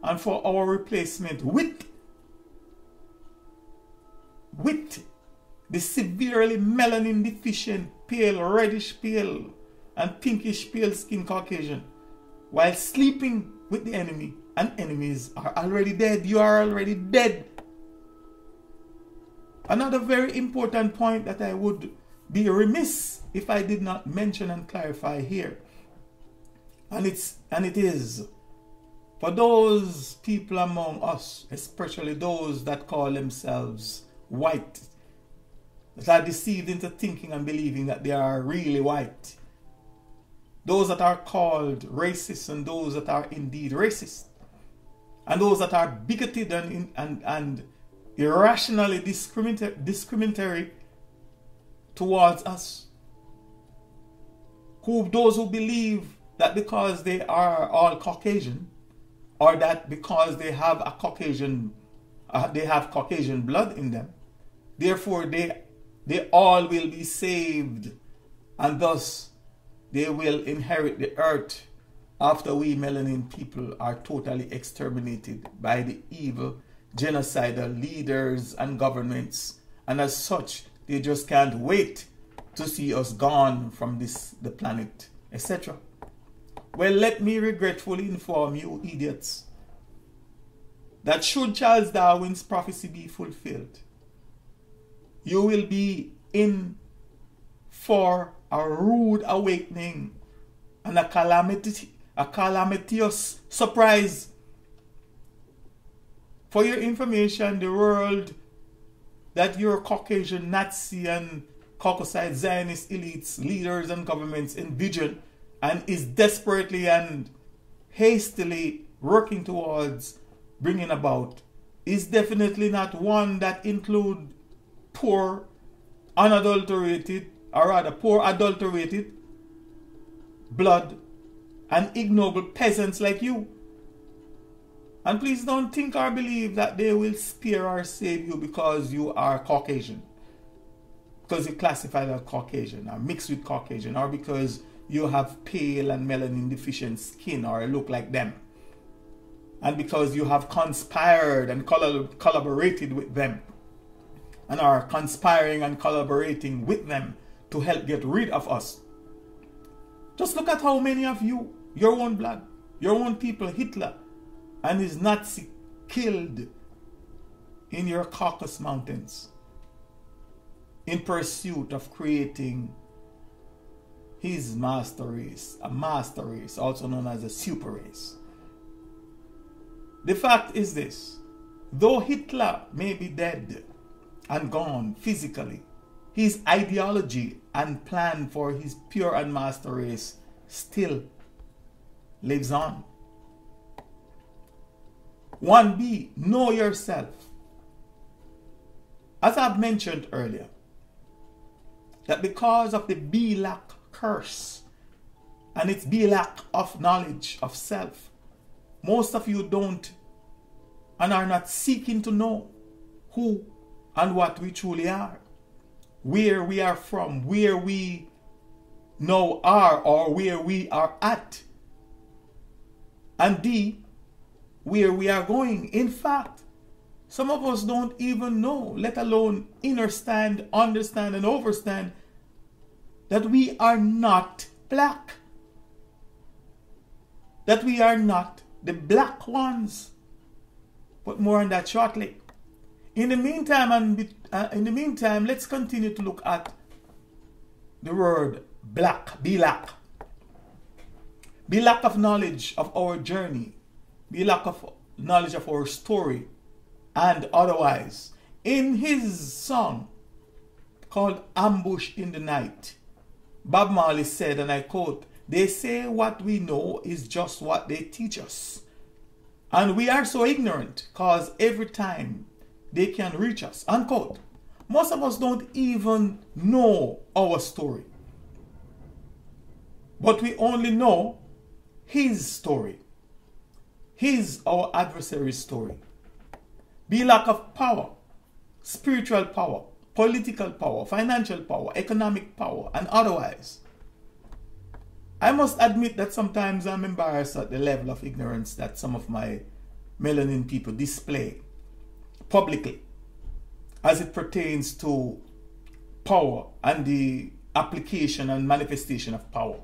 and for our replacement with the severely melanin deficient, pale, reddish pale, and pinkish pale skin Caucasian, while sleeping with the enemy, and enemies are already dead. You are already dead. Another very important point that I would be remiss if I did not mention and clarify here, and it is for those people among us, especially those that call themselves white, that are deceived into thinking and believing that they are really white, those that are called racist and those that are indeed racist, and those that are bigoted and irrationally discriminatory towards us, those who believe that because they are all Caucasian, or that because they have Caucasian blood in them, Therefore, they all will be saved, and thus they will inherit the earth after we melanin people are totally exterminated by the evil genocidal leaders and governments, and as such they just can't wait to see us gone from the planet, etc. Well, let me regretfully inform you idiots that should Charles Darwin's prophecy be fulfilled, you will be in for a rude awakening and a calamitous surprise. For your information, the world that your Caucasian Nazi and Caucasus Zionist elites, leaders and governments envision and is desperately and hastily working towards bringing about is definitely not one that includes poor, unadulterated, or rather poor adulterated blood and ignoble peasants like you. And please don't think or believe that they will spare or save you because you are Caucasian, because you classify as Caucasian or mixed with Caucasian, or because you have pale and melanin deficient skin or look like them, and because you have conspired and collaborated with them and are conspiring and collaborating with them to help get rid of us. Just look at how many of you, your own blood, your own people, Hitler and his Nazi, killed in your Caucasus Mountains in pursuit of creating his master race, a master race, also known as a super race. The fact is this: though Hitler may be dead and gone physically, his ideology and plan for his pure and master race still lives on. 1B, know yourself. As I've mentioned earlier, that because of the B-lack curse and its B-lack of knowledge of self, most of you don't and are not seeking to know who and what we truly are, where we are from, where we now are or where we are at, and D, where we are going. In fact, some of us don't even know, let alone understand, and overstand that we are not black, that we are not the black ones. But more on that shortly. In the meantime, let's continue to look at the word black, B-lack. B-lack of knowledge of our journey, B-lack of knowledge of our story, and otherwise. In his song called Ambush in the Night, Bob Marley said, and I quote, "They say what we know is just what they teach us. And we are so ignorant because every time they can reach us," unquote. Most of us don't even know our story, but we only know his story. His, our adversary's story. Be lack of power, spiritual power, political power, financial power, economic power, and otherwise. I must admit that sometimes I'm embarrassed at the level of ignorance that some of my melanin people display publicly as it pertains to power and the application and manifestation of power.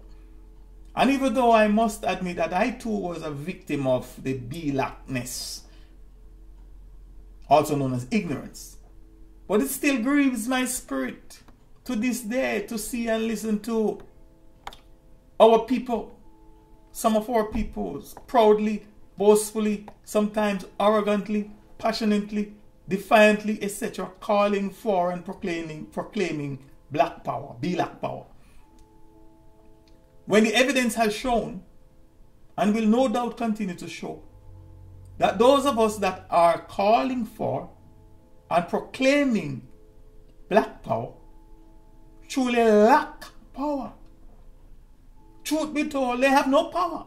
And even though I must admit that I too was a victim of the B-lackness, also known as ignorance, but it still grieves my spirit to this day to see and listen to our people, some of our peoples, proudly, boastfully, sometimes arrogantly, passionately, defiantly, etc., calling for and proclaiming black power, B-lack power. When the evidence has shown, and will no doubt continue to show, that those of us that are calling for and proclaiming black power truly lack power. Truth be told, they have no power.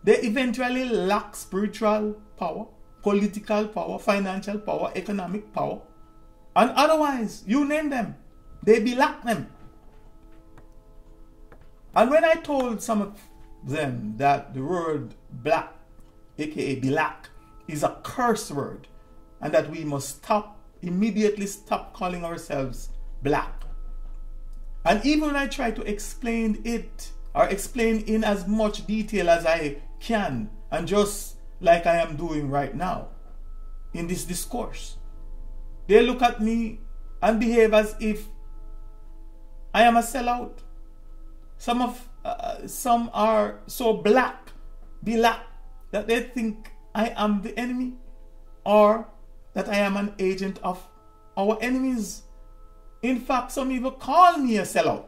They eventually lack spiritual power, political power, financial power, economic power, And otherwise, you name them, they black them. And when I told some of them that the word black, aka black, is a curse word, and that we must immediately stop calling ourselves black. And even when I try to explain it, or explain in as much detail as I can, and just like I am doing right now in this discourse, they look at me and behave as if I am a sellout. Some are so black, that they think I am the enemy, or that I am an agent of our enemies. In fact, some even call me a sellout.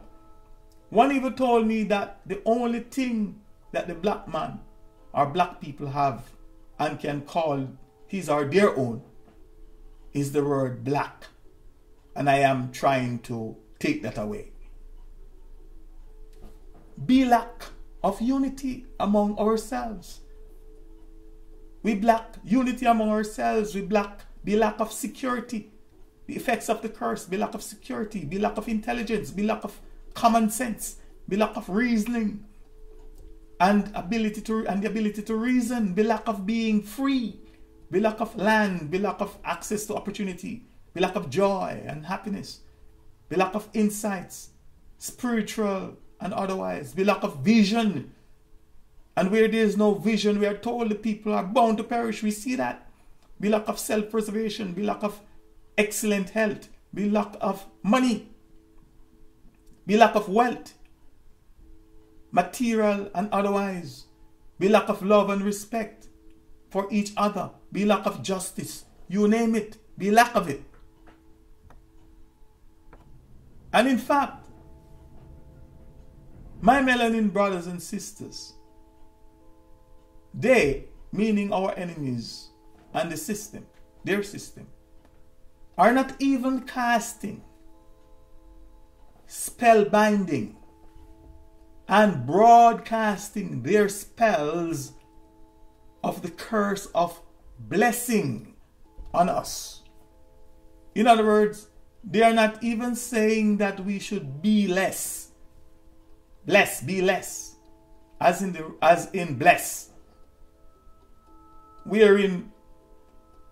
One even told me that the only thing that the black man or black people have and can call his or their own is the word black. And I am trying to take that away. Be lack of unity among ourselves. We lack unity among ourselves. We be lack of security. The effects of the curse. Be lack of security. Be lack of intelligence. Be lack of common sense. Be lack of reasoning. And the ability to reason. Be lack of being free. Be lack of land. Be lack of access to opportunity. Be lack of joy and happiness. Be lack of insights, spiritual and otherwise. Be lack of vision. And where there is no vision, we are told the people are bound to perish. We see that. Be lack of self-preservation. Be lack of excellent health. Be lack of money. Be lack of wealth, material and otherwise. Be lack of love and respect for each other. Be lack of justice. You name it. Be lack of it. And in fact, my melanin brothers and sisters, they, meaning our enemies and the system, their system, are not even casting, spellbinding, and broadcasting their spells of the curse of blessing on us. In other words, they are not even saying that we should be less. Bless, be less. As in bless. Wherein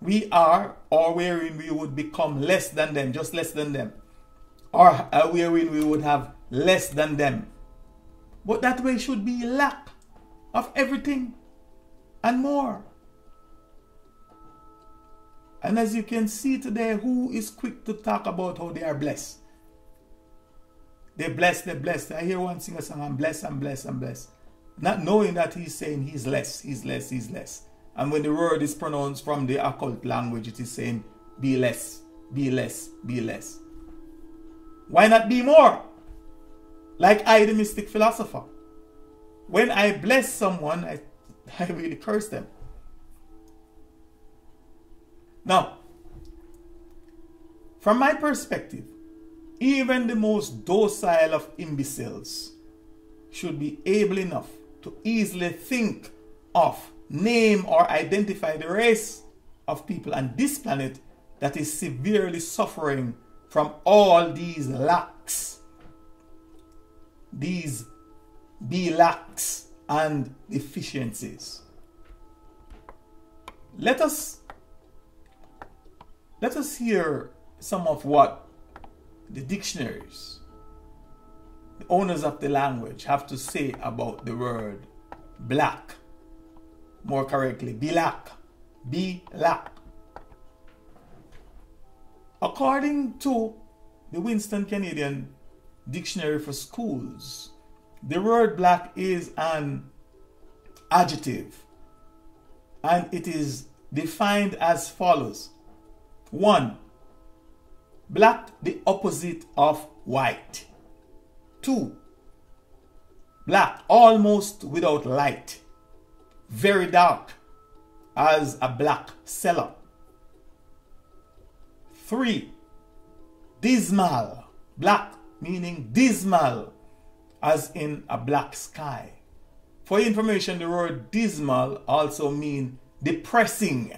we are, or wherein we would become less than them, just less than them. Or wherein we would have less than them. But that way should be lack of everything and more. And as you can see today, who is quick to talk about how they are blessed? They're blessed, they're blessed. I hear one singer song, I'm blessed, I'm blessed, I'm blessed. Not knowing that he's saying he's less, he's less, he's less. And when the word is pronounced from the occult language, it is saying, be less, be less, be less. Why not be more? Like I, the mystic philosopher. When I bless someone, I really curse them. Now, from my perspective, even the most docile of imbeciles should be able enough to easily think of, name, or identify the race of people on this planet that is severely suffering from all these lacks, these lacks and deficiencies. Let us hear some of what the dictionaries, the owners of the language, have to say about the word black. More correctly, black. Black. According to the Winston Canadian Dictionary for Schools, the word black is an adjective, and it is defined as follows. 1. Black, the opposite of white. 2. Black, almost without light. Very dark, as a black cellar. 3. Dismal. Black, meaning dismal, as in a black sky. For your information, the word dismal also means depressing,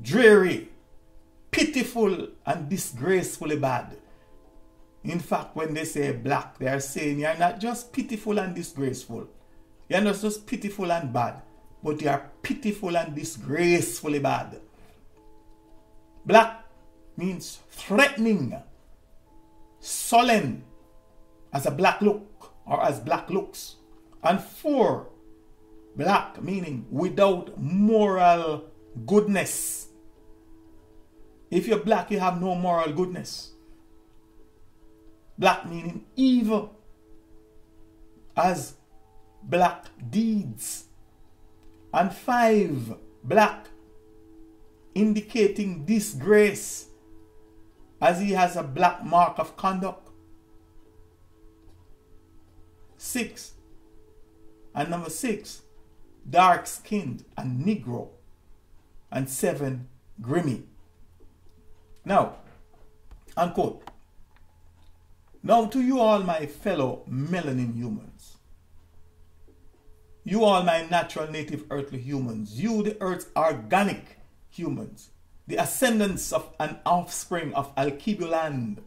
dreary, pitiful and disgracefully bad. In fact, when they say black, they are saying you're not just pitiful and disgraceful. You're not just pitiful and bad, but you are pitiful and disgracefully bad. Black means threatening, sullen, as a black look or as black looks. And 4, black meaning without moral goodness. If you're black, you have no moral goodness. Black meaning evil, as black deeds. And 5, black indicating disgrace, as he has a black mark of conduct. 6, and number 6, dark skinned and Negro. And 7, grimy. Now, unquote. Now to you all my fellow melanin humans, you all my natural native earthly humans, you the earth's organic humans, the ascendants of an offspring of Alkebuland,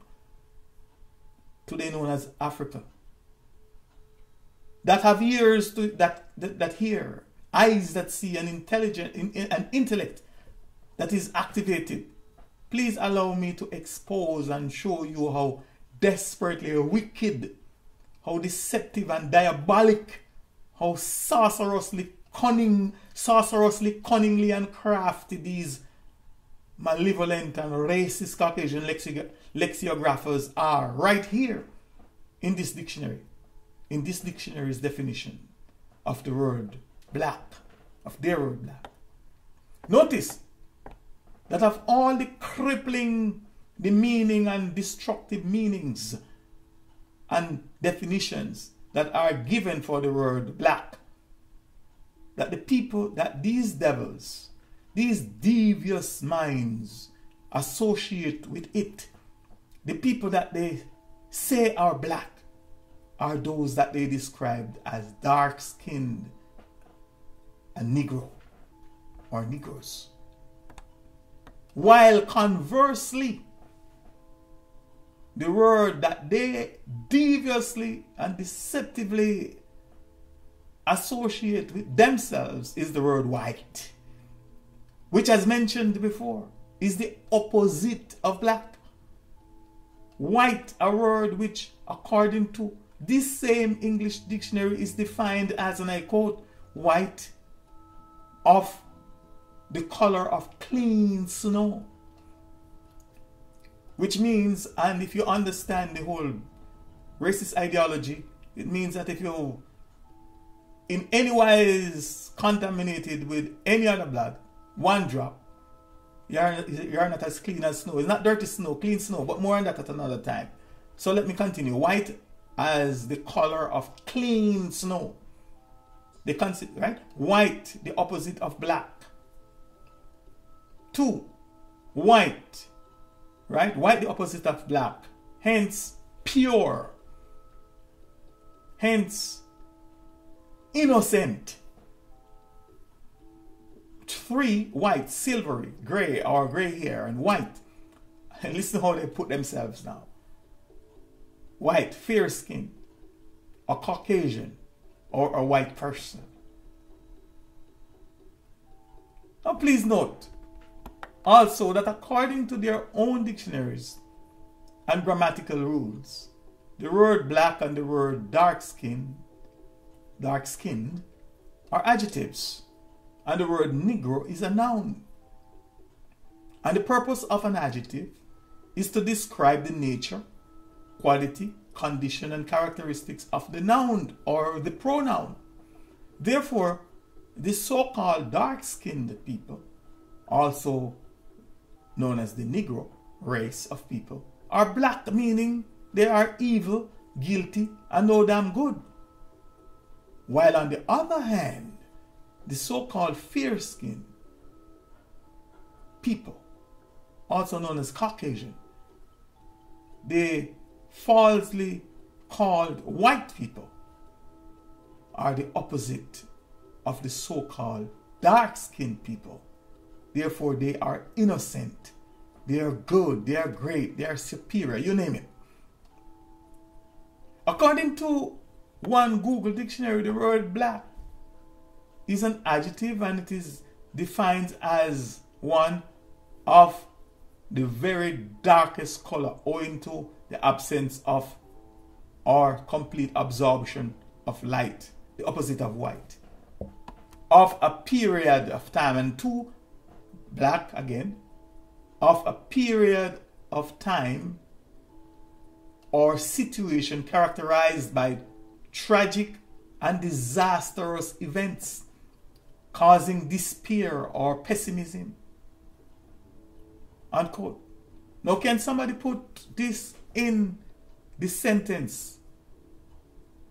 today known as Africa, that have ears to, that hear, eyes that see, and an intellect that is activated. Please allow me to expose and show you how desperately wicked, how deceptive and diabolic, how sorceriously cunningly and crafty these malevolent and racist Caucasian lexicographers are, right here in this dictionary, in this dictionary's definition of the word black, of their word black. Notice that of all the crippling, the meaning and destructive meanings and definitions that are given for the word black, that the people, that these devils, these devious minds associate with it, the people that they say are black, are those that they described as dark-skinned and Negro or Negroes. While conversely, the word that they deviously and deceptively associate with themselves is the word white, which, as mentioned before, is the opposite of black. White, a word which, according to this same English dictionary, is defined as, and I quote, white of the color of clean snow. Which means, and if you understand the whole racist ideology, it means that if you in any wise contaminated with any other blood, one drop, you're not as clean as snow. It's not dirty snow, clean snow, but more on that at another time. So let me continue. White as the color of clean snow. They consider, right? White, the opposite of black. 2, white, right? White, the opposite of black. Hence, pure. Hence, innocent. 3, white, silvery, gray or gray hair, and white. And listen how they put themselves now. White, fair skin, a Caucasian, or a white person. Now please note also that according to their own dictionaries and grammatical rules, the word black and the word dark-skinned are adjectives, and the word Negro is a noun. And the purpose of an adjective is to describe the nature, quality, condition, and characteristics of the noun or the pronoun. Therefore, the so-called dark-skinned people, also known as the Negro race of people, are black, meaning they are evil, guilty, and no damn good. While on the other hand, the so-called fair-skinned people, also known as Caucasian, they falsely called white people, are the opposite of the so-called dark-skinned people. Therefore, they are innocent they are good, they are great, they are superior, you name it. According to one Google dictionary, the word black is an adjective and it is defined as one of the very darkest color owing to the absence of or complete absorption of light, the opposite of white, of a period of time, and two, black again, of a period of time or situation characterized by tragic and disastrous events causing despair or pessimism. Unquote. Now, can somebody put this in the sentence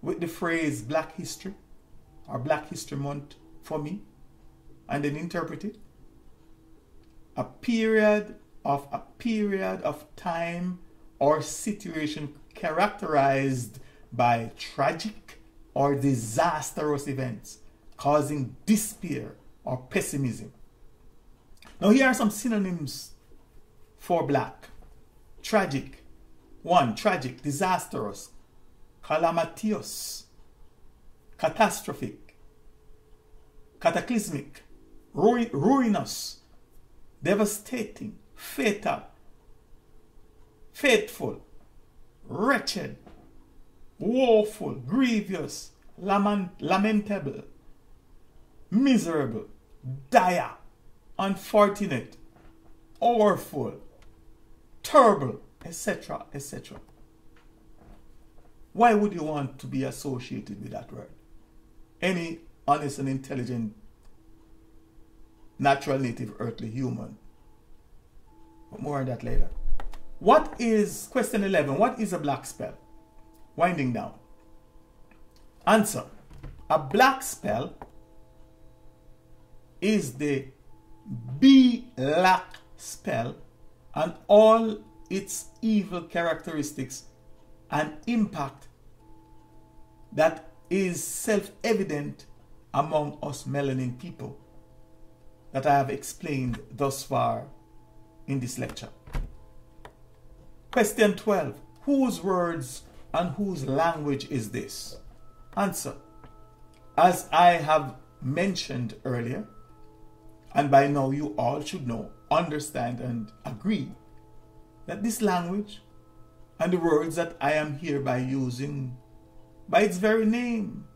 with the phrase Black History or Black History Month for me and then interpret it? A period of time or situation characterized by tragic or disastrous events causing despair or pessimism. Now here are some synonyms for black. Tragic. 1. Tragic, disastrous, calamitous, catastrophic, cataclysmic, ruinous, devastating, fatal, fateful, wretched, woeful, grievous, lamentable, miserable, dire, unfortunate, awful, terrible, etc., etc. Why would you want to be associated with that word? Any honest and intelligent, natural, native, earthly human. But more on that later. What is, question 11, what is a black spell? Winding down. Answer. A black spell is the black spell and all its evil characteristics and impact that is self-evident among us melanin people that I have explained thus far in this lecture. Question 12. Whose words and whose language is this? Answer. As I have mentioned earlier, and by now you all should know, understand and agree that this language and the words that I am hereby using by its very name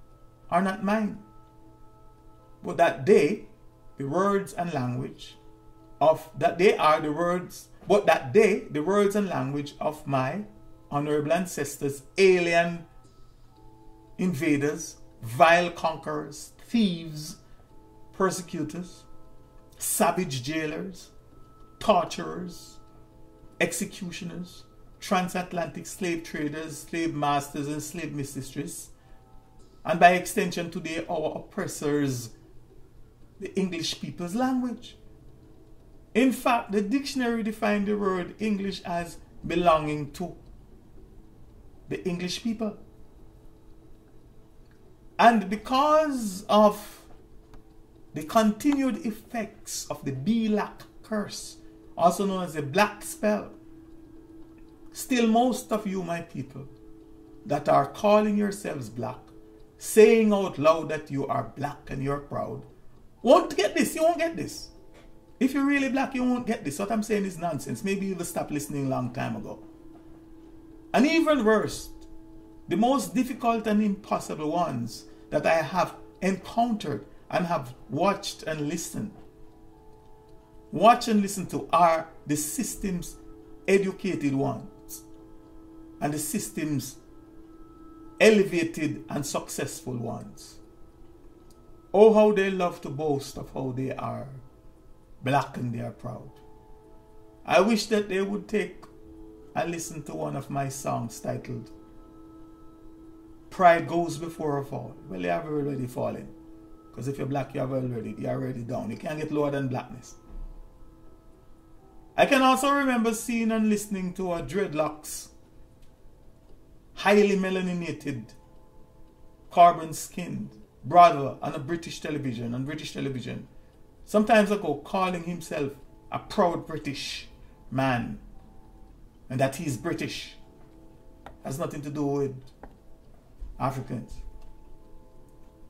are not mine, but that they, the words and language of, that they are the words, but that they, the words and language of my honorable ancestors, alien invaders, vile conquerors, thieves, persecutors, savage jailers, torturers, executioners, transatlantic slave traders, slave masters, and slave mistresses, and by extension today our oppressors, the English people's language. In fact, the dictionary defined the word English as belonging to the English people. And because of the continued effects of the black curse, also known as the black spell, still most of you, my people, that are calling yourselves black, saying out loud that you are black and you're proud, won't get this. You won't get this. If you're really black, you won't get this. What I'm saying is nonsense. Maybe you'll stop listening a long time ago. And even worse, the most difficult and impossible ones that I have encountered and have watched and listened to are the system's educated ones and the system's elevated and successful ones. Oh, how they love to boast of how they are black and they are proud. I wish that they would take and listen to one of my songs titled Pride Goes Before a Fall. Well, you have already fallen. Because if you're black, you're already down. You can't get lower than blackness. I can also remember seeing and listening to a dreadlocks, highly melaninated, carbon skinned brother on a British television, some times ago, calling himself a proud British man and that he's British. Has nothing to do with Africans.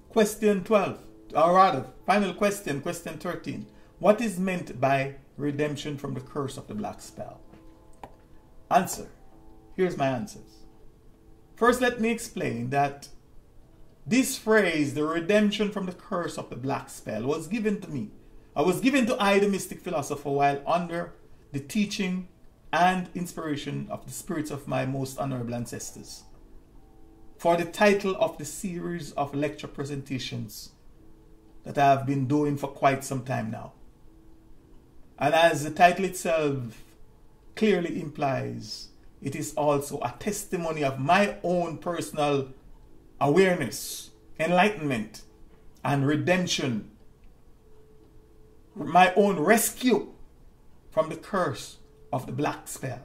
Question 12, or rather, final question, question 13. What is meant by redemption from the curse of the black spell? Answer. Here's my answers. First, let me explain that this phrase, the redemption from the curse of the black spell, was given to me. I was given to I, the mystic philosopher, while under the teaching and inspiration of the spirits of my most honorable ancestors, for the title of the series of lecture presentations that I have been doing for quite some time now. And as the title itself clearly implies, it is also a testimony of my own personal awareness, enlightenment, and redemption, my own rescue from the curse of the black spell.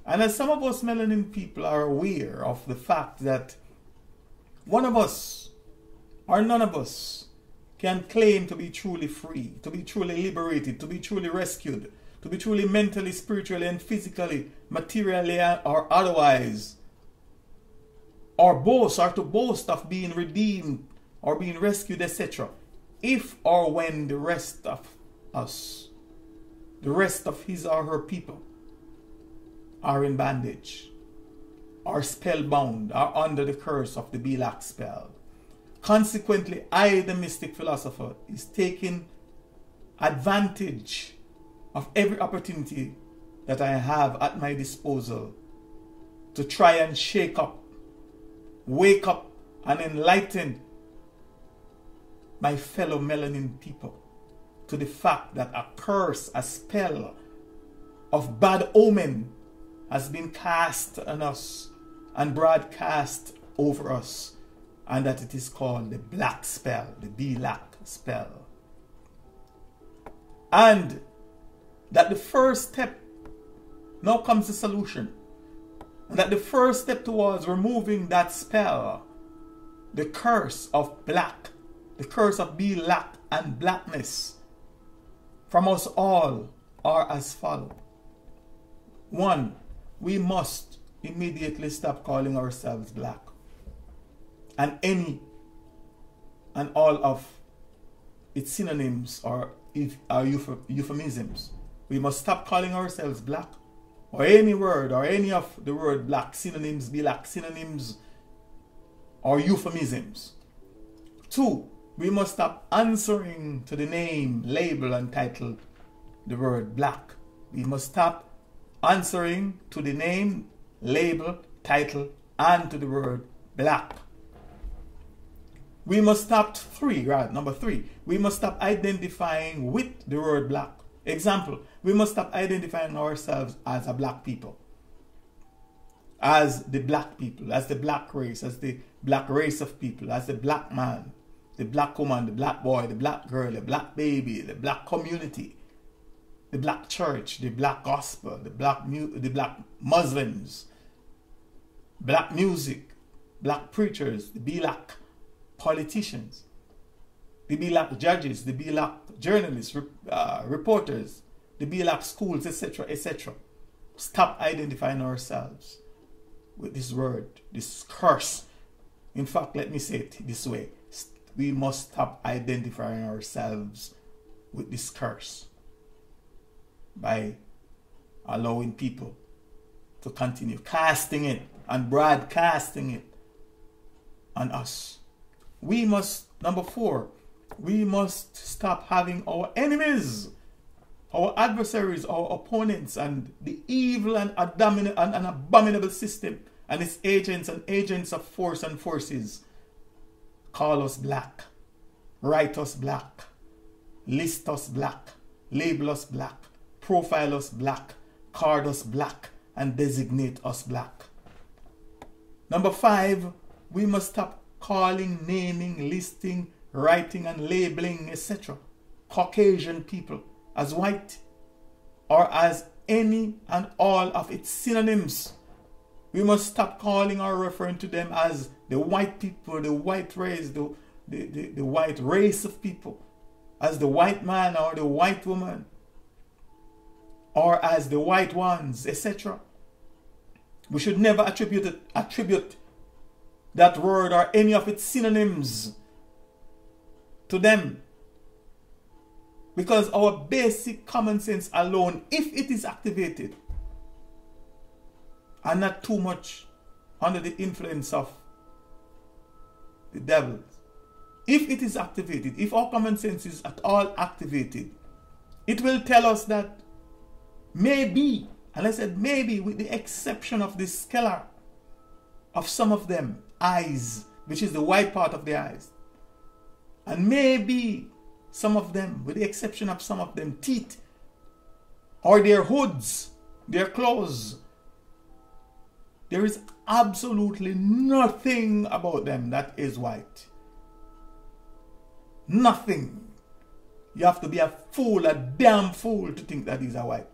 And as some of us melanin people are aware of the fact that one of us or none of us can claim to be truly free, to be truly liberated, to be truly rescued, to be truly mentally, spiritually, and physically, materially, or otherwise, or boast, or to boast of being redeemed or being rescued, etc., if or when the rest of us, the rest of his or her people, are in bondage, are spellbound, are under the curse of the black spell. Consequently, I, the mystic philosopher, is taking advantage of every opportunity that I have at my disposal to try and shake up, wake up, and enlighten my fellow melanin people to the fact that a curse, a spell of bad omen has been cast on us and broadcast over us, and that it is called the black spell, the black spell. And that the first step, now comes the solution, and that the first step towards removing that spell, the curse of black, the curse of black and blackness from us all, are as follows. 1, we must immediately stop calling ourselves black and any and all of its synonyms or euphemisms. We must stop calling ourselves black, or any word or any of the word black synonyms, black synonyms or euphemisms. 2, we must stop answering to the name, label, and title, the word black. We must stop answering to the name, label, title, and to the word black. We must stop number 3, we must stop identifying with the word black. Example, we must stop identifying ourselves as a black people, as the black people, as the black race, as the black race of people, as the black man, the black woman, the black boy, the black girl, the black baby, the black community, the black church, the black gospel, the black Muslims, black music, black preachers, the black politicians, the black judges, the black journalists, reporters, the black schools, etc., etc. Stop identifying ourselves with this word, this curse. In fact, let me say it this way. We must stop identifying ourselves with this curse by allowing people to continue casting it and broadcasting it on us. We must, number 4, we must stop having our enemies, our adversaries, our opponents, and the evil and abominable system and its agents and agents of force and forces call us black, write us black, list us black, label us black, profile us black, card us black, and designate us black. Number 5, we must stop calling, naming, listing, writing, and labeling, etc. Caucasian people as white or as any and all of its synonyms. We must stop calling or referring to them as the white people, the white race, the white race of people, as the white man or the white woman. or as the white ones, etc. We should never attribute that word or any of its synonyms to them. Because our basic common sense alone, if it is activated, and not too much under the influence of the devil, if it is activated, if our common sense is at all activated, it will tell us that maybe, and I said maybe, with the exception of the sclera of some of them, eyes, which is the white part of the eyes, and maybe some of them, with the exception of some of them, teeth, or their hoods, their clothes, there is absolutely nothing about them that is white. Nothing. You have to be a fool, a damn fool, to think that these are white.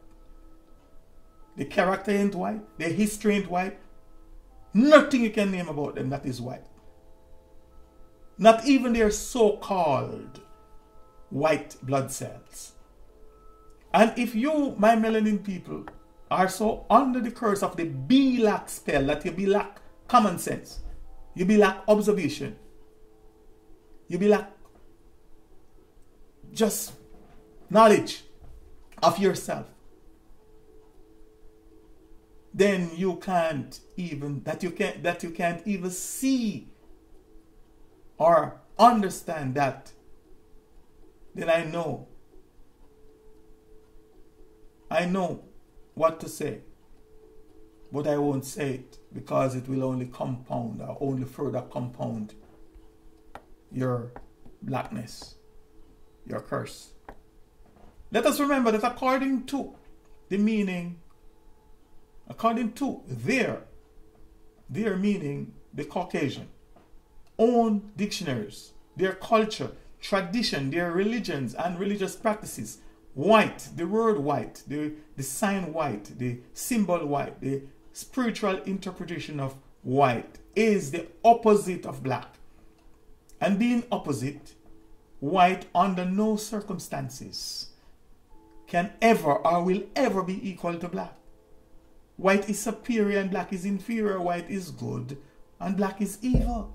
The character ain't white. Their history ain't white. Nothing you can name about them that is white. Not even their so-called white blood cells. And if you, my melanin people, are so under the curse of the be lack spell that you be lack common sense, you be lack observation, you be lack just knowledge of yourself, then you can't even you can't even see or understand that, then I know what to say, but I won't say it, because it will only compound or only further compound your blackness, your curse. Let us remember that according to the meaning, according to their meaning, the Caucasian, own dictionaries, their culture, tradition, their religions and religious practices, white, the word white, the sign white, the symbol white, the spiritual interpretation of white is the opposite of black. And being opposite, white under no circumstances can ever or will ever be equal to black. White is superior and black is inferior. White is good and black is evil.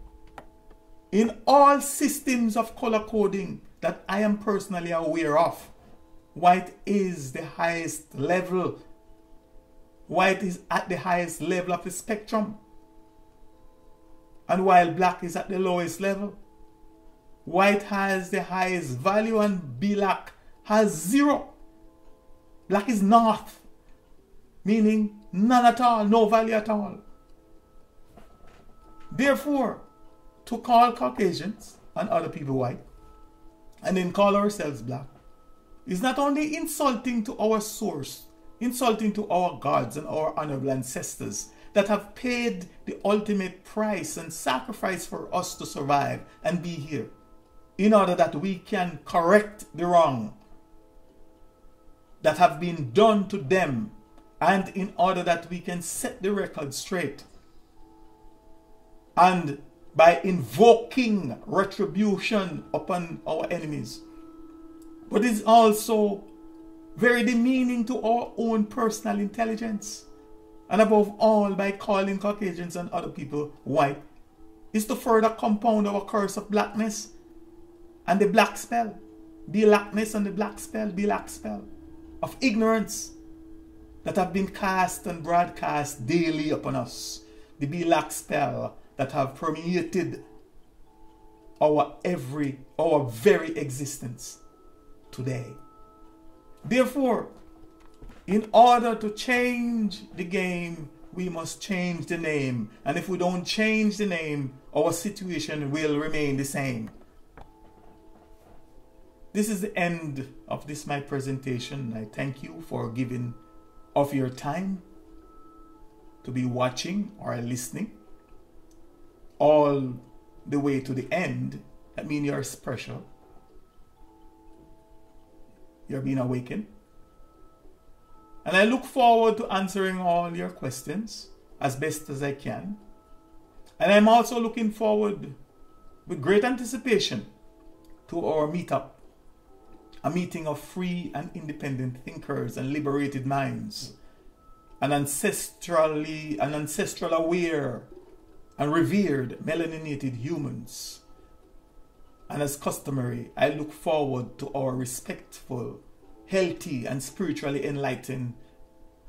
In all systems of color coding that I am personally aware of, white is the highest level. White is at the highest level of the spectrum. And while black is at the lowest level, white has the highest value and black has 0. Black is north, meaning none at all, no value at all. Therefore, to call Caucasians and other people white, and then call ourselves black, is not only insulting to our source, insulting to our gods and our honorable ancestors that have paid the ultimate price and sacrifice for us to survive and be here, in order that we can correct the wrong that have been done to them, and in order that we can set the record straight, and by invoking retribution upon our enemies. But it's also very demeaning to our own personal intelligence. And above all, by calling Caucasians and other people white, is to further compound our curse of blackness and the black spell. The blackness and the black spell, the black spell of ignorance that have been cast and broadcast daily upon us. The black spell that have permeated our very existence today. Therefore, in order to change the game, we must change the name. And if we don't change the name, our situation will remain the same. This is the end of this my presentation. I thank you for giving of your time to be watching or listening all the way to the end. That means you're special. You're being awakened. And I look forward to answering all your questions as best as I can. And I'm also looking forward with great anticipation to our meetup a meeting of free and independent thinkers and liberated minds, an ancestrally aware and revered melaninated humans. And as customary, I look forward to our respectful, healthy, and spiritually enlightened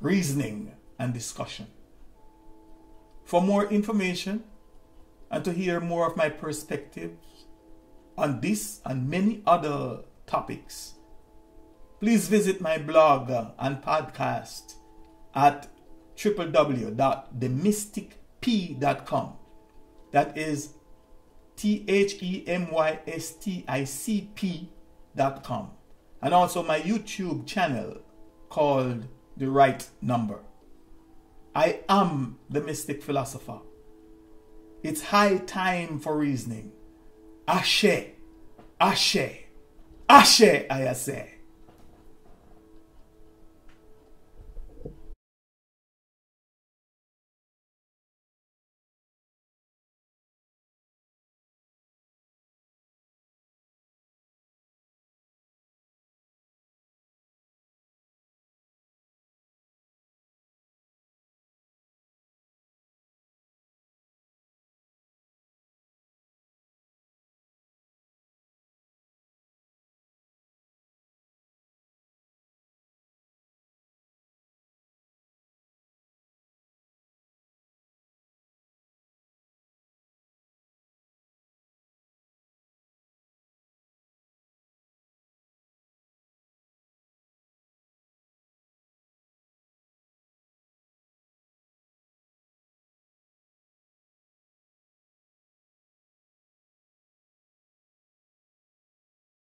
reasoning and discussion. For more information and to hear more of my perspectives on this and many other topics, please visit my blog and podcast at www.themysticp.com. That is THEMYSTICP.com. And also my YouTube channel called The Right Number. I am the Mystic Philosopher. It's high time for reasoning. Ashe, Ashe, Ashe, I say.